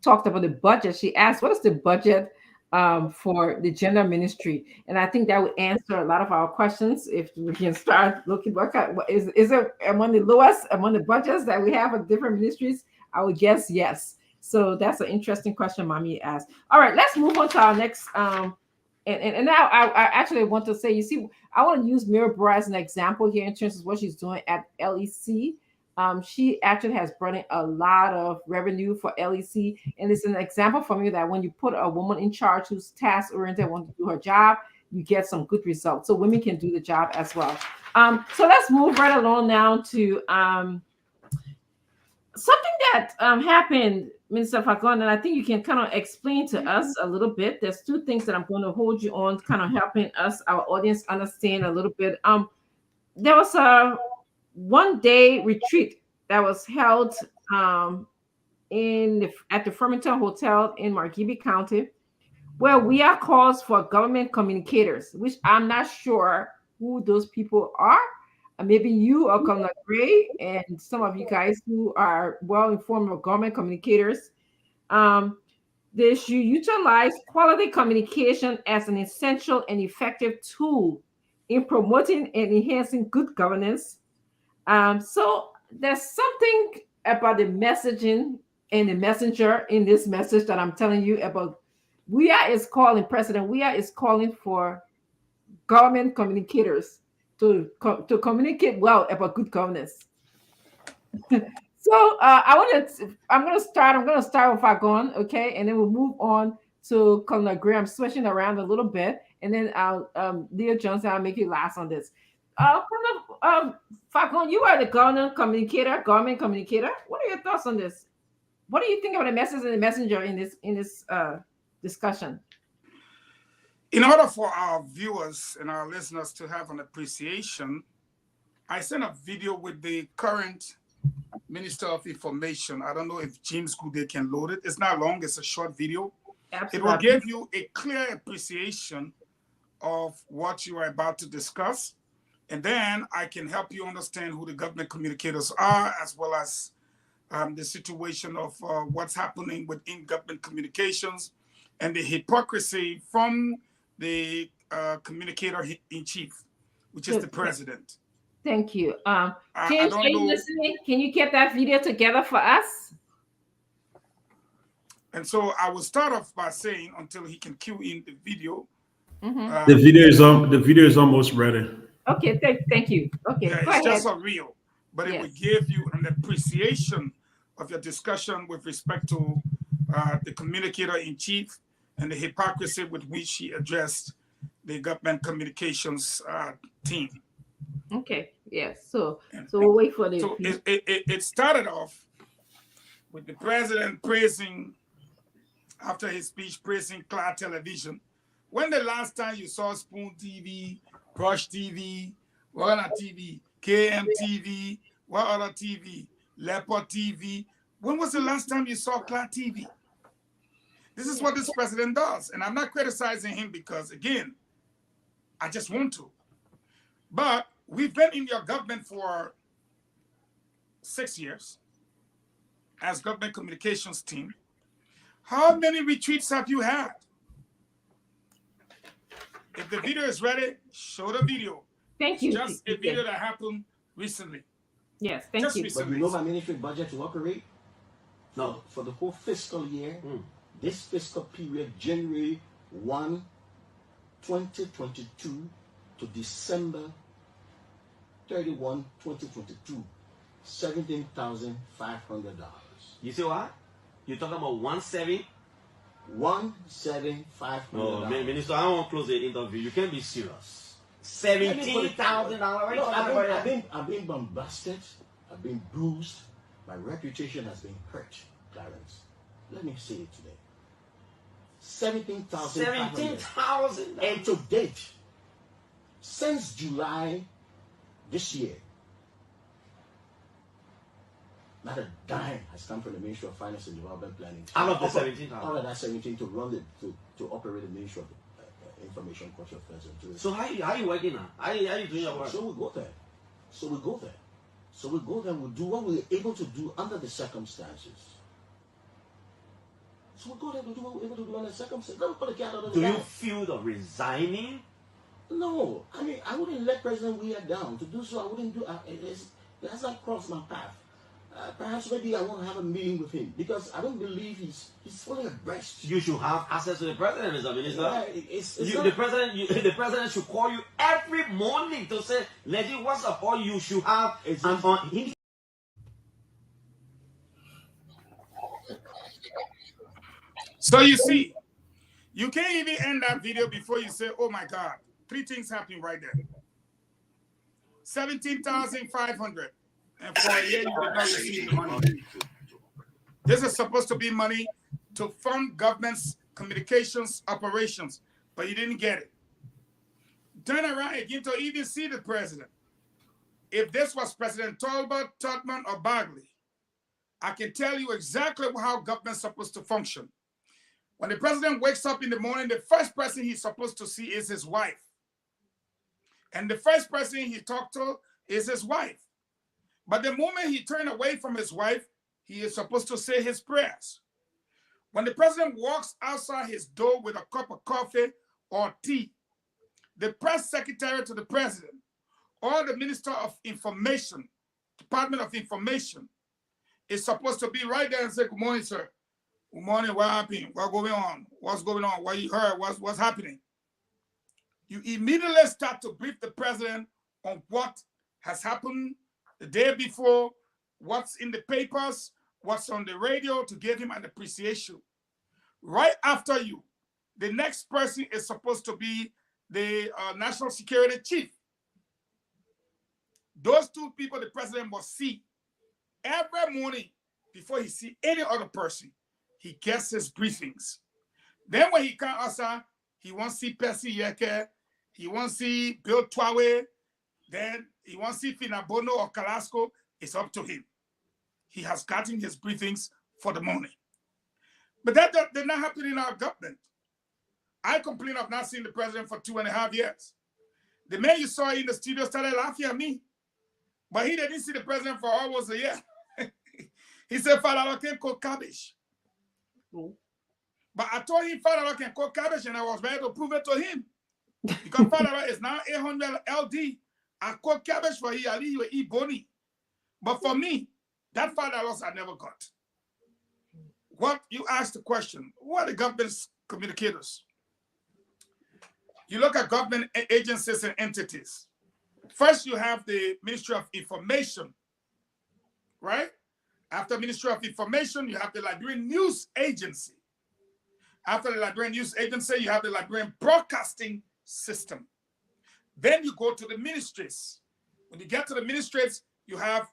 Speaker 4: talked about the budget. She asked, what is the budget for the gender ministry? And I think that would answer a lot of our questions if we can start looking. What is it among the lowest, among the budgets that we have of different ministries? I would guess yes. So that's an interesting question Mommy asked. All right, let's move on to our next and now I actually want to say, you see, I want to use Mirabel as an example here in terms of what she's doing at LEC. She actually has brought in a lot of revenue for LEC, and it's an example for me that when you put a woman in charge who's task oriented, wants to do her job, you get some good results. So women can do the job as well. So let's move right along now to something that happened, Minister Falcon, and I think you can kind of explain to us a little bit. There's two things that I'm going to hold you on, kind of helping us, our audience, understand a little bit. There was a one-day retreat that was held at the Farmington Hotel in Margibi County, where we are called for government communicators, which I'm not sure who those people are. Maybe you or Colonel Gray and some of you guys who are well informed of government communicators. they should utilize quality communication as an essential and effective tool in promoting and enhancing good governance. So there's something about the messaging and the messenger in this message that I'm telling you about. President Weah is calling for government communicators to communicate well about good governance. So I'm gonna start with Fagon, okay, and then we'll move on to Colonel Graham, switching around a little bit, and then I'll Leah Johnson, I'll make you last on this. Colonel Fagon, you are the government communicator. What are your thoughts on this? What do you think about the message and the messenger in this discussion?
Speaker 8: In order for our viewers and our listeners to have an appreciation, I sent a video with the current Minister of Information. I don't know if James Goudet can load it. It's not long, it's a short video. Absolutely. It will give you a clear appreciation of what you are about to discuss. And then I can help you understand who the government communicators are, as well as the situation of what's happening within government communications and the hypocrisy from the communicator in chief, which is the president.
Speaker 4: Thank you. James, are you listening? Can you get that video together for us?
Speaker 8: And so I will start off by saying, until he can cue in the video.
Speaker 5: Mm-hmm. The video is almost ready.
Speaker 4: Okay, thank you. Okay,
Speaker 8: yeah, it's just a reel, but it will give you an appreciation of your discussion with respect to the communicator in chief and the hypocrisy with which he addressed the government communications team.
Speaker 4: Okay, yes. So we'll wait for the.
Speaker 8: So it started off with the president praising, after his speech, praising Cloud Television. When the last time you saw Spoon TV, Brush TV, Warner TV, KM TV, what other TV, Leopard TV? When was the last time you saw Cloud TV? This is what this president does. And I'm not criticizing him because, again, I just want to. But we've been in your government for 6 years as government communications team. How many retreats have you had? If the video is ready, show the video.
Speaker 4: Thank you.
Speaker 8: Just a video that happened recently.
Speaker 4: Yes, thank you.
Speaker 10: But you know my ministry budget to operate? No, for the whole fiscal year, this fiscal period, January 1, 2022 to December 31, 2022, $17,500.
Speaker 11: You see what? You're talking about 1.7?
Speaker 10: $17,500.
Speaker 11: No, Minister, I don't want to close the interview. You can't be serious. $17,000.
Speaker 10: I've been bombasted. I've been bruised. My reputation has been hurt, Clarence. Let me say it today. $17,000. And to date, since July this year, not a dime has come from the Ministry of Finance and Development Planning.
Speaker 11: Out of the 17,000.
Speaker 10: Out of that 17 to run it to operate the Ministry of Information, Culture Affairs, and Tourism.
Speaker 11: So how you working now? How you doing your work?
Speaker 10: So we go there. We'll do what we're able to do under the circumstances. So we go there, we'll do what we're able to do under the circumstances. Don't put the cat out of the bag.
Speaker 11: Do you feel the resigning?
Speaker 10: No. I mean, I wouldn't let President Weah down. To do so, I wouldn't do it. That's not crossed my path. Perhaps maybe I won't have a meeting with him because I don't believe he's fully abreast.
Speaker 11: You should have access to the president, Mr. Minister.
Speaker 10: Yeah,
Speaker 11: the president should call you every morning to say, "Lady, what's up?" Or you should have
Speaker 8: So you see, you can't even end that video before you say, "Oh my God!" 3 things happening right there. 17,500. And for a year, you did not receive the money. This is supposed to be money to fund government's communications operations, but you didn't get it. Turn around again to even see the president. If this was President Talbot, Todman, or Bagley, I can tell you exactly how government's supposed to function. When the president wakes up in the morning, the first person he's supposed to see is his wife. And the first person he talks to is his wife. But the moment he turns away from his wife, he is supposed to say his prayers. When the president walks outside his door with a cup of coffee or tea, the press secretary to the president or the minister of information, Department of Information, is supposed to be right there and say, good morning, sir. Good morning, what happened? What's going on? What's going on? What you heard? What's happening? You immediately start to brief the president on what has happened the day before, what's in the papers, what's on the radio, to give him an appreciation. Right after you, the next person is supposed to be the national security chief. Those two people the president must see every morning before he see any other person. He gets his briefings. Then when he comes outside, he wants to see Percy Yeke, he wants to see Bill Twawe, then he wants to see Finabono or Kalasco. It's up to him. He has gotten his briefings for the morning. But that did not happen in our government. I complain of not seeing the president for 2.5 years. The man you saw in the studio started laughing at me, but he didn't see the president for almost a year. He said, Father, I can cook cabbage. But I told him, Father, I can cook cabbage, and I was ready to prove it to him. Because Father is now 800 LD. I cook cabbage for him, he will eat boni. But for me, that $5 I never got. What you asked the question, what are the government's communicators? You look at government agencies and entities. First, you have the Ministry of Information, right? After Ministry of Information, you have the Liberian News Agency. After the Liberian News Agency, you have the Liberian Broadcasting System. Then you go to the ministries. When you get to the ministries, you have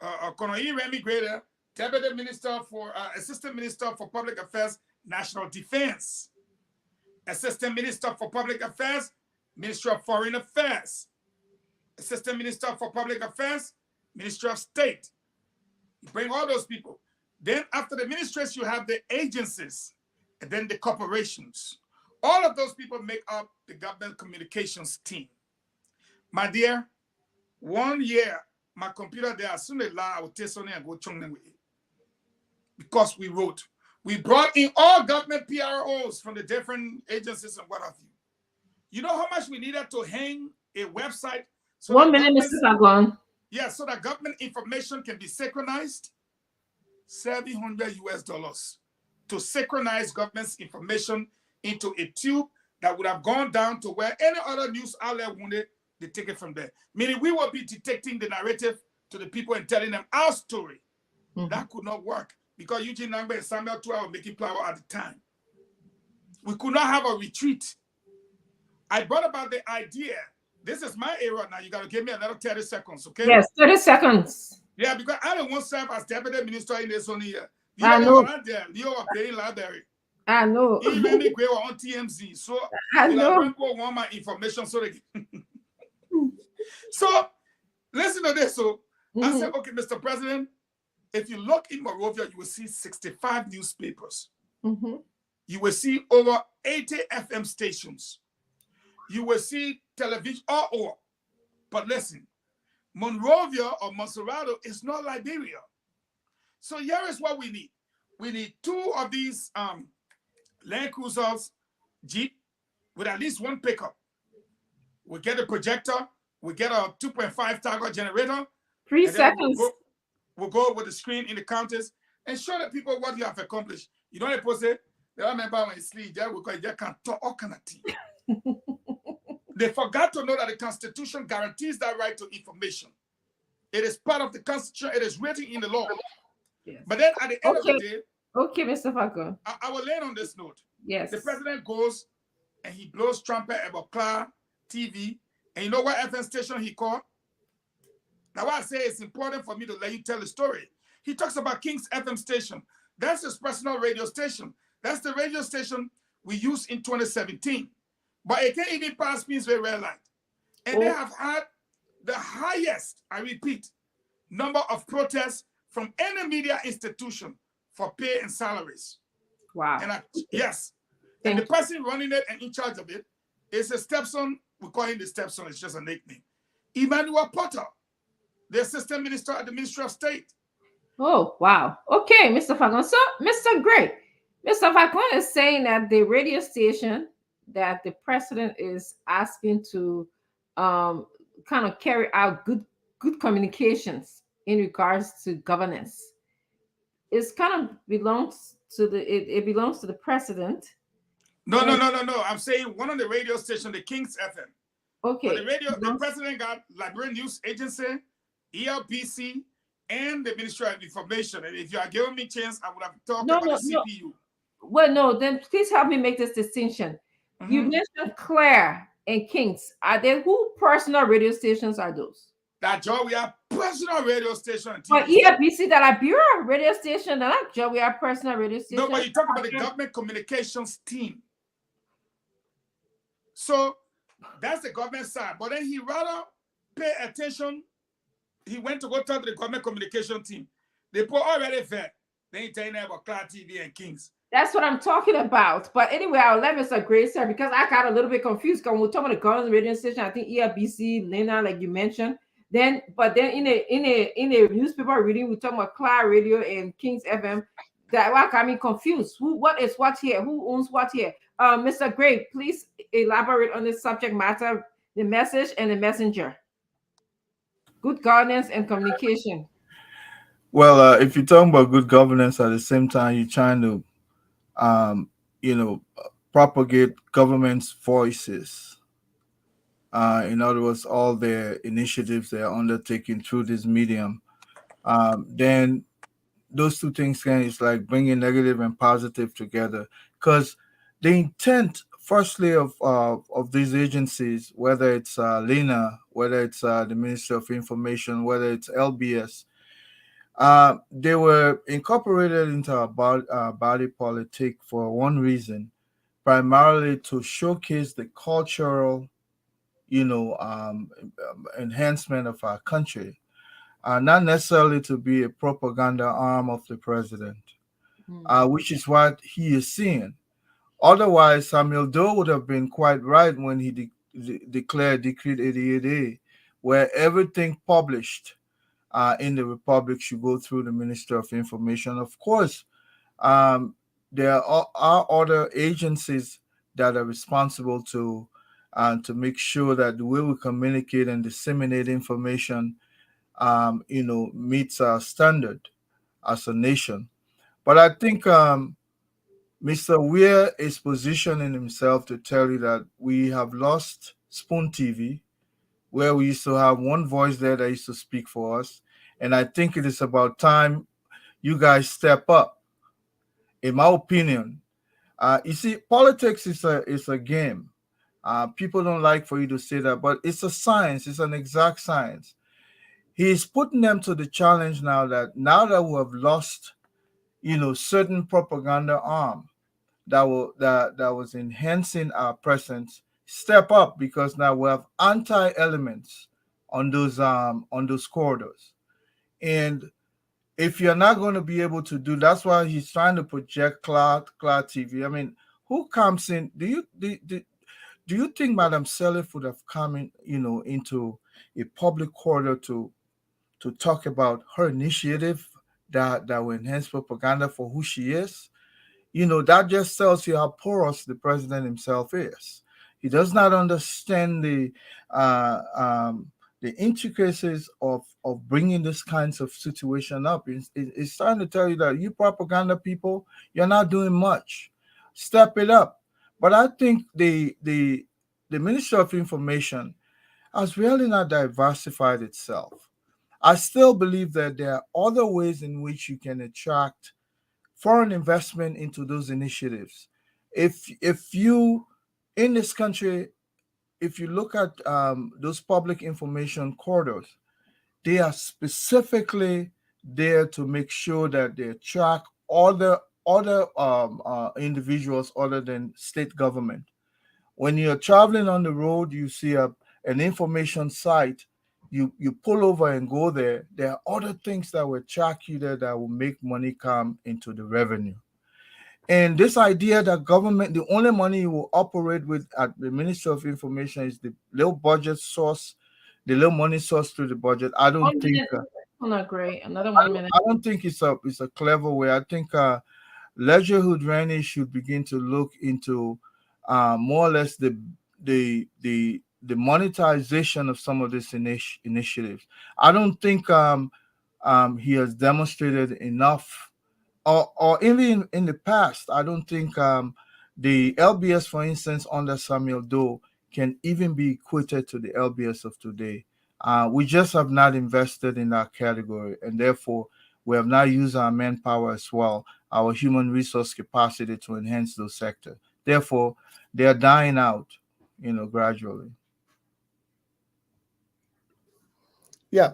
Speaker 8: Konoyi Remy Grader, Deputy Minister for, Assistant Minister for Public Affairs, National Defense. Assistant Minister for Public Affairs, Ministry of Foreign Affairs. Assistant Minister for Public Affairs, Ministry of State. You bring all those people. Then after the ministries, you have the agencies and then the corporations. All of those people make up the government communications team. My dear, 1 year, my computer there, as soon as I would take something and go chung them with it. Because we wrote. We brought in all government PROs from the different agencies and what have you. You know how much we needed to hang a website? So
Speaker 4: 1 minute, Mr. Sagon.
Speaker 8: Yeah, so that government information can be synchronized. $700 to synchronize government's information into a tube that would have gone down to where any other news outlet wanted, they take it from there. Meaning we will be detecting the narrative to the people and telling them our story. That could not work because Eugene Nangbe and Samuel Tua were making flower at the time. We could not have a retreat. I brought about the idea. This is my era now. You got to give me another 30 seconds, okay?
Speaker 4: Yes, 30 seconds.
Speaker 8: Yeah, because I don't want to serve as deputy minister in this only year.
Speaker 4: I know.
Speaker 8: Leo are playing library.
Speaker 4: I know.
Speaker 8: Even me go on TMZ. So
Speaker 4: I know.
Speaker 8: People want my information so they So listen to this. So I said, okay, Mr. President, if you look in Monrovia, you will see 65 newspapers. You will see over 80 FM stations. You will see television all over. But listen, Monrovia or Monserrado is not Liberia. So here is what we need. We need 2 of these Land Cruisers, Jeep, with at least 1 pickup. We get a projector. We get a 2.5 Tiger generator.
Speaker 4: 3 seconds.
Speaker 8: We'll go with the screen in the counters and show the people what you have accomplished. You know what I say? They remember when you sleep, they can't talk all kind of thing. They forgot to know that the Constitution guarantees that right to information. It is part of the Constitution. It is written in the law. Yes. But then at the end of the day,
Speaker 4: okay, Mr. Falcon,
Speaker 8: I will land on this note.
Speaker 4: Yes.
Speaker 8: The president goes and he blows trumpet about Clara TV. And you know what FM station he called? Now, why I say it's important for me to let you tell the story. He talks about King's FM station. That's his personal radio station. That's the radio station we used in 2017. But it can't even pass Queensway Red Light. And they have had the highest, I repeat, number of protests from any media institution for pay and salaries.
Speaker 4: Wow.
Speaker 8: And yes. And the person running it and in charge of it is a stepson. We call him the stepson. It's just a nickname. Emmanuel Potter, the assistant minister at the Ministry of State.
Speaker 4: Oh, wow. Okay, Mr. Fagon. So, Mr. Gray, Mr. Falcone is saying that the radio station that the president is asking to um, kind of carry out good communications in regards to governance is kind of belongs to it belongs to the president.
Speaker 8: No, no,
Speaker 4: And
Speaker 8: no, no, no. I'm saying one of the radio station, the King's FM. But
Speaker 4: okay,
Speaker 8: the president got Liberian News Agency, ELPC, and the Ministry of Information. And if you are giving me chance, I would have talked
Speaker 4: no,
Speaker 8: about the
Speaker 4: no, no.
Speaker 8: CPU.
Speaker 4: Well, no, then please help me make this distinction. You
Speaker 8: Mm-hmm.
Speaker 4: mentioned Claire and Kings. Are they who personal radio stations are those?
Speaker 8: That job we have personal radio station and
Speaker 4: But
Speaker 8: TV station.
Speaker 4: EFBC that are bureau radio station, they're not job. We are personal radio
Speaker 8: No,
Speaker 4: station.
Speaker 8: but you talk about the government communications team. So that's the government side. But then he rather pay attention. He went to go talk to the government communication team. They put already vet. Then he tell you about Cloud TV and Kings.
Speaker 4: That's what I'm talking about. But anyway, I'll let Mr. Grace say because I got a little bit confused when we're talking about the government radio station. I think EFBC, Lena, like you mentioned. But then in a newspaper reading, we're talking about Cloud Radio and Kings FM. That what got me confused. What is what here? Who owns what here? Mr. Gray, please elaborate on this subject matter, the message and the messenger. Good governance and communication.
Speaker 9: Well, if you're talking about good governance at the same time, you're trying to, um, you know, propagate government's voices. In other words, all their initiatives they are undertaking through this medium. Then those two things can is like bringing negative and positive together, because the intent, firstly, of these agencies, whether it's Lena, whether it's the Ministry of Information, whether it's LBS, they were incorporated into our body politic for one reason, primarily to showcase the cultural, enhancement of our country, not necessarily to be a propaganda arm of the president, which is what he is seeing. Otherwise, Samuel Doe would have been quite right when he declared Decree 88A, where everything published in the Republic should go through the Minister of Information. Of course, um, there are other agencies that are responsible to make sure that the way we communicate and disseminate information, meets our standard as a nation. But I think Mr. Weir is positioning himself to tell you that we have lost Spoon TV, where we used to have one voice there that used to speak for us. And I think it is about time you guys step up, in my opinion. You see, politics is a game. People don't like for you to say that, but it's a science. It's an exact science. He's putting them to the challenge now that we have lost, certain propaganda arm that was enhancing our presence. Step up, because now we have anti elements on those corridors. And if you're not going to be able to do, that's why he's trying to project cloud TV. I mean, who comes in? Do you think Madam Selif would have come in, into a public corridor to talk about her initiative that will enhance propaganda for who she is? That just tells you how porous the president himself is. He does not understand the intricacies of bringing this kinds of situation up. It's trying to tell you that you propaganda people, you're not doing much. Step it up. But I think the Ministry of Information has really not diversified itself. I still believe that there are other ways in which you can attract foreign investment into those initiatives. If you in this country, if you look at those public information corridors, they are specifically there to make sure that they attract other individuals other than state government. When you're traveling on the road, you see an information site. You pull over and go there. There are other things that will attract you there that will make money come into the revenue. And this idea that government, the only money you will operate with at the Ministry of Information is the little budget source, the little money source through the budget. I don't think.
Speaker 4: Oh, not great. Another 1 minute.
Speaker 9: I don't think it's a clever way. I think Ledgerhood Rennie should begin to look into more or less the monetization of some of these initiatives. I don't think he has demonstrated enough, or even in the past. I don't think the LBS, for instance, under Samuel Doe, can even be equated to the LBS of today. We just have not invested in that category, and therefore we have not used our manpower as well, our human resource capacity to enhance those sectors. Therefore, they are dying out, gradually.
Speaker 6: Yeah.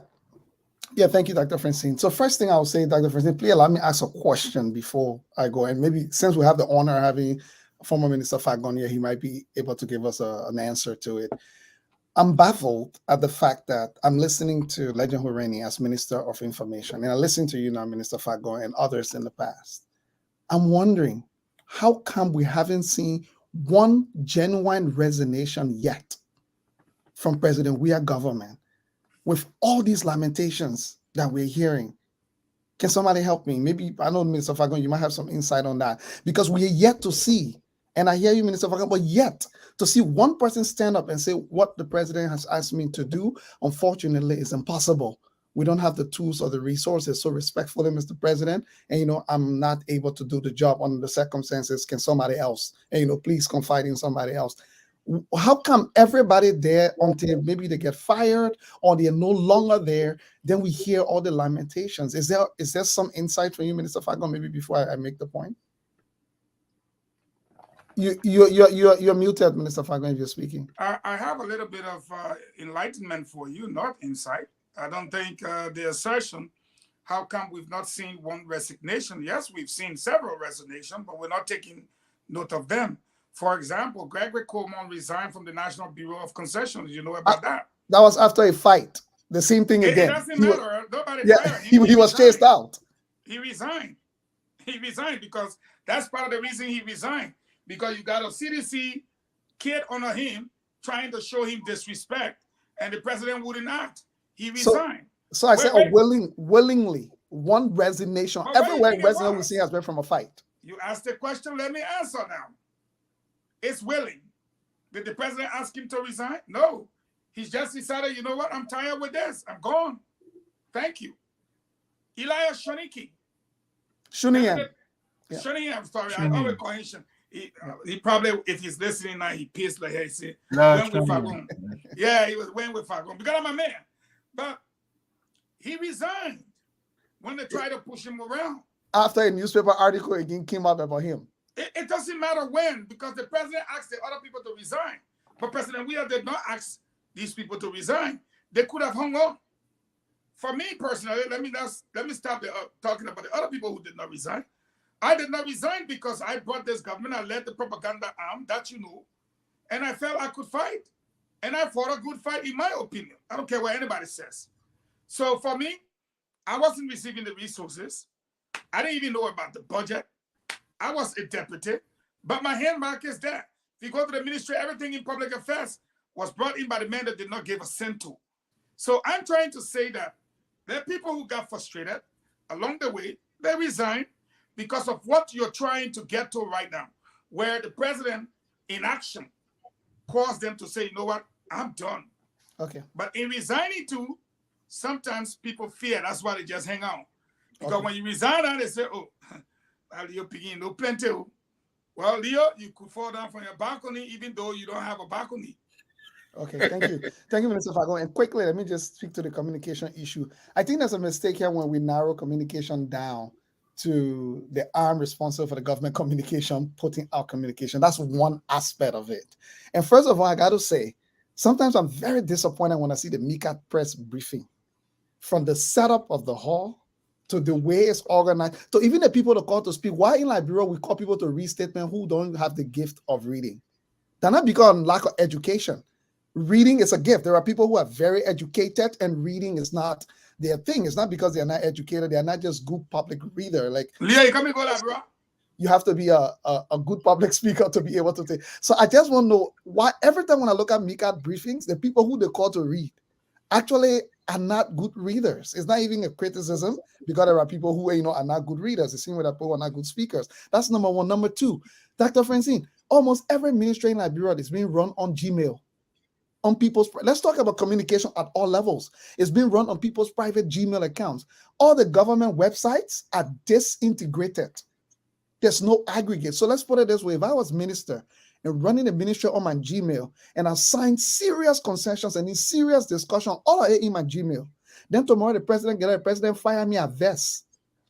Speaker 6: Yeah, thank you, Dr. Francine. So first thing I'll say, Dr. Francine, please allow me to ask a question before I go. And maybe since we have the honor of having former Minister Fagon here, he might be able to give us an answer to it. I'm baffled at the fact that I'm listening to Legend Horeni as Minister of Information, and I listen to you now, Minister Fagon, and others in the past. I'm wondering, how come we haven't seen one genuine resignation yet from President Weah government with all these lamentations that we're hearing? Can somebody help me? Maybe, I know, Minister Fagon, you might have some insight on that, because we are yet to see, and I hear you, Minister Fagon, but yet to see one person stand up and say what the president has asked me to do, unfortunately, is impossible. We don't have the tools or the resources. So respectfully, Mr. President, and I'm not able to do the job under the circumstances. Can somebody else? And please confide in somebody else. How come everybody there until maybe they get fired or they're no longer there, then we hear all the lamentations? Is there some insight from you, Minister Fagon, maybe before I make the point? You're muted, Minister Fagon, if you're speaking.
Speaker 8: I have a little bit of enlightenment for you, not insight. I don't think the assertion, how come we've not seen one resignation? Yes, we've seen several resignations, but we're not taking note of them. For example, Gregory Coleman resigned from the National Bureau of Concessions. You know about that?
Speaker 6: That was after a fight. The same thing again.
Speaker 8: It doesn't matter. Nobody fired him.
Speaker 6: He was chased out.
Speaker 8: He resigned. He resigned because that's part of the reason he resigned. Because you got a CDC kid under him trying to show him disrespect, and the president wouldn't act. He resigned.
Speaker 6: So I said, willingly, one resignation. Everywhere resignation we see has been from a fight.
Speaker 8: You asked the question, let me answer now. It's willing. Did the president ask him to resign? No. He's just decided, you know what? I'm tired with this. I'm gone. Thank you. Elias Shuniki.
Speaker 6: Shunian.
Speaker 8: Shunian, I'm sorry. I always call him Shun. He probably, if he's listening now, he pissed like he said, went with Fagon. Yeah, he went with Fagon because I'm a man. But he resigned when they tried to push him around.
Speaker 6: After a newspaper article again came out about him.
Speaker 8: It doesn't matter when, because the president asked the other people to resign. But President Weah did not ask these people to resign. They could have hung on. For me personally, let me stop talking about the other people who did not resign. I did not resign because I brought this government. I led the propaganda arm, that you know, and I felt I could fight. And I fought a good fight, in my opinion. I don't care what anybody says. So for me, I wasn't receiving the resources. I didn't even know about the budget. I was a deputy, but my handmark is there. If you go to the ministry, everything in public affairs was brought in by the man that did not give a cent to. So I'm trying to say that there are people who got frustrated along the way. They resigned because of what you're trying to get to right now, where the president in action caused them to say, you know what, I'm done.
Speaker 6: Okay.
Speaker 8: But in resigning too, sometimes people fear. That's why they just hang on. Because when you resign, they say, oh, Leo Pigin, no plenty. Well, Leo, you could fall down from your balcony even though you don't have a balcony.
Speaker 6: Okay, thank you. Thank you, Minister Fagon. And quickly, let me just speak to the communication issue. I think there's a mistake here when we narrow communication down to the arm responsible for the government communication, putting out communication. That's one aspect of it. And first of all, I got to say, sometimes I'm very disappointed when I see the MICA press briefing. From the setup of the hall, to the way it's organized, to even the people that call to speak. Why in Liberia we call people to read statements who don't have the gift of reading? They're not because of lack of education. Reading is a gift. There are people who are very educated and reading is not their thing. It's not because they're not educated. They're not just good public reader. Like,
Speaker 8: Leah, you come go Liberia.
Speaker 6: You have to be a good public speaker to be able to take. So I just want to know why every time when I look at MICA briefings, the people who they call to read actually are not good readers. It's not even a criticism because there are people who are not good readers. The same way that people are not good speakers. That's number one. Number two, Dr. Francine, almost every ministry in Liberia is being run on Gmail. On people's, let's talk about communication at all levels. It's being run on people's private Gmail accounts. All the government websites are disintegrated. There's no aggregate. So let's put it this way. If I was minister and running a ministry on my Gmail and I signed serious concessions and in serious discussion, all of it in my Gmail, then tomorrow the president fire me at vest.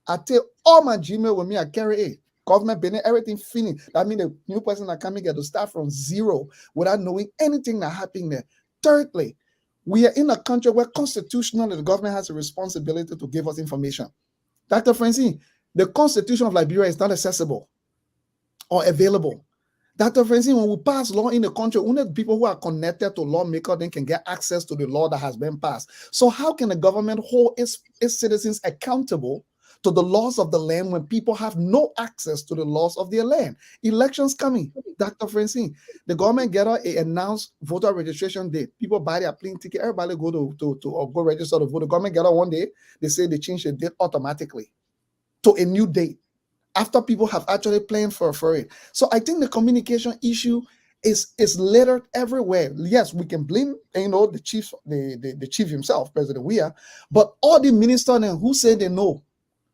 Speaker 6: I take all my Gmail with me, I carry it. Government business, everything finished. That means the new person that coming get to start from zero without knowing anything that happened there. Thirdly, we are in a country where constitutionally the government has a responsibility to give us information. Dr. Francine, the Constitution of Liberia is not accessible or available. Dr. Francine, when we pass law in the country, only the people who are connected to lawmakers then can get access to the law that has been passed. So how can the government hold its citizens accountable to the laws of the land when people have no access to the laws of their land? Elections coming, Dr. Francine. The government get out a announced voter registration date. People buy their plane ticket. Everybody go to or go register to vote. The government get out one day. They say they change the date automatically to a new date after people have actually planned for it. So I think the communication issue is littered everywhere. Yes, we can blame the chief, the chief himself, President Weah, but all the ministers who say they know,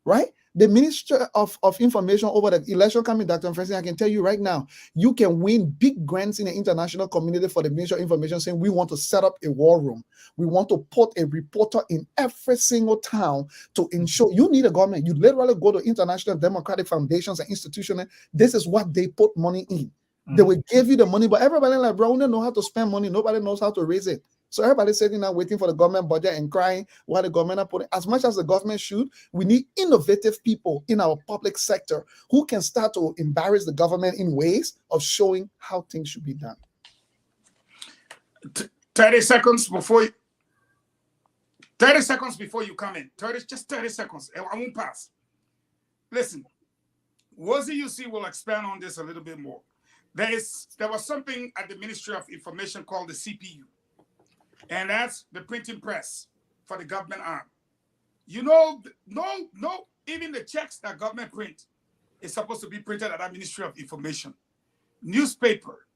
Speaker 6: right? The Minister of Information over the election coming, Dr. Francine, I can tell you right now, you can win big grants in the international community for the Ministry of Information saying we want to set up a war room. We want to put a reporter in every single town to ensure you need a government. You literally go to international democratic foundations and institutions. This is what they put money in. They will give you the money, but everybody like, bro, don't know how to spend money. Nobody knows how to raise it. So everybody's sitting now waiting for the government budget and crying why the government are putting. As much as the government should, we need innovative people in our public sector who can start to embarrass the government in ways of showing how things should be done.
Speaker 8: 30 seconds before you, 30 seconds before you come in. 30 seconds. I won't pass. Listen, WOZUC will expand on this a little bit more. There was something at the Ministry of Information called the CPU. And that's the printing press for the government arm. No, even the checks that government print is supposed to be printed at that Ministry of Information. Newspaper,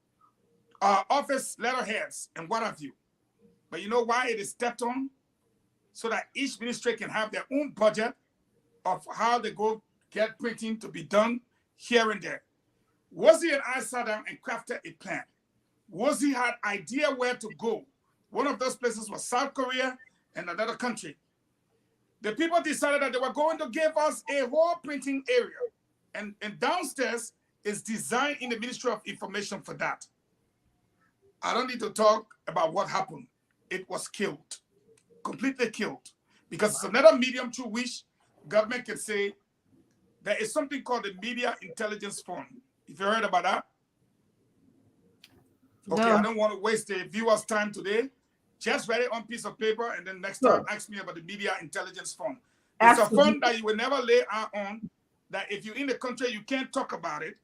Speaker 8: office letterheads, and what have you. But you know why it is stepped on? So that each ministry can have their own budget of how they go get printing to be done here and there. Wozi and I sat down and crafted a plan. Wozi had idea where to go. One of those places was South Korea and another country. The people decided that they were going to give us a whole printing area. And downstairs is designed in the Ministry of Information for that. I don't need to talk about what happened. It was killed, completely killed. Because it's another medium through which government can say there is something called the Media Intelligence Fund. If you heard about that? Okay, no. I don't want to waste the viewers' time today. Just write it on a piece of paper, and then next time ask me about the Media Intelligence Fund. It's a fund that you will never lay out on, that if you're in the country, you can't talk about it.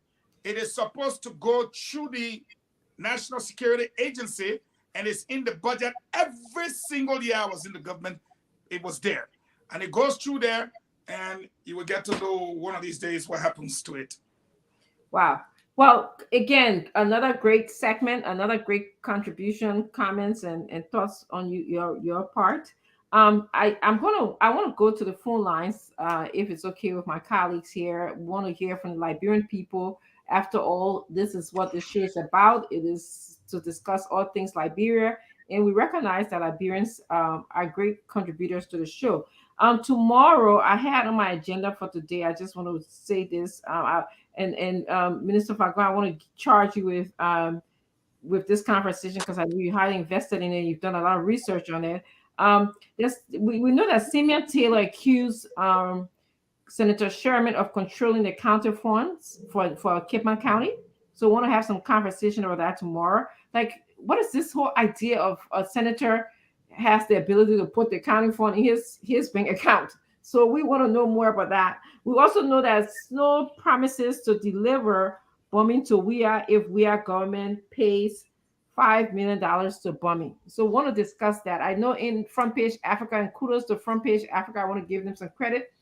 Speaker 8: It is supposed to go through the National Security Agency, and it's in the budget every single year I was in the government. It was there. And it goes through there, and you will get to know one of these days what happens to it.
Speaker 4: Wow. Well, again, another great segment, another great contribution, comments, and thoughts on your part. I want to go to the phone lines, if it's okay with my colleagues here. Want to hear from the Liberian people. After all, this is what this show is about. It is to discuss all things Liberia, and we recognize that Liberians are great contributors to the show. Tomorrow, I had on my agenda for today. I just want to say this. Minister Fagon, I want to charge you with this conversation because I know you're highly invested in it. You've done a lot of research on it. We know that Simeon Taylor accused Senator Sherman of controlling the county funds for Kipman County. So I want to have some conversation about that tomorrow. Like, what is this whole idea of a senator has the ability to put the county fund in his bank account? So we want to know more about that. We also know that no promises to deliver bombing to WEA if WEA government pays $5 million to Bummy. So want to discuss that. I know in Front Page Africa, and kudos to Front Page Africa, I want to give them some credit.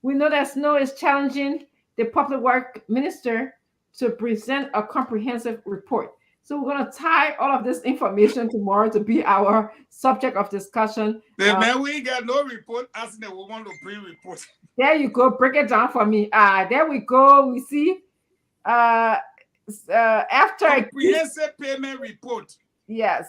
Speaker 4: We know that Snow is challenging the public work minister to present a comprehensive report. So we're going to tie all of this information tomorrow to be our subject of discussion.
Speaker 8: Man, we ain't got no report. Asking that we want to bring report.
Speaker 4: There you go. Break it down for me. There we go. We see after
Speaker 8: comprehensive payment report.
Speaker 4: Yes.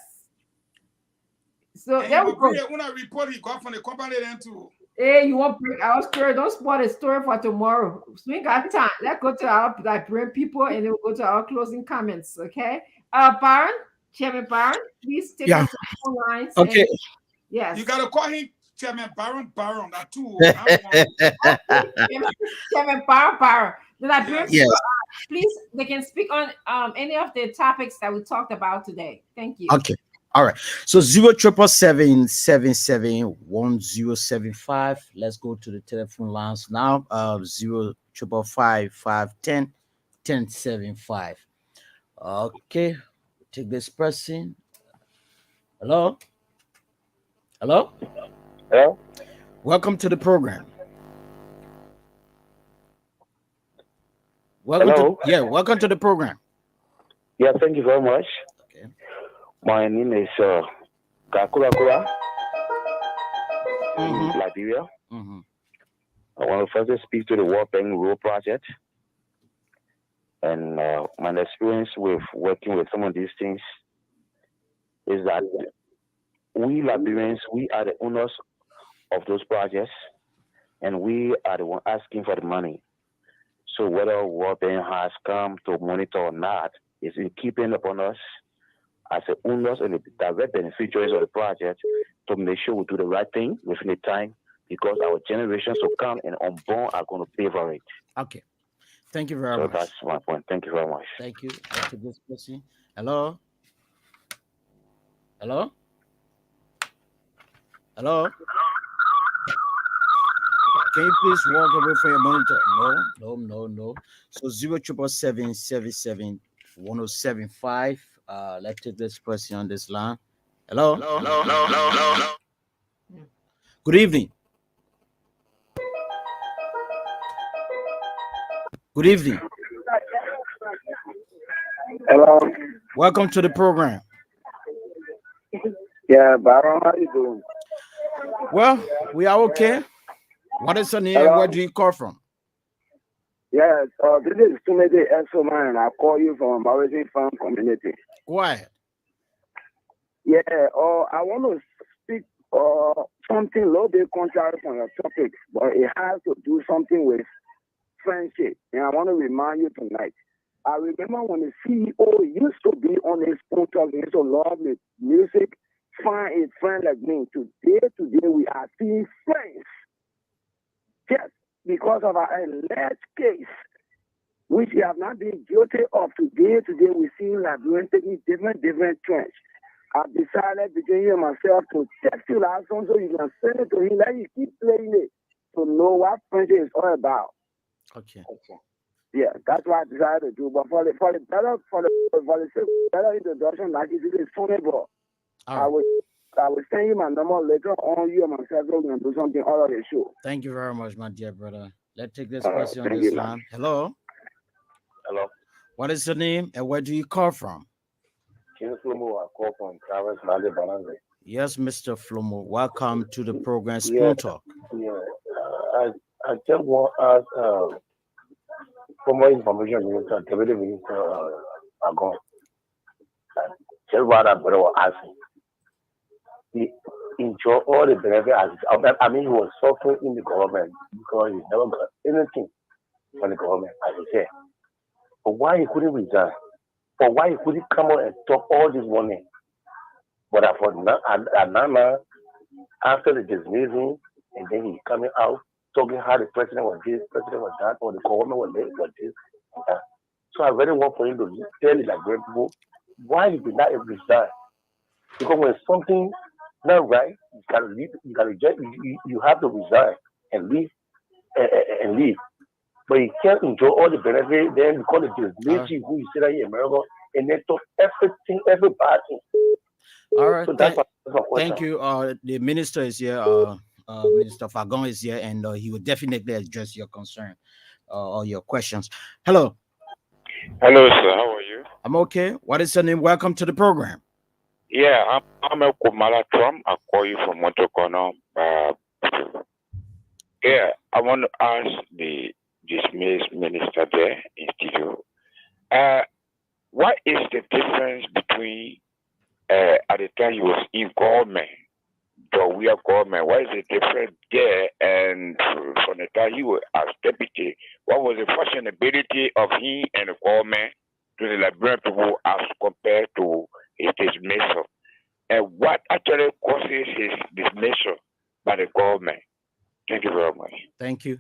Speaker 4: So
Speaker 8: and
Speaker 4: there we go.
Speaker 8: When I report he got from the company then too.
Speaker 4: Hey, you won't break our story. Don't spoil the story for tomorrow. So we got time. Let's go to our bring people and then we'll go to our closing comments. Okay. Baron, Chairman Baron, please take us to the phone lines.
Speaker 3: Okay.
Speaker 4: And, yes.
Speaker 8: You gotta call him Chairman Baron, that too.
Speaker 4: Chairman Baron. Then I bring
Speaker 3: yes.
Speaker 4: Please, they can speak on any of the topics that we talked about today. Thank you.
Speaker 3: Okay. All right. So 077771075. Let's go to the telephone lines now. 05555101075. Okay. Take this person. Hello. Hello.
Speaker 12: Hello.
Speaker 3: Welcome to the program. Welcome
Speaker 12: Hello.
Speaker 3: Welcome to the program.
Speaker 12: Yeah, thank you very much.
Speaker 3: Okay.
Speaker 12: My name is Gakurakura
Speaker 3: Mhm.
Speaker 12: in Liberia.
Speaker 3: Mhm.
Speaker 12: I want to first speak to the World Bank Road Project and my experience with working with some of these things is that we Liberians, we are the owners of those projects and we are the one asking for the money. So whether World Bank has come to monitor or not is in keeping upon us as the owners and the direct beneficiaries of the project to make sure we do the right thing within the time because our generations to come and unborn are going to pay for it.
Speaker 3: Okay. Thank you very much.
Speaker 12: So that's my point. Thank you very much.
Speaker 3: Thank you. To this person. Hello. Hello. Hello. Can you please walk away from your monitor? No. So 077771075. Let's take this person on this line. Hello. Good evening. Good evening.
Speaker 12: Hello.
Speaker 3: Welcome to the program.
Speaker 12: Yeah, Baron, how you doing?
Speaker 3: Well, we are okay. What is your name?
Speaker 12: Hello?
Speaker 3: Where do you call from?
Speaker 12: Yes, this is Sumede Ensoman. I call you from Mauritius Farm Community.
Speaker 3: Go ahead.
Speaker 12: Yeah, I want to speak something a little bit contrary from your topic, but it has to do something with friendship. And I want to remind you tonight. I remember when the CEO used to be on his phone talking, he used to love the music, find a friend like me. Today, we are seeing friends. Just because of our alleged case, which we have not been guilty of today, we see Liberians taking different trends. I've decided between you and myself to text you last song so you can send it to him, let you keep playing it to know what friendship is all about.
Speaker 3: Okay.
Speaker 12: Yeah, that's what I decided to do. But for the better introduction, like it is funny, bro. I will send you my number later on. You and myself so we can do something out of the show.
Speaker 3: Thank you very much, my dear brother. Let's take this question on this line. Hello.
Speaker 12: Hello.
Speaker 3: What is your name and where do you call from?
Speaker 12: King Flomo, I call from Travis Valley, Banana.
Speaker 3: Yes, Mr. Flomo. Welcome to the program Spoon Talk.
Speaker 12: Yeah, I just want to ask for more information. Deputy Minister Agon. Just what I'm asking. He enjoy all the benefits. I mean, he was suffering in the government because he never got anything from the government, as he said. But why he couldn't resign? Or why he couldn't come out and talk all this morning? But for Nana, after the dismissing, and then he coming out talking how the president was this, president was that, or the government was this. So I really want for him to tell the Liberian people why he did not resign. Because when something not right, you have to resign and leave But you can't enjoy all the benefits then because of this who you see that in America and they took everything, everybody.
Speaker 3: All right.
Speaker 12: So that's my
Speaker 3: Thank
Speaker 12: question.
Speaker 3: you. The minister is here. Minister Fagon is here, and he will definitely address your concern or your questions. Hello.
Speaker 13: Hello, sir. How are you?
Speaker 3: I'm okay. What is your name? Welcome to the program.
Speaker 13: Yeah, I'm a Kumala Trump. I call you from Montocono. Yeah, I want to ask the dismissed minister there in studio. What is the difference between at the time he was in government, the we are government? What is the difference there and from the time he was as deputy? What was the fashionability of him and the government to the Liberian people as compared to his dismissal? And what actually causes his dismissal by the government? Thank you very much.
Speaker 3: Thank you.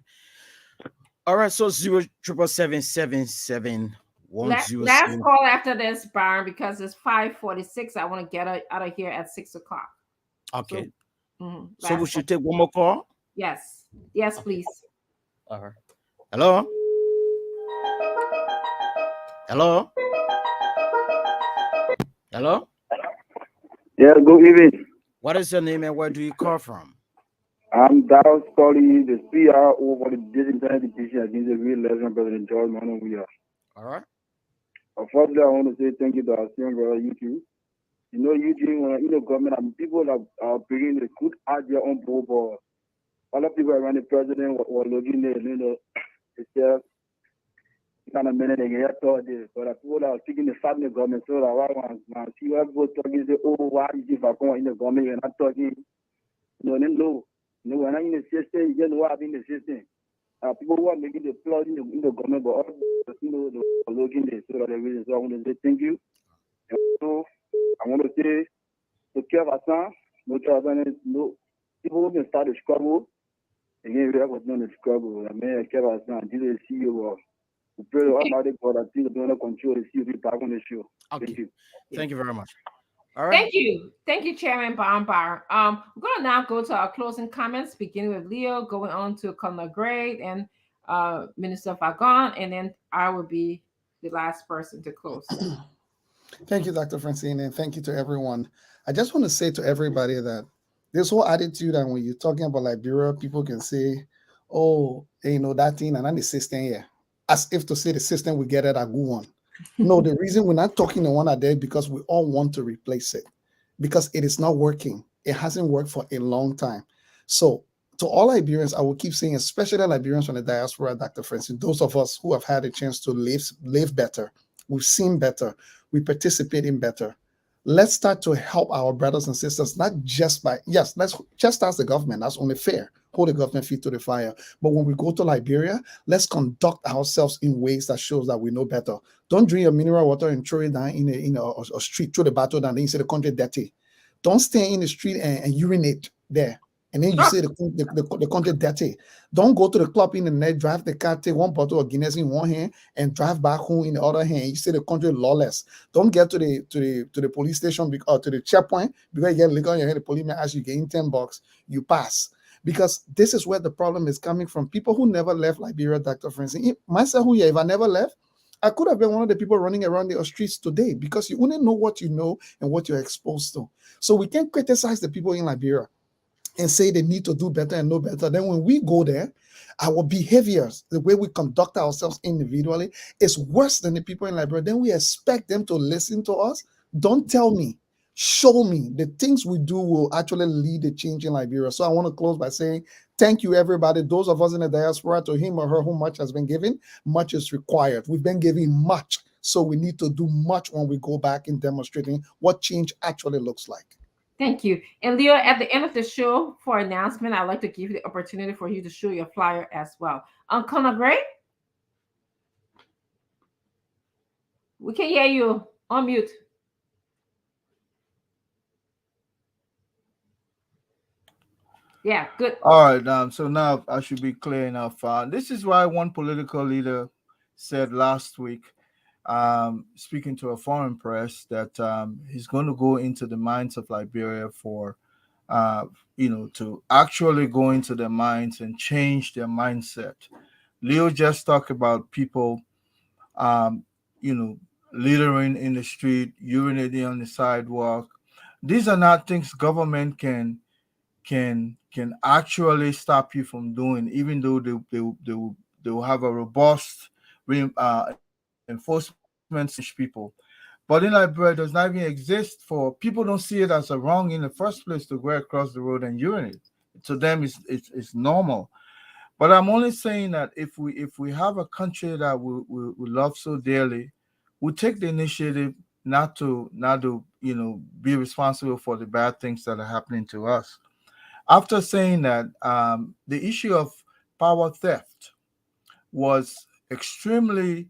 Speaker 3: All right. So 07777
Speaker 4: Last call after this, Byron, because it's 5:46. I want to get out of here at 6:00.
Speaker 3: Okay.
Speaker 4: So
Speaker 3: we should take one more call?
Speaker 4: Yes. Yes, please.
Speaker 3: All right. Hello? Hello? Hello?
Speaker 14: Yeah, good evening.
Speaker 3: What is your name and where do you call from?
Speaker 14: I'm Darius calling the PRO for the disinternet petition against the real election President George Manuel Weah.
Speaker 3: All right.
Speaker 14: Firstly, I want to say thank you to our senior brother, YouTube. You know, YouTube, government and people that are bringing the good idea on board, but a lot of people around the president were looking there, it's just kind of minute they get thought this. But people that are speaking the fact in the government, so that when see what people talking, say, oh, why is if I go in the government, you're not talking, no, we're not in the system, you know what in the system. People who are making the plot in the government, but all the looking there, so that the reason. So I want to say thank you. And also, I want to say, to care about no people who can start the struggle, again, we have to do the struggle. I mean, care about this is the CEO. We pray to Almighty God that things are going to control the CEO back on the show.
Speaker 3: Okay.
Speaker 14: Thank you.
Speaker 3: Thank you very much. All right.
Speaker 4: Thank you, Chairman Bombar. We're going to now go to our closing comments, beginning with Leo, going on to Colonel Gray and Minister Fagon, and then I will be the last person to close.
Speaker 6: Thank you, Dr. Francine, and thank you to everyone. I just want to say to everybody that this whole attitude that when you're talking about Liberia, people can say, oh, that thing, and then the system here, as if to say the system will get it a good one. No, the reason we're not talking the one a day because we all want to replace it because it is not working. It hasn't worked for a long time. So to all Liberians, I will keep saying, especially Liberians from the diaspora, Dr. Francine, those of us who have had a chance to live better, we've seen better, we participate in better. Let's start to help our brothers and sisters, not just by, yes, let's just ask the government. That's only fair. Hold the government feet to the fire. But when we go to Liberia, let's conduct ourselves in ways that shows that we know better. Don't drink your mineral water and throw it down in a street, throw the bottle down, then you say the country dirty. Don't stay in the street and urinate there. And then you say the country dirty. Don't go to the club in the night, drive the car, take one bottle of Guinness in one hand and drive back home in the other hand. You say the country lawless. Don't get to the police station or to the checkpoint because you get liquor on your head. The policeman asks you get in $10, you pass. Because this is where the problem is coming from. People who never left Liberia, Dr. Francine. Myself, if I never left, I could have been one of the people running around the streets today because you only know what you know and what you're exposed to. So we can't criticize the people in Liberia and say they need to do better and know better. Then when we go there, our behaviors, the way we conduct ourselves individually is worse than the people in Liberia. Then we expect them to listen to us. Don't tell me, show me the things we do will actually lead the change in Liberia. So I want to close by saying, thank you, everybody. Those of us in the diaspora, to him or her who much has been given, much is required. We've been giving much. So we need to do much when we go back in demonstrating what change actually looks like.
Speaker 4: Thank you. And Leo, at the end of the show for announcement, I'd like to give you the opportunity for you to show your flyer as well. Colonel Gray? We can hear you. On mute. Yeah, good.
Speaker 9: All right. So now I should be clear enough. This is why one political leader said last week, speaking to a foreign press, that he's going to go into the mines of Liberia for, to actually go into their minds and change their mindset. Leo just talked about people, littering in the street, urinating on the sidewalk. These are not things government can actually stop you from doing, even though they will have a robust enforcement system to punish people. But in Liberia, it does not even exist. For people don't see it as a wrong in the first place to go across the road and urinate. To them, it's normal. But I'm only saying that if we have a country that we love so dearly, we take the initiative not to be responsible for the bad things that are happening to us. After saying that, the issue of power theft was extremely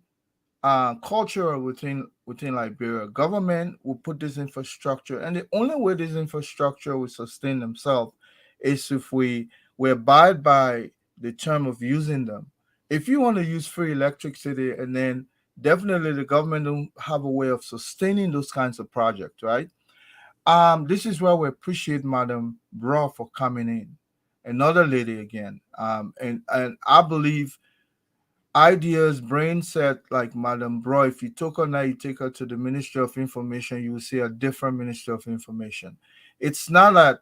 Speaker 9: cultural within Liberia. Government will put this infrastructure, and the only way this infrastructure will sustain themselves is if we abide by the term of using them. If you want to use free electricity, and then definitely the government don't have a way of sustaining those kinds of projects, right? This is where we appreciate Madam Bra for coming in, another lady again. And I believe ideas, brain set like Madam Bro. If you took her now, you take her to the Ministry of Information, you will see a different Ministry of Information. It's not that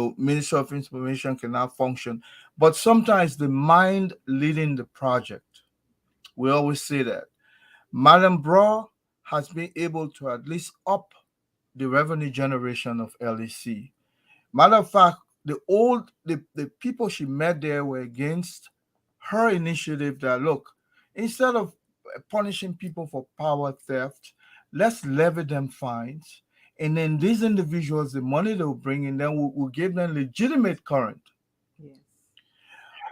Speaker 9: Ministry of Information cannot function, but sometimes the mind leading the project. We always say that. Madam Bro has been able to at least up the revenue generation of LEC. Matter of fact, the people she met there were against her initiative that look, instead of punishing people for power theft, let's levy them fines. And then these individuals, the money they'll bring in, then we'll give them legitimate current.
Speaker 4: Yes.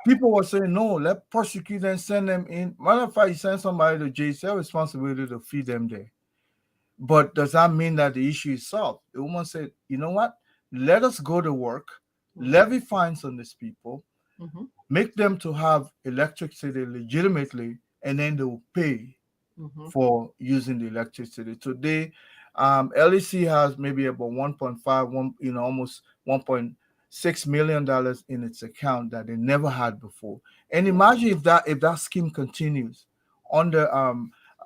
Speaker 9: People were saying, no, let's prosecute them, send them in. Matter of fact, you send somebody to jail, it's their responsibility to feed them there. But does that mean that the issue is solved? The woman said, you know what? Let us go to work, levy fines on these people, make them to have electricity legitimately, and then they will pay for using the electricity. Today, LEC has maybe about 1.5, almost $1.6 million in its account that they never had before. And imagine if that scheme continues under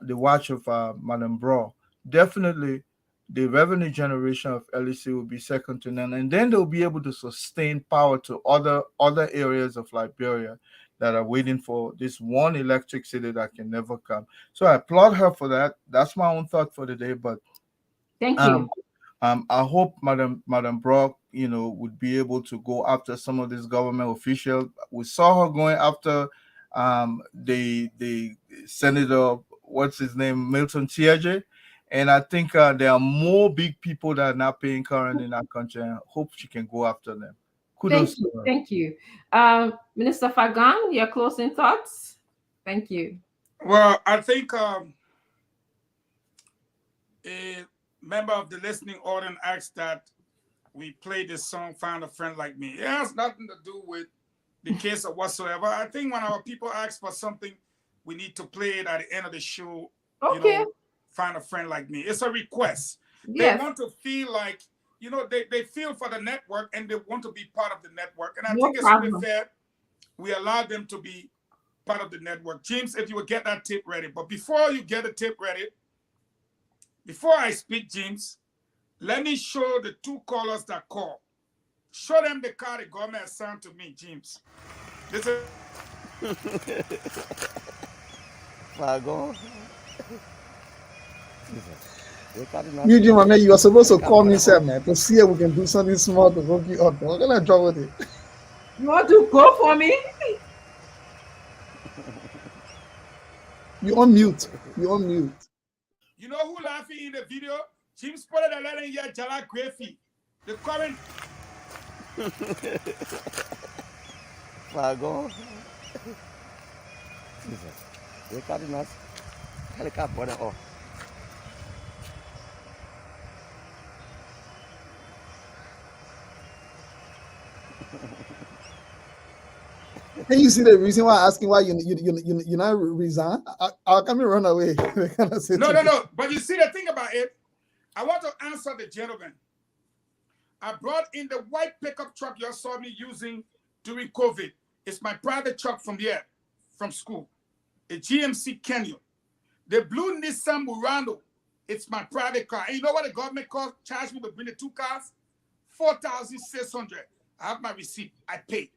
Speaker 9: the watch of Madam Bro, definitely the revenue generation of LEC will be second to none, and then they'll be able to sustain power to other areas of Liberia that are waiting for this one electricity that can never come. So I applaud her for that. That's my own thought for the day. But
Speaker 4: thank you.
Speaker 9: I hope Madam Brock, would be able to go after some of these government officials. We saw her going after the Senator, what's his name, Milton Tiaje. And I think there are more big people that are not paying current in our country, and I hope she can go after them. Kudos to her.
Speaker 4: Thank you. Minister Fagan, your closing thoughts? Thank you.
Speaker 8: Well, I think a member of the listening audience asked that we play this song, Find a Friend Like Me. It has nothing to do with the case or whatsoever. I think when our people ask for something, we need to play it at the end of the show.
Speaker 4: Okay.
Speaker 8: Find a friend like me. It's a request.
Speaker 4: Yes.
Speaker 8: They want to feel like, they feel for the network and they want to be part of the network. And I
Speaker 4: No
Speaker 8: think it's
Speaker 4: problem.
Speaker 8: only fair we allow them to be part of the network. James, if you would get that tape ready. But before you get the tape ready, before I speak, James, let me show the two callers that call. Show them the card the government assigned to me, James. This is
Speaker 6: Eugene, man, you are supposed to call me, sir, man, to see if we can do something small to hook you up. We're gonna draw with it.
Speaker 4: You want to go for me?
Speaker 6: You on mute. You on mute.
Speaker 8: You know who laughing in the video? James put it a letter here, Jala Graffy. The current.
Speaker 3: Fago. Dia kali nas. Kali kapal dah. Oh.
Speaker 6: Can you see the reason why I'm asking why you not resign? I'll come and run away.
Speaker 8: No. But you see the thing about it, I want to answer the gentleman. I brought in the white pickup truck you saw me using during COVID. It's my private truck from here, from school. a GMC Canyon. The blue Nissan Murano, it's my private car. And you know what the government charged me to bring the two cars? $4,600. I have my receipt. I paid.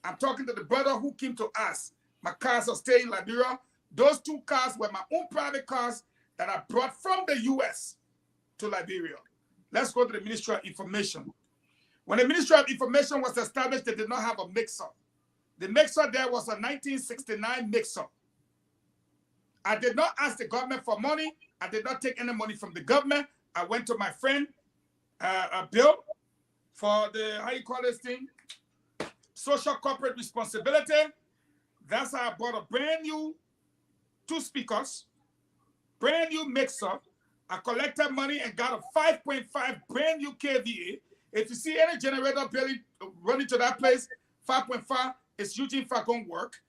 Speaker 8: I'm talking to the brother who came to us. My cars are staying in Liberia. Those two cars were my own private cars that I brought from the US to Liberia. Let's go to the Ministry of Information. When the Ministry of Information was established, they did not have a mixer. The mixer there was a 1969 mixer. I did not ask the government for money. I did not take any money from the government. I went to my friend, Bill, for the, how you call this thing? Social corporate responsibility. That's how I bought a brand new 2 speakers, brand new mixer. I collected money and got a 5.5 brand new KVA. If you see any generator building running to that place, 5.5 is Eugene Fagon work.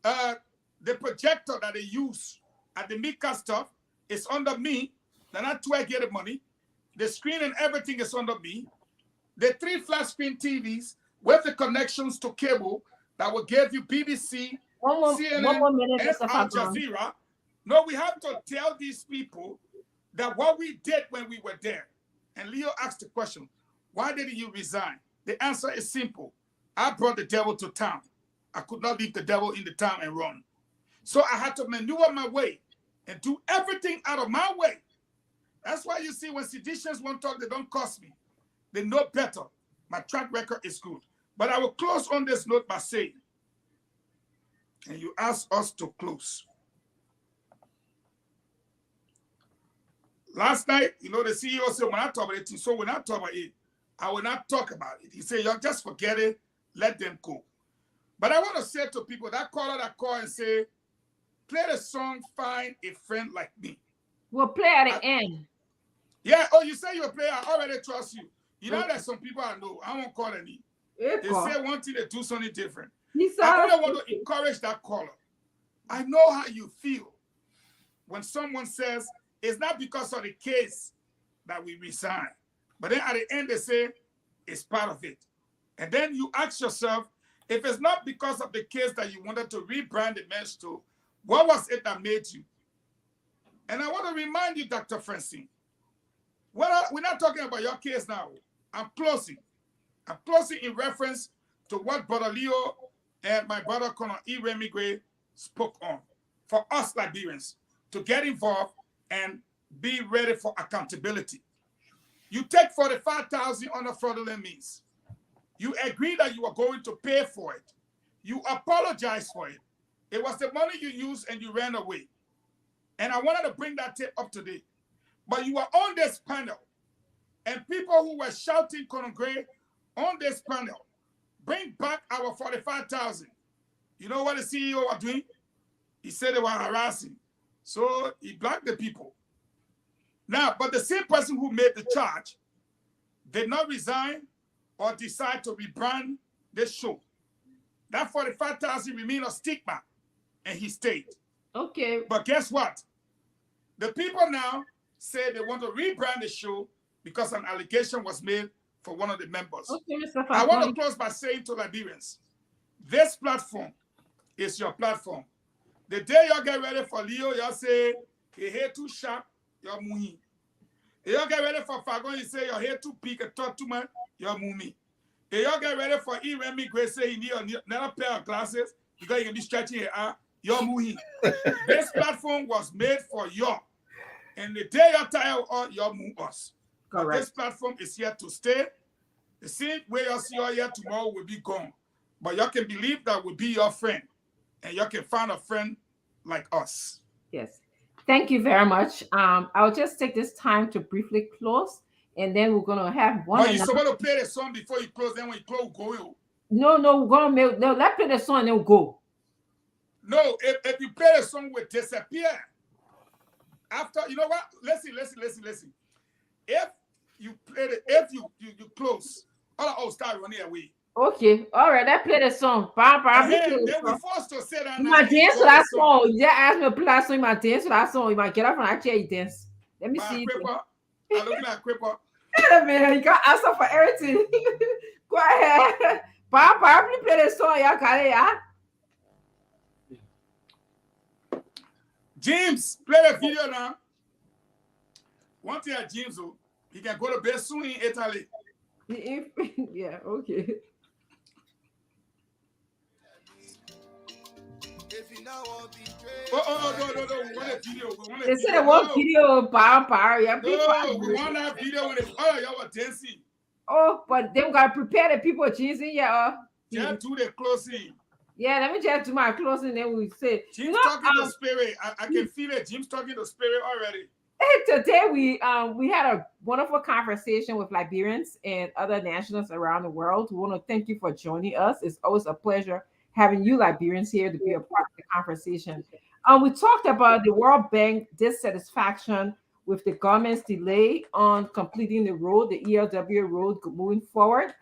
Speaker 8: The projector that they use at the Mika stuff is under me. They're not too I get the money. The screen and everything is under me. The 3 flat screen TVs with the connections to cable that will give you BBC, CNN, and Al Jazeera. No, we have to tell these people that what we did when we were there. And Leo asked the question, why didn't you resign? The answer is simple. I brought the devil to town. I could not leave the devil in the town and run. So I had to maneuver my way and do everything out of my way. That's why you see when seditionists won't talk, they don't cost me. They know better. My track record is good. But I will close on this note by saying, and you asked us to close. Last night, you know, the CEO said, when I talk about it, so when I talk about it, I will not talk about it. He said, y'all just forget it, let them go. But I want to say to people, that caller that call and say, play the song, Find a Friend Like Me.
Speaker 4: We'll play at the end.
Speaker 8: Yeah, oh, you say you're a player, I already trust you. You know, there's some people I know, I won't call any. They say one thing, they do something different. I only want to encourage that caller. I know how you feel when someone says, it's not because of the case that we resign. But then at the end, they say, it's part of it. And then you ask yourself, if it's not because of the case that you wanted to rebrand the mess to, what was it that made you? And I want to remind you, Dr. Francine, we're not talking about your case now. I'm closing. I'm closing in reference to what Brother Leo and my brother Colonel E. Remigre spoke on. For us Liberians to get involved and be ready for accountability. You take 45,000 on a fraudulent means. You agree that you are going to pay for it. You apologize for it. It was the money you used and you ran away. And I wanted to bring that tape up today. But you were on this panel, and people who were shouting Colonel Gray on this panel, bring back our 45,000. You know what the CEO was doing? He said they were harassing. So he blocked the people. Now, but the same person who made the charge did not resign or decide to rebrand this show. That 45,000 remained a stigma, and he stayed.
Speaker 4: Okay.
Speaker 8: But guess what? The people now say they want to rebrand the show because an allegation was made for one of the members.
Speaker 4: Okay, Mr.
Speaker 8: I want to close by saying to Liberians, this platform is your platform. The day y'all get ready for Leo, y'all say, your hair too sharp, you're muhi. Y'all get ready for Fagon, you say your hair too big and talk too much, you're mumi. Y'all get ready for Iremi Grace, say you need another pair of glasses because you can be stretching your eye, you're muhi. This platform was made for y'all. And the day you're tired of all, y'all move us. But this platform is here to stay. The same way y'all see y'all here tomorrow will be gone. But y'all can believe that we'll be your friend. And y'all can find a friend like us.
Speaker 4: Yes. Thank you very much. I'll just take this time to briefly close, and then we're going to have one.
Speaker 8: But you're supposed to play the song before you close. Then when you close, go.
Speaker 4: No, we're going to let's play the song and then we'll go.
Speaker 8: No, if you play the song, will disappear. After, you know what? Listen. If you play it, if you close, start running away.
Speaker 4: Okay, all right. Let's play the song.
Speaker 8: Then we forced to say that.
Speaker 4: You might dance to that song. You just ask me to play that song. You might dance to that song. You might get up from that chair. You dance. Let me see.
Speaker 8: I'm looking at Cripper.
Speaker 4: Wait a minute. You got answer for everything. Go ahead. Papa, please play the song. Yeah,
Speaker 8: James, play the video now. One thing at James, he can go to bed soon in Italy.
Speaker 4: Yeah, okay.
Speaker 8: Oh, no. We want a video.
Speaker 4: They said it was video, power. Yeah,
Speaker 8: no, we want that video when y'all were dancing.
Speaker 4: Oh, but then we gotta prepare the people cheesing. Yeah.
Speaker 8: Just do the closing.
Speaker 4: Yeah, let me just do my closing, then we say.
Speaker 8: Jim's talking to spirit. I can feel it. Jim's talking to spirit already.
Speaker 4: Today we had a wonderful conversation with Liberians and other nationals around the world. We want to thank you for joining us. It's always a pleasure having you Liberians here to be a part of the conversation. We talked about the World Bank dissatisfaction with the government's delay on completing the road, the ELW road moving forward.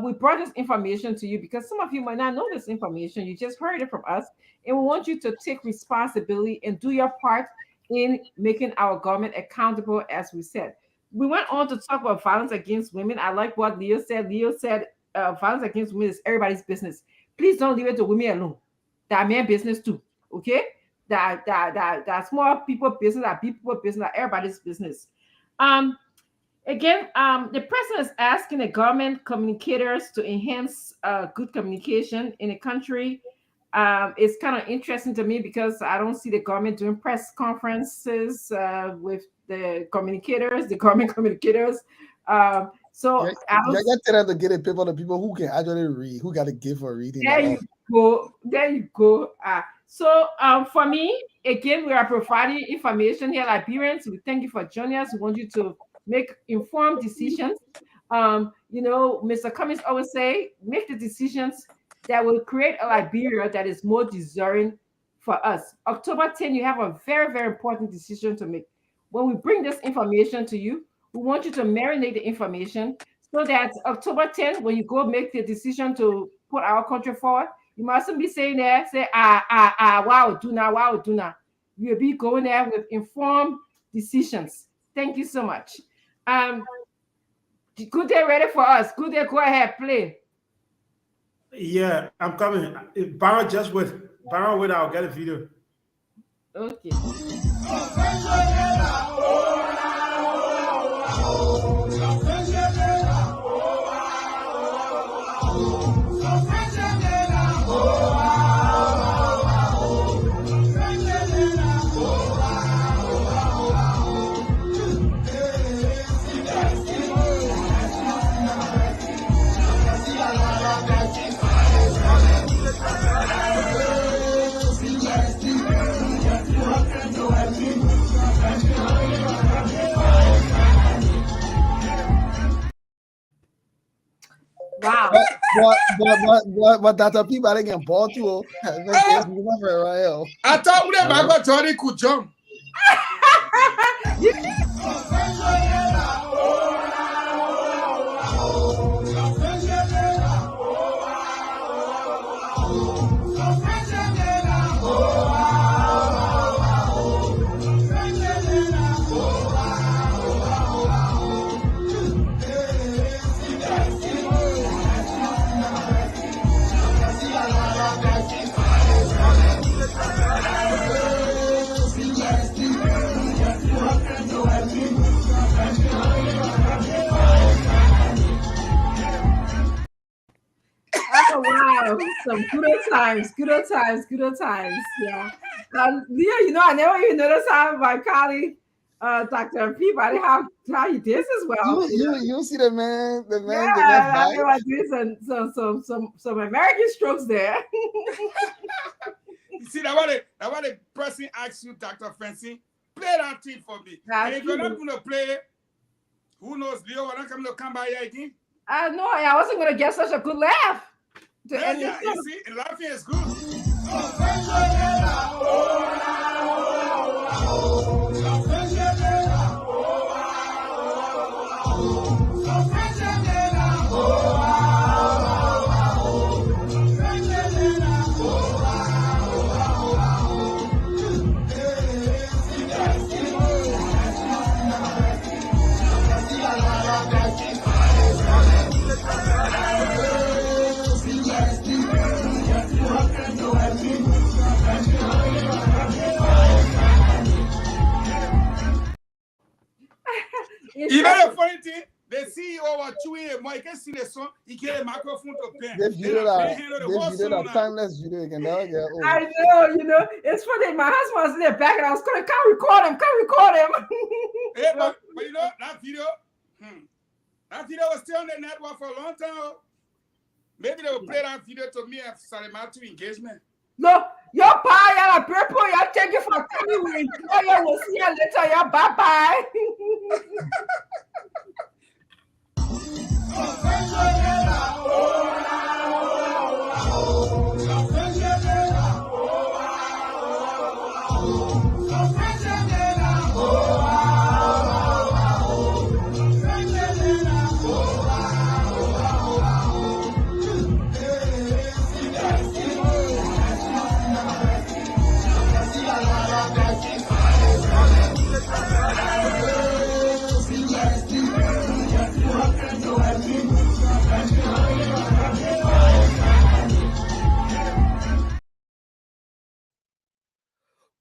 Speaker 4: We brought this information to you because some of you might not know this information. You just heard it from us, and we want you to take responsibility and do your part in making our government accountable, as we said. We went on to talk about violence against women. I like what Leo said. Leo said violence against women is everybody's business. Please don't leave it to women alone. That man business too, okay? That small people business, that big people business, that everybody's business. Again, the president is asking the government communicators to enhance good communication in the country. It's kind of interesting to me because I don't see the government doing press conferences with the government communicators. So I
Speaker 6: don't to get it people, the people who can actually read, who got a gift for reading.
Speaker 4: There you go. So for me, again, we are providing information here, Liberians. We thank you for joining us. We want you to make informed decisions. Mr. Cummings always say, make the decisions that will create a Liberia that is more deserving for us. October 10, you have a very, very important decision to make. When we bring this information to you, we want you to marinate the information so that October 10, when you go make the decision to put our country forward, you mustn't be saying there, say, wow, do not. You'll be going there with informed decisions. Thank you so much. Good day ready for us. Good day, go ahead, play.
Speaker 5: Yeah, I'm coming. Barra just wait. Barra wait, I'll get a video.
Speaker 4: Okay. Wow.
Speaker 6: But that's a people that can ball to.
Speaker 8: I thought we never Johnny could jump.
Speaker 4: Oh, wow. Some good old times. Yeah. Leo, I never even noticed how my colleague, Dr. Peabody, how he did as well.
Speaker 6: You see the man,
Speaker 4: I feel like doing some American strokes there.
Speaker 8: You see, that what the person asks you, Dr. Francine, play that thing for me. And if you're not going to play it, who knows, Leo, we're not coming to come by here again.
Speaker 4: No, I wasn't going to get such a good laugh.
Speaker 8: Yeah, you see, laughing is good. You know the funny thing? The CEO was chewing a mic. You can see the song. He get a microphone to pen.
Speaker 6: This video that timeless video, you can never get old.
Speaker 4: I know, it's funny. My husband was in the back and I was going to come record him.
Speaker 8: Yeah, but you know, that video was still on the network for a long time. Maybe they will play that video to me at Salimatu engagement.
Speaker 4: No, your pie, your purple, your thank you for coming. We enjoy you. We'll see you later. Yeah, bye-bye.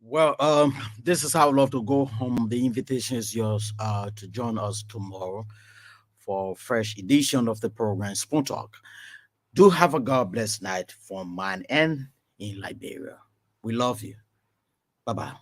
Speaker 3: Well, this is how I love to go home. The invitation is yours to join us tomorrow for a fresh edition of the program Spoon Talk. Do have a God bless night from mine and in Liberia. We love you. Bye bye.